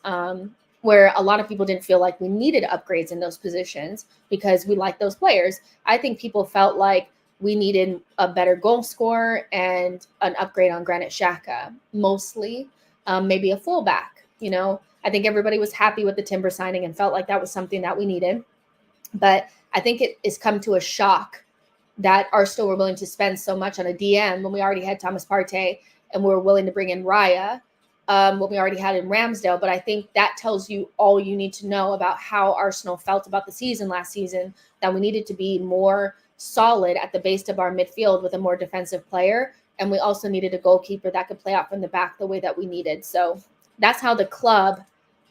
S1: where a lot of people didn't feel like we needed upgrades in those positions because we like those players. I think people felt like we needed a better goal scorer and an upgrade on Granit Xhaka, mostly, maybe a fullback. I think everybody was happy with the Timber signing and felt like that was something that we needed. But I think it has come to a shock that Arsenal were willing to spend so much on a DM when we already had Thomas Partey and we were willing to bring in Raya, what we already had in Ramsdale. But I think that tells you all you need to know about how Arsenal felt about the season last season, that we needed to be more solid at the base of our midfield with a more defensive player. And we also needed a goalkeeper that could play out from the back the way that we needed. So that's how the club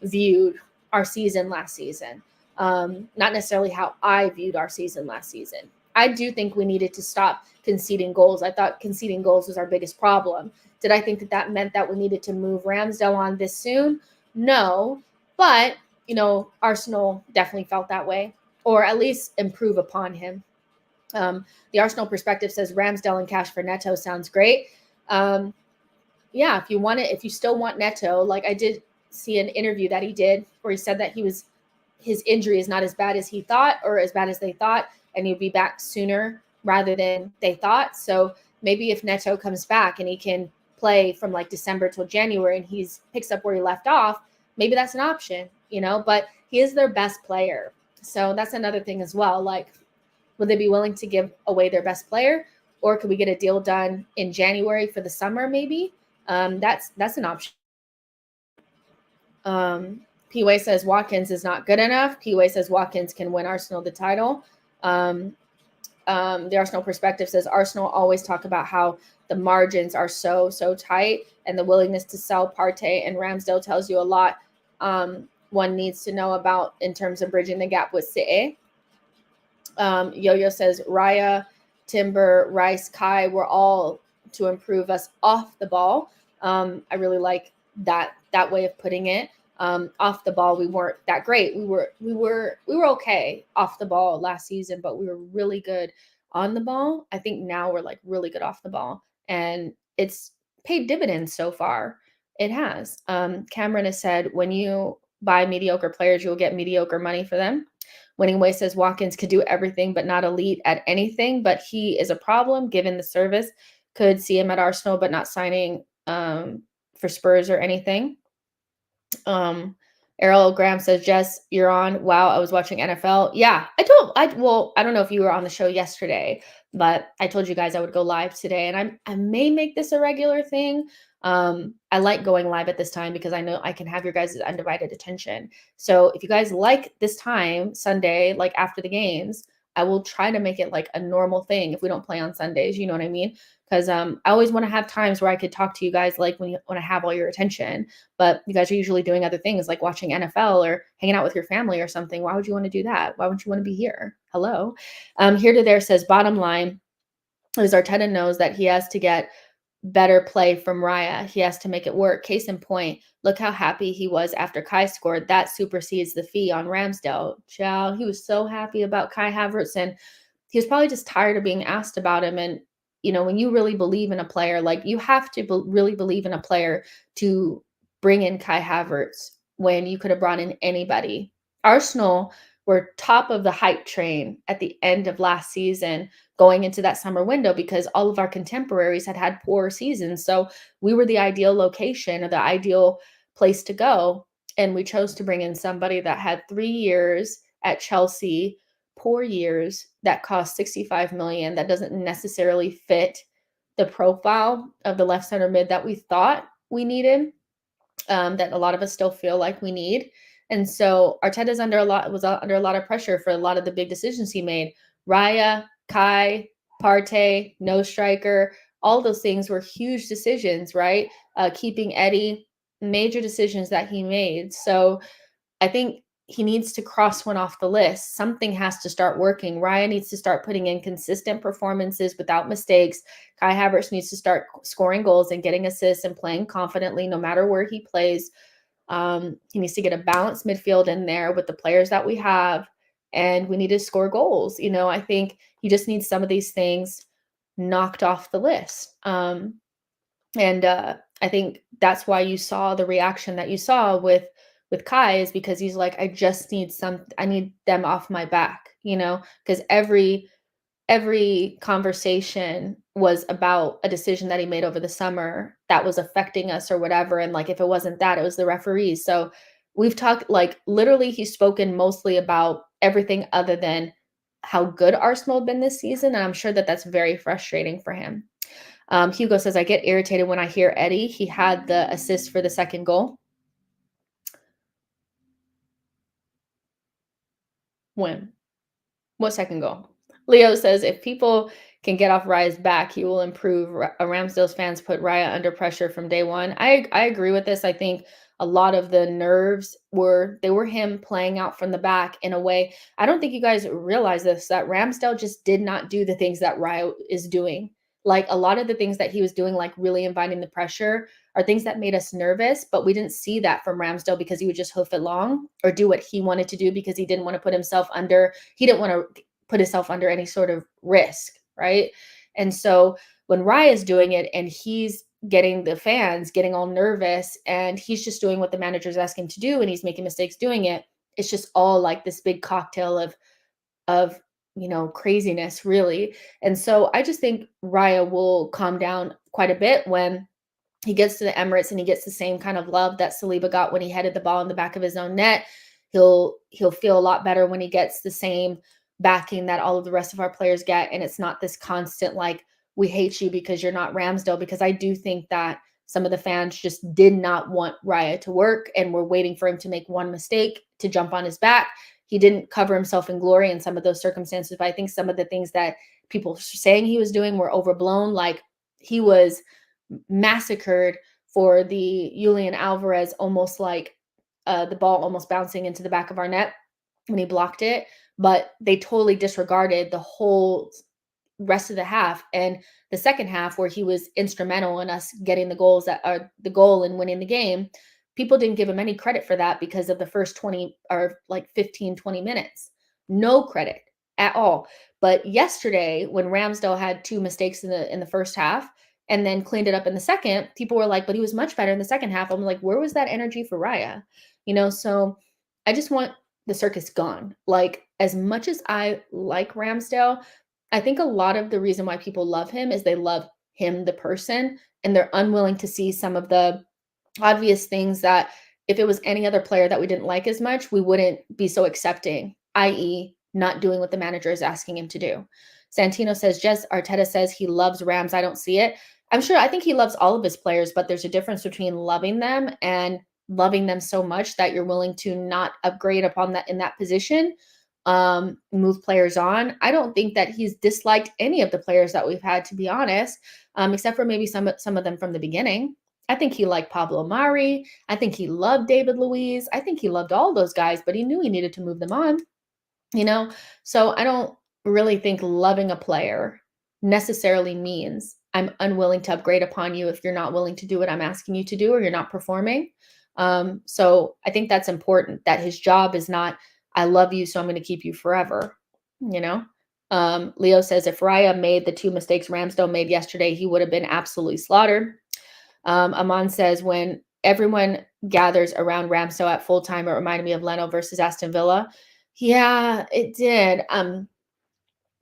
S1: viewed our season last season. Not necessarily how I viewed our season last season. I do think we needed to stop conceding goals. I thought conceding goals was our biggest problem. Did I think that meant that we needed to move Ramsdale on this soon? No, but, Arsenal definitely felt that way, or at least improve upon him. The Arsenal perspective says Ramsdale and cash for Neto sounds great. Yeah, if you want it, if you still want Neto, like I did see an interview that he did where he said that his injury is not as bad as he thought or as bad as they thought, and he'll be back sooner rather than they thought. So maybe if Neto comes back and he can play from like December till January and he picks up where he left off, maybe that's an option, but he is their best player. So that's another thing as well. Like, would they be willing to give away their best player, or could we get a deal done in January for the summer? Maybe that's an option. P-Way says Watkins is not good enough. P-Way says Watkins can win Arsenal the title. The Arsenal perspective says Arsenal always talk about how the margins are so tight, and the willingness to sell Partey and Ramsdale tells you a lot one needs to know about in terms of bridging the gap with City. Yo-Yo says Raya, Timber, Rice, Kai were all to improve us off the ball. I really like that way of putting it. Off the ball, we weren't that great. We were okay off the ball last season, but we were really good on the ball. I think now we're like really good off the ball, and it's paid dividends so far. It has. Cameron has said, when you buy mediocre players, you'll get mediocre money for them. Winning Way says Watkins could do everything but not elite at anything, but he is a problem given the service. Could see him at Arsenal, but not signing for Spurs or anything. Errol Graham says, Jess, you're on. Wow, I was watching NFL. Yeah, I don't know if you were on the show yesterday, but I told you guys I would go live today, and I may make this a regular thing. I like going live at this time because I know I can have your guys' undivided attention. So if you guys like this time, Sunday, like after the games, I will try to make it like a normal thing if we don't play on Sundays. You know what I mean? Because I always want to have times where I could talk to you guys like when I have all your attention. But you guys are usually doing other things like watching NFL or hanging out with your family or something. Why would you want to do that? Why wouldn't you want to be here? Hello. Here to there says bottom line is Arteta knows that he has to get better play from Raya. He has to make it work. Case in point, look how happy he was after Kai scored. That supersedes the fee on Ramsdale. Chow, he was so happy about Kai Havertz, and he was probably just tired of being asked about him. And, when you really believe in a player, like you have to really believe in a player to bring in Kai Havertz when you could have brought in anybody. Arsenal were top of the hype train at the end of last season going into that summer window because all of our contemporaries had poor seasons. So we were the ideal location or the ideal place to go. And we chose to bring in somebody that had 3 years at Chelsea, poor years that cost 65 million, that doesn't necessarily fit the profile of the left center mid that we thought we needed, that a lot of us still feel like we need. And so Arteta's was under a lot of pressure for a lot of the big decisions he made. Raya, Kai, Partey, no striker, all those things were huge decisions, right? Keeping Eddie, major decisions that he made. So I think he needs to cross one off the list. Something has to start working. Raya needs to start putting in consistent performances without mistakes. Kai Havertz needs to start scoring goals and getting assists and playing confidently no matter where he plays. He needs to get a balanced midfield in there with the players that we have, and we need to score goals. I think he just needs some of these things knocked off the list. And I think that's why you saw the reaction that you saw with Kai, is because he's like, I just need I need them off my back, because every conversation was about a decision that he made over the summer that was affecting us or whatever. And like, if it wasn't that, it was the referees. So we've talked, like, literally he's spoken mostly about everything other than how good Arsenal have been this season. And I'm sure that that's very frustrating for him. Hugo says, I get irritated when I hear Eddie. He had the assist for the second goal. When? What second goal? Leo says, if people can get off Raya's back, he will improve. Ramsdale's fans put Raya under pressure from day one. I agree with this. I think a lot of the nerves were him playing out from the back in a way. I don't think you guys realize this, that Ramsdale just did not do the things that Raya is doing. Like, a lot of the things that he was doing, like really inviting the pressure, are things that made us nervous, but we didn't see that from Ramsdale because he would just hoof it long or do what he wanted to do because he didn't want to put himself under, he didn't want to put himself under any sort of risk, right? And so when Raya's doing it and he's getting the fans getting all nervous and he's just doing what the manager's asking him to do and he's making mistakes doing it, it's just all like this big cocktail of craziness, really. And so I just think Raya will calm down quite a bit when he gets to the Emirates and he gets the same kind of love that Saliba got when he headed the ball in the back of his own net. He'll feel a lot better when he gets the same backing that all of the rest of our players get. And it's not this constant, like, we hate you because you're not Ramsdale, because I do think that some of the fans just did not want Raya to work and were waiting for him to make one mistake to jump on his back. He didn't cover himself in glory in some of those circumstances, but I think some of the things that people were saying he was doing were overblown. Like, he was massacred for the Julian Alvarez, almost like the ball almost bouncing into the back of our net when he blocked it, but they totally disregarded the whole rest of the half and the second half where he was instrumental in us getting the goals that are the goal and winning the game. People didn't give him any credit for that because of the first 20 or like 15, 20 minutes. No credit at all. But yesterday, when Ramsdale had 2 mistakes in the first half and then cleaned it up in the second, people were like, but he was much better in the second half. I'm like, where was that energy for Raya? So I just want the circus gone. Like, as much as I like Ramsdale, I think a lot of the reason why people love him is they love him, the person, and they're unwilling to see some of the obvious things that if it was any other player that we didn't like as much, we wouldn't be so accepting, i.e. not doing what the manager is asking him to do. Santino says, Jess, Arteta says he loves Rams. I don't see it. I think he loves all of his players, but there's a difference between loving them and loving them so much that you're willing to not upgrade upon that in that position, move players on. I don't think that he's disliked any of the players that we've had, to be honest, except for maybe some of them from the beginning. I think he liked Pablo Mari. I think he loved David Luiz. I think he loved all those guys, but he knew he needed to move them on, you know? So I don't really think loving a player necessarily means I'm unwilling to upgrade upon you if you're not willing to do what I'm asking you to do or you're not performing. So I think that's important, that his job is not, I love you, so I'm going to keep you forever, you know? Leo says if Raya made the 2 mistakes Ramsdale made yesterday, he would have been absolutely slaughtered. Aman says when everyone gathers around Ramsdale at full time, it reminded me of Leno versus Aston Villa. Yeah, it did. I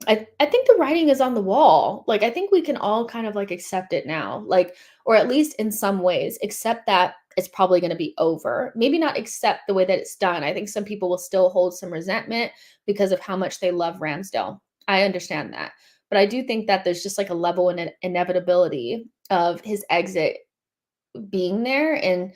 S1: think the writing is on the wall. Like, I think we can all kind of like accept it now, like, or at least in some ways, accept that it's probably going to be over. Maybe not accept the way that it's done. I think some people will still hold some resentment because of how much they love Ramsdale. I understand that. But I do think that there's just like a level in inevitability of his exit being there. And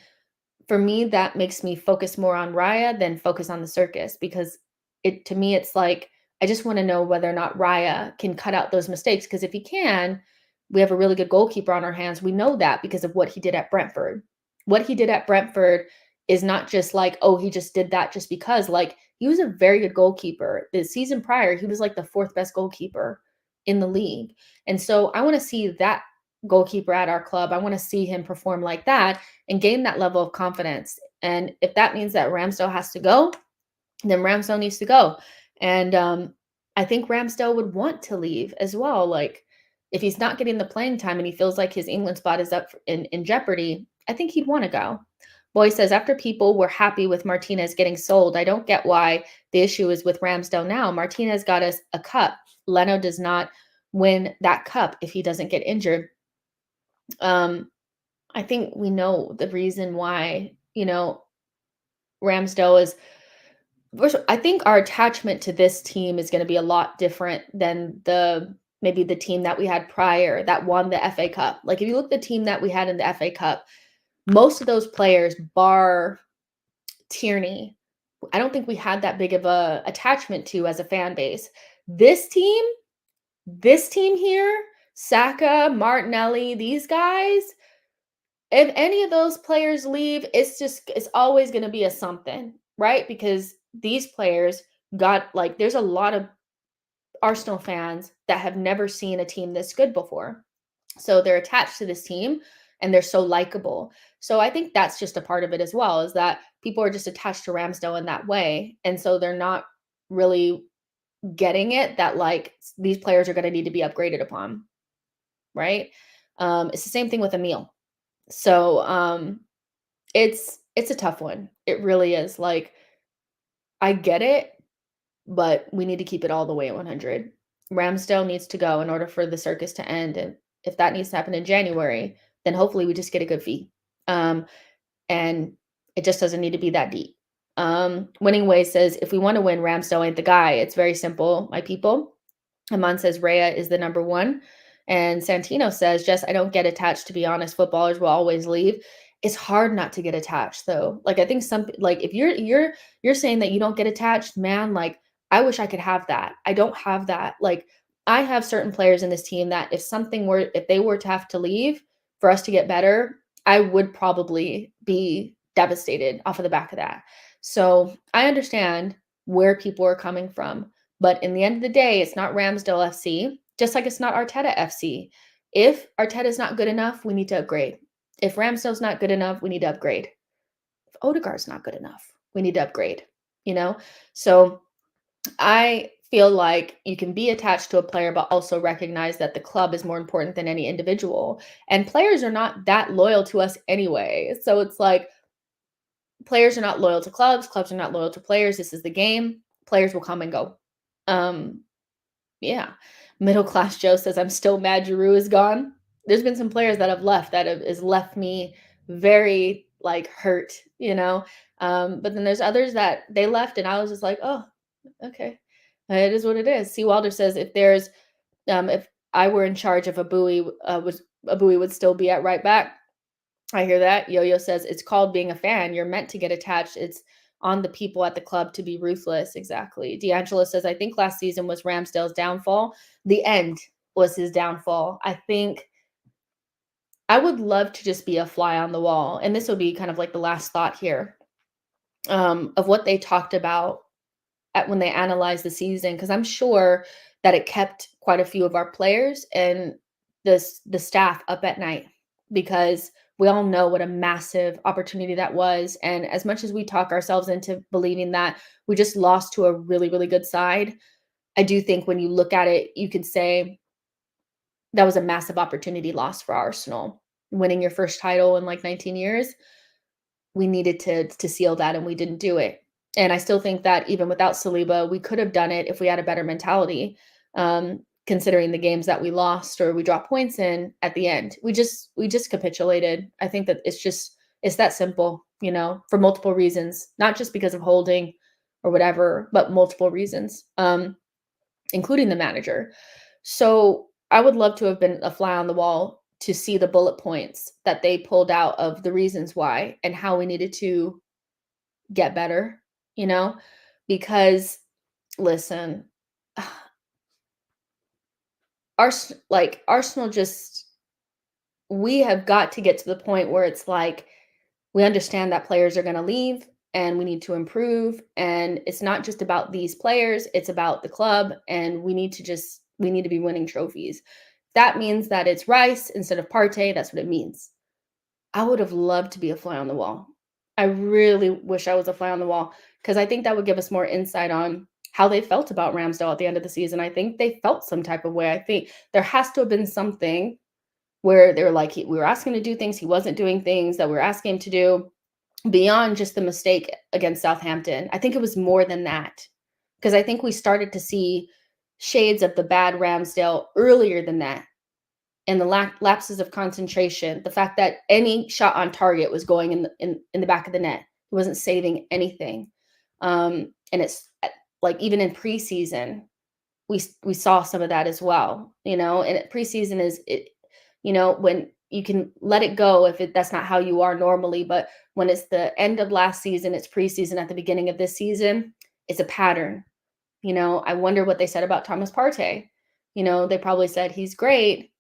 S1: for me, that makes me focus more on Raya than focus on the circus, because to me, it's like, I just want to know whether or not Raya can cut out those mistakes. Because if he can, we have a really good goalkeeper on our hands. We know that because of what he did at Brentford. What he did at Brentford is not just like, oh, he just did that just because. Like, he was a very good goalkeeper. The season prior, he was like the 4th best goalkeeper in the league. And so I want to see that goalkeeper at our club. I want to see him perform like that and gain that level of confidence. And if that means that Ramsdale has to go, then Ramsdale needs to go. And I think Ramsdale would want to leave as well. Like, if he's not getting the playing time and he feels like his England spot is up in jeopardy, I think he'd want to go. Boy says, after people were happy with Martinez getting sold, I don't get why the issue is with Ramsdale now. Martinez got us a cup. Leno does not win that cup if he doesn't get injured. I think we know the reason why, Ramsdale is. I think our attachment to this team is going to be a lot different than maybe the team that we had prior that won the FA Cup. Like, if you look at the team that we had in the FA Cup, most of those players, bar Tierney, I don't think we had that big of a attachment to as a fan base. This team here, Saka, Martinelli, these guys, if any of those players leave, it's always going to be a something, right? Because these players got, like, there's a lot of Arsenal fans that have never seen a team this good before. So they're attached to this team and they're so likable. So I think that's just a part of it as well, is that people are just attached to Ramsdale in that way. And so they're not really getting it that, like, these players are going to need to be upgraded upon, right? It's the same thing with Emil. So it's a tough one. It really is. Like, I get it, but we need to keep it all the way at 100. Ramsdale needs to go in order for the circus to end. And if that needs to happen in January, then hopefully we just get a good fee. And it just doesn't need to be that deep. Winning Way says, if we want to win, Ramsdale ain't the guy. It's very simple, my people. Aman says Raya is the number 1. And Santino says, Jess, I don't get attached, to be honest. Footballers will always leave. It's hard not to get attached, though. Like, I think like, if you're saying that you don't get attached, man, like, I wish I could have that. I don't have that. Like, I have certain players in this team that if they were to have to leave for us to get better, I would probably be devastated off of the back of that. So I understand where people are coming from. But in the end of the day, it's not Ramsdale FC, just like it's not Arteta FC. If Arteta's not good enough, we need to upgrade. If Ramsdale's not good enough, we need to upgrade. If Odegaard's not good enough, we need to upgrade, So I feel like you can be attached to a player, but also recognize that the club is more important than any individual. And players are not that loyal to us anyway. So it's like, players are not loyal to clubs. Clubs are not loyal to players. This is the game. Players will come and go. Yeah. Middle class Joe says, I'm still mad Giroud is gone. There's been some players that have left that has left me very, like, hurt, but then there's others that they left and I was just like, oh, okay. It is what it is. C. Wilder says, if I were in charge of Abui would still be at right back. I hear that. Yo-Yo says, it's called being a fan. You're meant to get attached. It's on the people at the club to be ruthless. Exactly. D'Angelo says, I think last season was Ramsdale's downfall. The end was his downfall. I think I would love to just be a fly on the wall. And this will be kind of like the last thought here of what they talked about when they analyzed the season, because I'm sure that it kept quite a few of our players and the staff up at night, because we all know what a massive opportunity that was. And as much as we talk ourselves into believing that we just lost to a really, really good side, I do think when you look at it, you could say that was a massive opportunity lost for Arsenal. Winning your first title in like 19 years, we needed to seal that, and we didn't do it. And I still think that even without Saliba, we could have done it if we had a better mentality, considering the games that we lost or we dropped points in at the end. We just capitulated. I think that it's that simple, for multiple reasons, not just because of holding or whatever, but multiple reasons, including the manager. So I would love to have been a fly on the wall to see the bullet points that they pulled out of the reasons why and how we needed to get better, because listen, Arsenal just, we have got to get to the point where it's like we understand that players are going to leave and we need to improve, and it's not just about these players, it's about the club, and we need to be winning trophies. That means that it's Rice instead of Partey. That's what it means. I would have loved to be a fly on the wall. I really wish I was a fly on the wall, because I think that would give us more insight on how they felt about Ramsdale at the end of the season. I think they felt some type of way. I think there has to have been something where they were like, we were asking him to do things, he wasn't doing things that we were asking him to do, beyond just the mistake against Southampton. I think it was more than that, because I think we started to see shades of the bad Ramsdale earlier than that. And the lapses of concentration, the fact that any shot on target was going in the back of the net. He wasn't saving anything. And it's like, even in preseason, we saw some of that as well, and preseason is it, when you can let it go if that's not how you are normally, but when it's the end of last season, it's preseason at the beginning of this season, it's a pattern. I wonder what they said about Thomas Partey. They probably said he's great,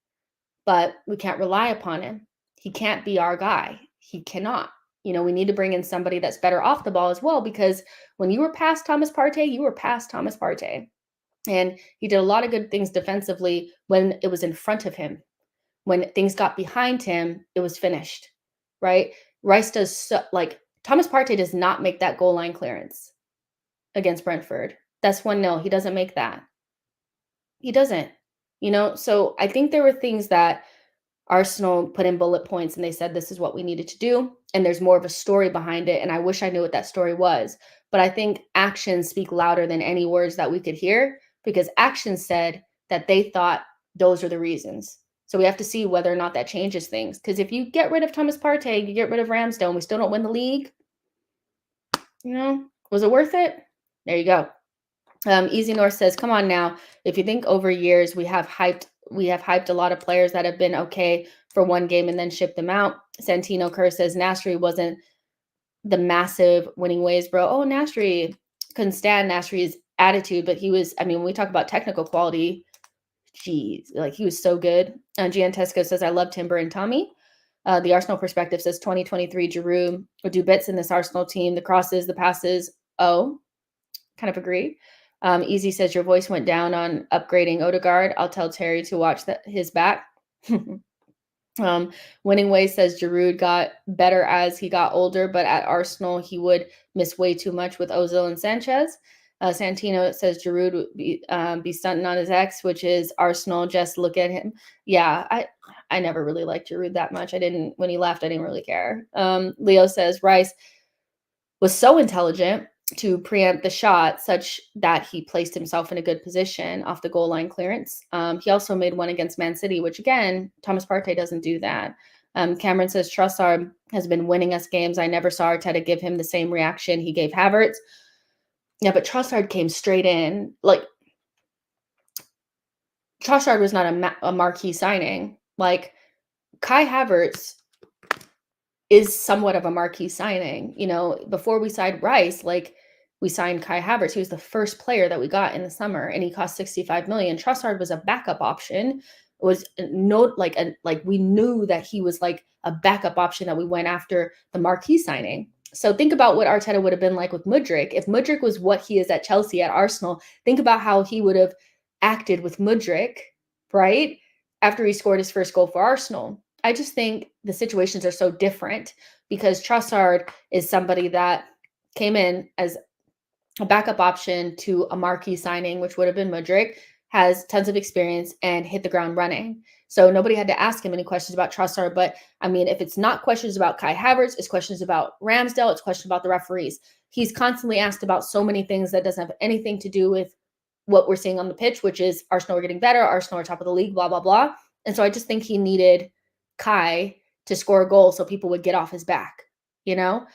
S1: but we can't rely upon him. He can't be our guy. He cannot. We need to bring in somebody that's better off the ball as well, because when you were past Thomas Partey, you were past Thomas Partey. And he did a lot of good things defensively when it was in front of him. When things got behind him, it was finished, right? Rice does, Thomas Partey does not make that goal line clearance against Brentford. That's 1-0. He doesn't make that. He doesn't, So I think there were things that Arsenal put in bullet points and they said, this is what we needed to do. And there's more of a story behind it. And I wish I knew what that story was. But I think actions speak louder than any words that we could hear, because actions said that they thought those are the reasons. So we have to see whether or not that changes things. Because if you get rid of Thomas Partey, you get rid of Ramsdale, and we still don't win the league, was it worth it? There you go. Easy North says, come on now. If you think over years, we have hyped a lot of players that have been okay for one game and then shipped them out. Santino Kerr says Nasri wasn't the massive winning ways, bro. Oh, Nasri, couldn't stand Nasri's attitude, but he was, when we talk about technical quality, geez, he was so good. Giantesco says, I love Timber and Tommy. The Arsenal perspective says 2023 Giroud would do bits in this Arsenal team. The crosses, the passes. Oh, kind of agree. Easy says, your voice went down on upgrading Odegaard. I'll tell Terry to watch his back. Winning Way says Giroud got better as he got older, but at Arsenal, he would miss way too much with Ozil and Sanchez. Santino says Giroud would be stunting on his ex, which is Arsenal. Just look at him. Yeah, I never really liked Giroud that much. When he left, I didn't really care. Leo says Rice was so intelligent to preempt the shot such that he placed himself in a good position off the goal line clearance. He also made one against Man City, which again, Thomas Partey doesn't do that. Cameron says Trossard has been winning us games. I never saw Arteta give him the same reaction he gave Havertz. Yeah, but Trossard came straight in. Trossard was not a marquee signing. Kai Havertz is somewhat of a marquee signing. Before we signed Rice, like we signed Kai Havertz. He was the first player that we got in the summer, and he cost 65 million. Trossard was a backup option. Was no like we knew that he was like a backup option that we went after the marquee signing. So think about what Arteta would have been like with Mudryk. If Mudryk was what he is at Chelsea, at Arsenal, think about how he would have acted with Mudryk, right? After he scored his first goal for Arsenal. I just think the situations are so different because Trossard is somebody that came in as a backup option to a marquee signing, which would have been Mudryk, has tons of experience and hit the ground running. So nobody had to ask him any questions about Trossard. But I mean, if it's not questions about Kai Havertz, it's questions about Ramsdale, it's questions about the referees. He's constantly asked about so many things that doesn't have anything to do with what we're seeing on the pitch, which is Arsenal are getting better, Arsenal are top of the league, blah, blah, blah. And so I just think he needed Kai to score a goal so people would get off his back, you know?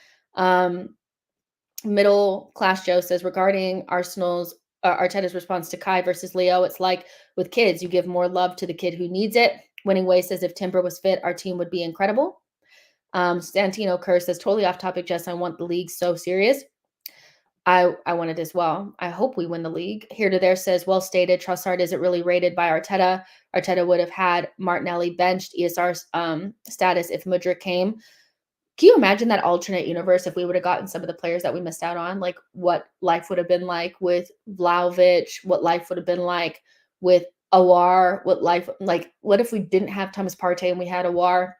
S1: Middle Class Joe says, regarding Arteta's response to Kai versus Leo, it's like with kids, you give more love to the kid who needs it. Winning Way says, if Timber was fit, our team would be incredible. Santino Kerr says, totally off topic, Jess, I want the league so serious. I want it as well. I hope we win the league. Here to There says, well stated, Trossard isn't really rated by Arteta. Arteta would have had Martinelli benched ESR status if Mudryk came. Can you imagine that alternate universe if we would have gotten some of the players that we missed out on? Like what life would have been like with Vlahovic, what life would have been like with Awar, what if we didn't have Thomas Partey and we had Awar?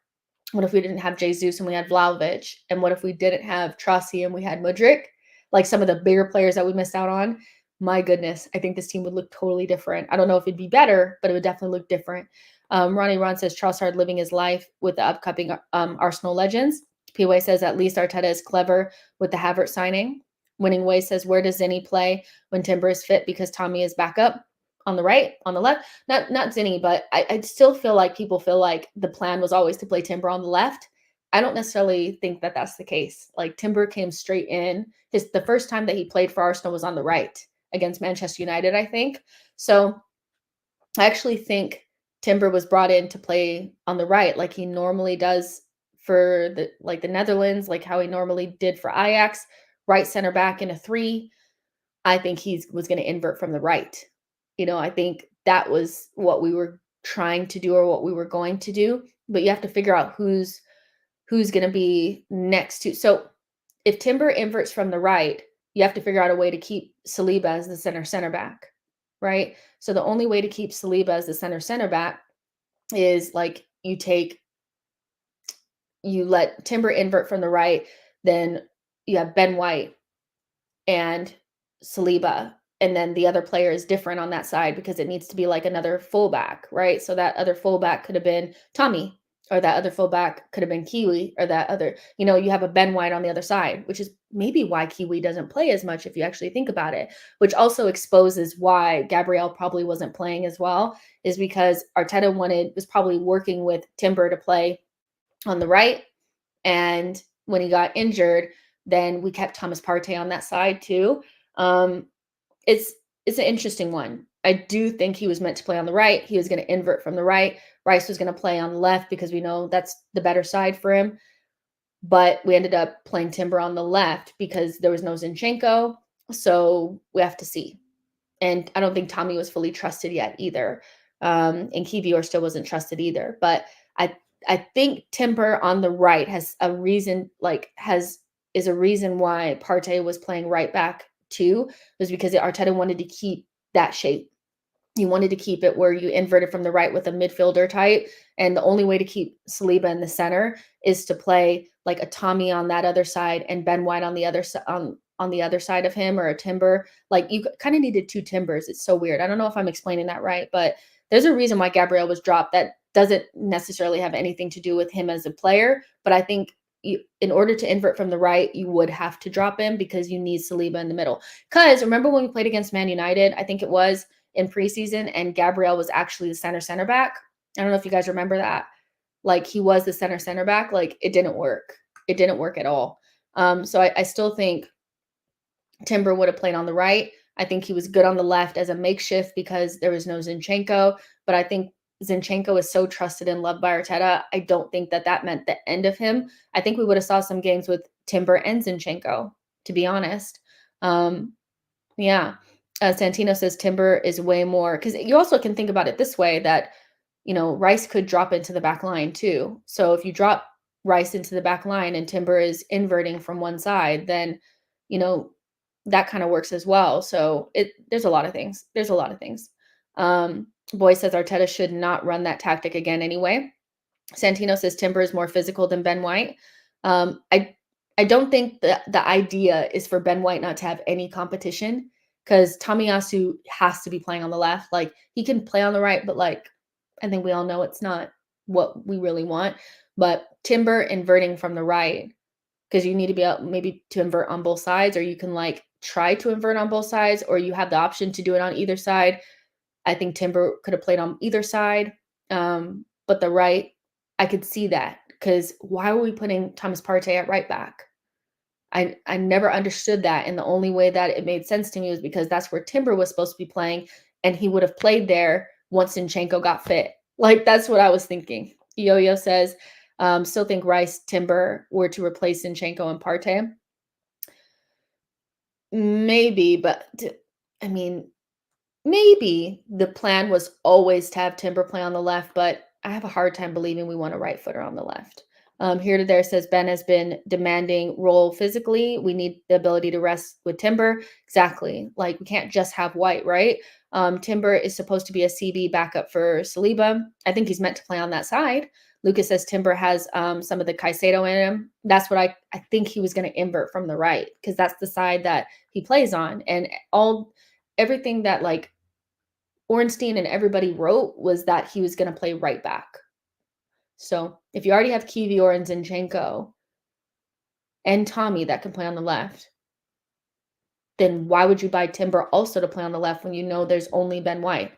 S1: What if we didn't have Jesus and we had Vlahovic? And what if we didn't have Trossi and we had Mudryk? Like some of the bigger players that we missed out on. My goodness, I think this team would look totally different. I don't know if it'd be better, but it would definitely look different. Ronnie Ron says Trossard living his life with the upcoming Arsenal legends. P-Way says at least Arteta is clever with the Havertz signing. Winning Way says, where does Zinni play when Timber is fit because Tommy is backup? On the right, on the left? Not Zinni, but I still feel like people feel like the plan was always to play Timber on the left. I don't necessarily think that that's the case. Like Timber came straight in. The first time that he played for Arsenal was on the right against Manchester United, I think. So I actually think Timber was brought in to play on the right like he normally does for the Netherlands, like how he normally did for Ajax, right center back in a 3. I think he was going to invert from the right. I think that was what we were trying to do or what we were going to do, but you have to figure out who's going to be next to. So if Timber inverts from the right, you have to figure out a way to keep Saliba as the center back, right? So the only way to keep Saliba as the center back is like you let Timber invert from the right, then you have Ben White and Saliba, and then the other player is different on that side because it needs to be like another fullback, right? So that other fullback could have been Tommy, or that other fullback could have been Kiwi, or that other, you have a Ben White on the other side, which is maybe why Kiwi doesn't play as much if you actually think about it, which also exposes why Gabriel probably wasn't playing as well, is because Arteta was probably working with Timber to play on the right. And when he got injured, then we kept Thomas Partey on that side too. It's an interesting one. I do think he was meant to play on the right. He was going to invert from the right. Rice was going to play on the left because we know that's the better side for him. But we ended up playing Timber on the left because there was no Zinchenko. So we have to see. And I don't think Tommy was fully trusted yet either. And Kivior still wasn't trusted either. But I think Timber on the right is a reason why Partey was playing right back too, was because Arteta wanted to keep that shape. He wanted to keep it where you inverted from the right with a midfielder type. And the only way to keep Saliba in the center is to play like a Tommy on that other side and Ben White on the other side, on the other side of him, or a Timber. Like you kind of needed 2 Timbers. It's so weird. I don't know if I'm explaining that right, but there's a reason why Gabriel was dropped that doesn't necessarily have anything to do with him as a player. But I think in order to invert from the right, you would have to drop him because you need Saliba in the middle. Because remember when we played against Man United, I think it was in preseason, and Gabriel was actually the center back. I don't know if you guys remember that. Like he was the center back. Like it didn't work. It didn't work at all. So I still think Timber would have played on the right. I think he was good on the left as a makeshift because there was no Zinchenko. But I think Zinchenko is so trusted and loved by Arteta, I don't think that meant the end of him. I think we would have saw some games with Timber and Zinchenko, to be honest. Yeah. Santino says Timber is way more, because you also can think about it this way, that, Rice could drop into the back line too. So if you drop Rice into the back line and Timber is inverting from one side, then, that kind of works as well. So there's a lot of things. There's a lot of things. Boy says Arteta should not run that tactic again anyway. Santino says Timber is more physical than Ben White. I don't think the idea is for Ben White not to have any competition, because Tomiyasu has to be playing on the left. Like, he can play on the right, but like, I think we all know it's not what we really want. But Timber inverting from the right, because you need to be able maybe to invert on both sides, or you can like try to invert on both sides, or you have the option to do it on either side. I think Timber could have played on either side. But the right, I could see that, because why are we putting Thomas Partey at right back? I never understood that. And the only way that it made sense to me was because that's where Timber was supposed to be playing, and he would have played there once Zinchenko got fit. Like, that's what I was thinking. Yo-Yo says, still think Rice, Timber were to replace Zinchenko and Partey. Maybe, but I mean, maybe the plan was always to have Timber play on the left, but I have a hard time believing we want a right footer on the left. Here to there says Ben has been demanding role physically. We need the ability to rest with Timber. Exactly. Like, we can't just have White, right? Timber is supposed to be a CB backup for Saliba. I think he's meant to play on that side. Lucas says Timber has some of the Caicedo in him. That's what I think he was going to invert from the right, because that's the side that he plays on. And everything that like Ornstein and everybody wrote was that he was going to play right back. So if you already have Kiwior and Zinchenko and Tommy that can play on the left, then why would you buy Timber also to play on the left when you know there's only Ben White?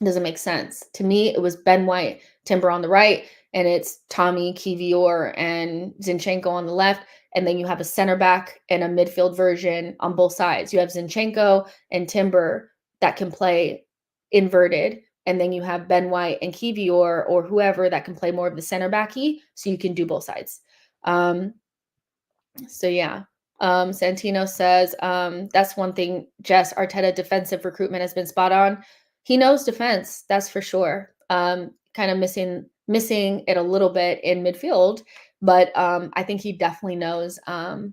S1: It doesn't make sense. To me, it was Ben White, Timber on the right, and it's Tommy, Kiwior, and Zinchenko on the left. And then you have a center back and a midfield version on both sides. You have Zinchenko and Timber that can play inverted. And then you have Ben White and Kiwior or whoever that can play more of the center backy, so you can do both sides. So yeah. Santino says, that's one thing, Jess, Arteta defensive recruitment has been spot on. He knows defense, that's for sure. Kind of missing it a little bit in midfield, but I think he definitely knows how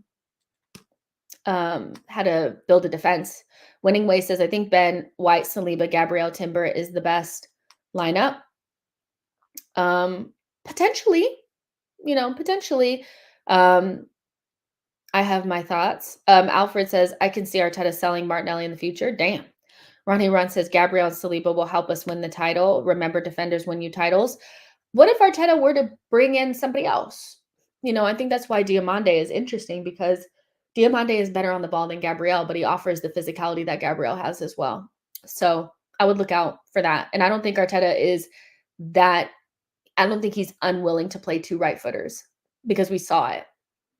S1: to build a defense. Winning Way says, I think Ben White, Saliba, Gabriel, Timber is the best lineup. Potentially, potentially. I have my thoughts. Alfred says, I can see Arteta selling Martinelli in the future. Damn. Ronnie Run says, Gabriel and Saliba will help us win the title. Remember, defenders win you titles. What if Arteta were to bring in somebody else? I think that's why Diamande is interesting, because Diamande is better on the ball than Gabriel, but he offers the physicality that Gabriel has as well. So I would look out for that. And I don't think Arteta is that, I don't think he's unwilling to play two right footers, because we saw it.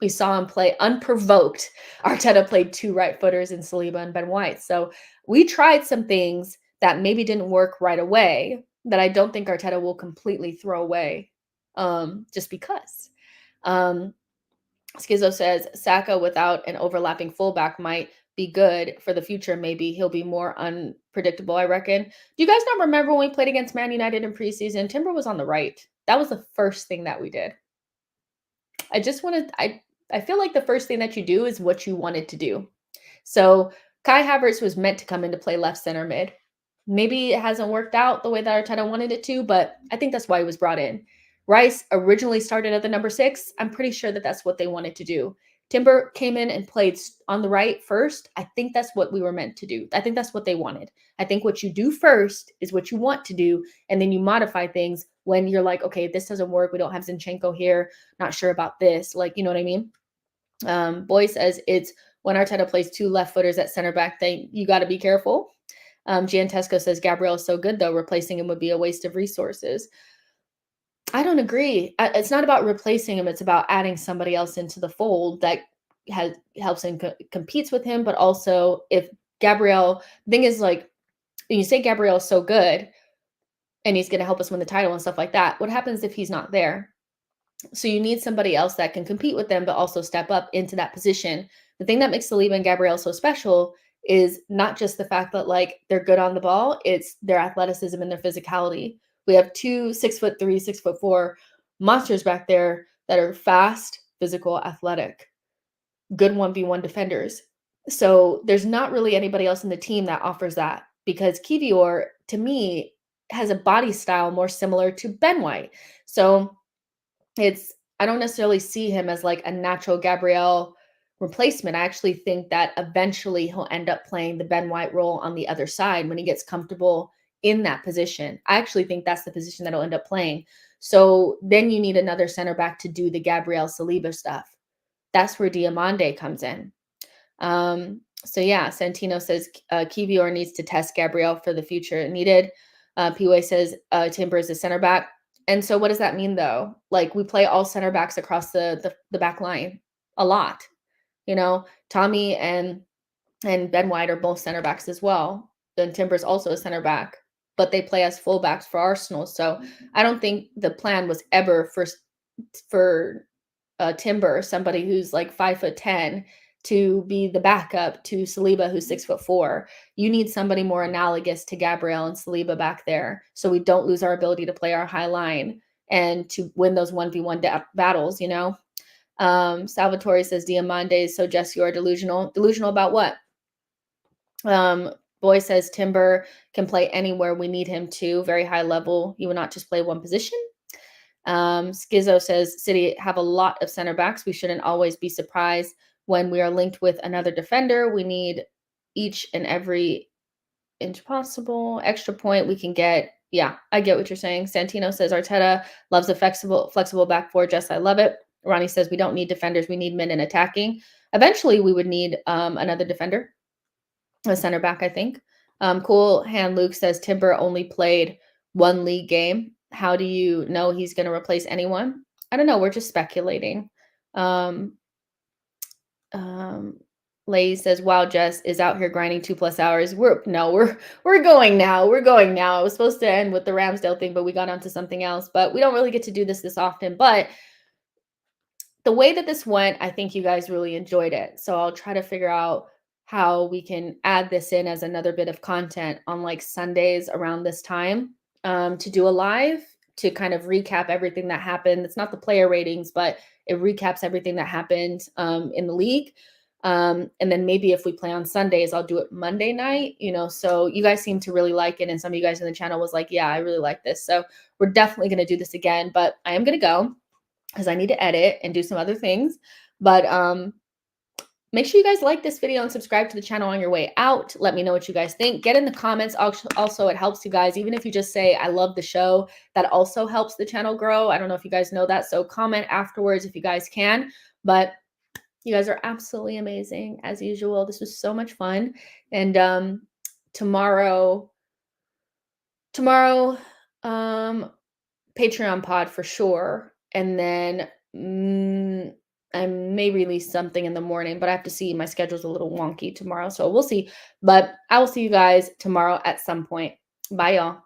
S1: We saw him play unprovoked. Arteta played two right footers in Saliba and Ben White. So we tried some things that maybe didn't work right away that I don't think Arteta will completely throw away just because. Schizo says, Saka without an overlapping fullback might be good for the future. Maybe he'll be more unpredictable, I reckon. Do you guys not remember when we played against Man United in preseason? Timber was on the right. That was the first thing that we did. I feel like the first thing that you do is what you wanted to do. So Kai Havertz was meant to come in to play left center mid. Maybe it hasn't worked out the way that Arteta wanted it to, but I think that's why he was brought in. Rice originally started at the number 6. I'm pretty sure that that's what they wanted to do. Timber came in and played on the right first. I think that's what we were meant to do. I think that's what they wanted. I think what you do first is what you want to do, and then you modify things when you're like, okay, this doesn't work. We don't have Zinchenko here. Not sure about this. Like, you know what I mean? Boy says it's when Arteta plays two left footers at center back, you got to be careful. Giantesco says Gabriel is so good, though. Replacing him would be a waste of resources. I don't agree. It's not about replacing him. It's about adding somebody else into the fold that helps and competes with him. But also, if Gabriel, the thing is, like, when you say Gabriel is so good, and he's going to help us win the title and stuff like that. What happens if he's not there? So you need somebody else that can compete with them, but also step up into that position. The thing that makes Saliba and Gabriel so special is not just the fact that like they're good on the ball, it's their athleticism and their physicality. We have two 6'3", 6'4" monsters back there that are fast, physical, athletic, good 1v1 defenders. So there's not really anybody else in the team that offers that, because Kivior, to me, has a body style more similar to Ben White. So I don't necessarily see him as like a natural Gabriel replacement. I actually think that eventually he'll end up playing the Ben White role on the other side when he gets comfortable in that position. I actually think that's the position that he'll end up playing. So then you need another center back to do the Gabriel Saliba stuff. That's where Diamande comes in. So yeah, Santino says Kivior needs to test Gabriel for the future needed. Piwe says Timber is a center back. And so what does that mean though? Like we play all center backs across the back line a lot. You know, Tommy and Ben White are both center backs as well. Then Timber's also a center back, but they play as fullbacks for Arsenal. So I don't think the plan was ever for Timber, somebody who's like 5'10", to be the backup to Saliba, who's 6'4". You need somebody more analogous to Gabriel and Saliba back there, so we don't lose our ability to play our high line and to win those 1v1 battles. You know, Salvatore says Diamande is so just you are delusional. Delusional about what? Boy says Timber can play anywhere we need him to. Very high level. He will not just play one position. Skizzo says City have a lot of center backs. We shouldn't always be surprised when we are linked with another defender. We need each and every inch possible. Extra point we can get. Yeah, I get what you're saying. Santino says Arteta loves a flexible back four. Jess, I love it. Ronnie says we don't need defenders. We need men in attacking. Eventually, we would need another defender, a center back, I think. Cool Hand Luke says Timber only played one league game. How do you know he's going to replace anyone? I don't know. We're just speculating. Lay says, "Wow, Jess is out here grinding 2+ hours." We're going now. We're going now. It was supposed to end with the Ramsdale thing, but we got onto something else. But we don't really get to do this often. But the way that this went, I think you guys really enjoyed it. So I'll try to figure out how we can add this in as another bit of content on like Sundays around this time, to do a live to kind of recap everything that happened. It's not the player ratings, but it recaps everything that happened in the league. And then maybe if we play on Sundays, I'll do it Monday night, you know, so you guys seem to really like it. And some of you guys in the channel was like, yeah, I really like this. So we're definitely going to do this again, but I am going to go because I need to edit and do some other things. But make sure you guys like this video and subscribe to the channel on your way out. Let me know what you guys think. Get in the comments. Also, it helps you guys. Even if you just say, I love the show, that also helps the channel grow. I don't know if you guys know that. So comment afterwards if you guys can. But you guys are absolutely amazing as usual. This was so much fun. And tomorrow, Patreon pod for sure. And then I may release something in the morning, but I have to see. My schedule's a little wonky tomorrow, so we'll see. But I will see you guys tomorrow at some point. Bye, y'all.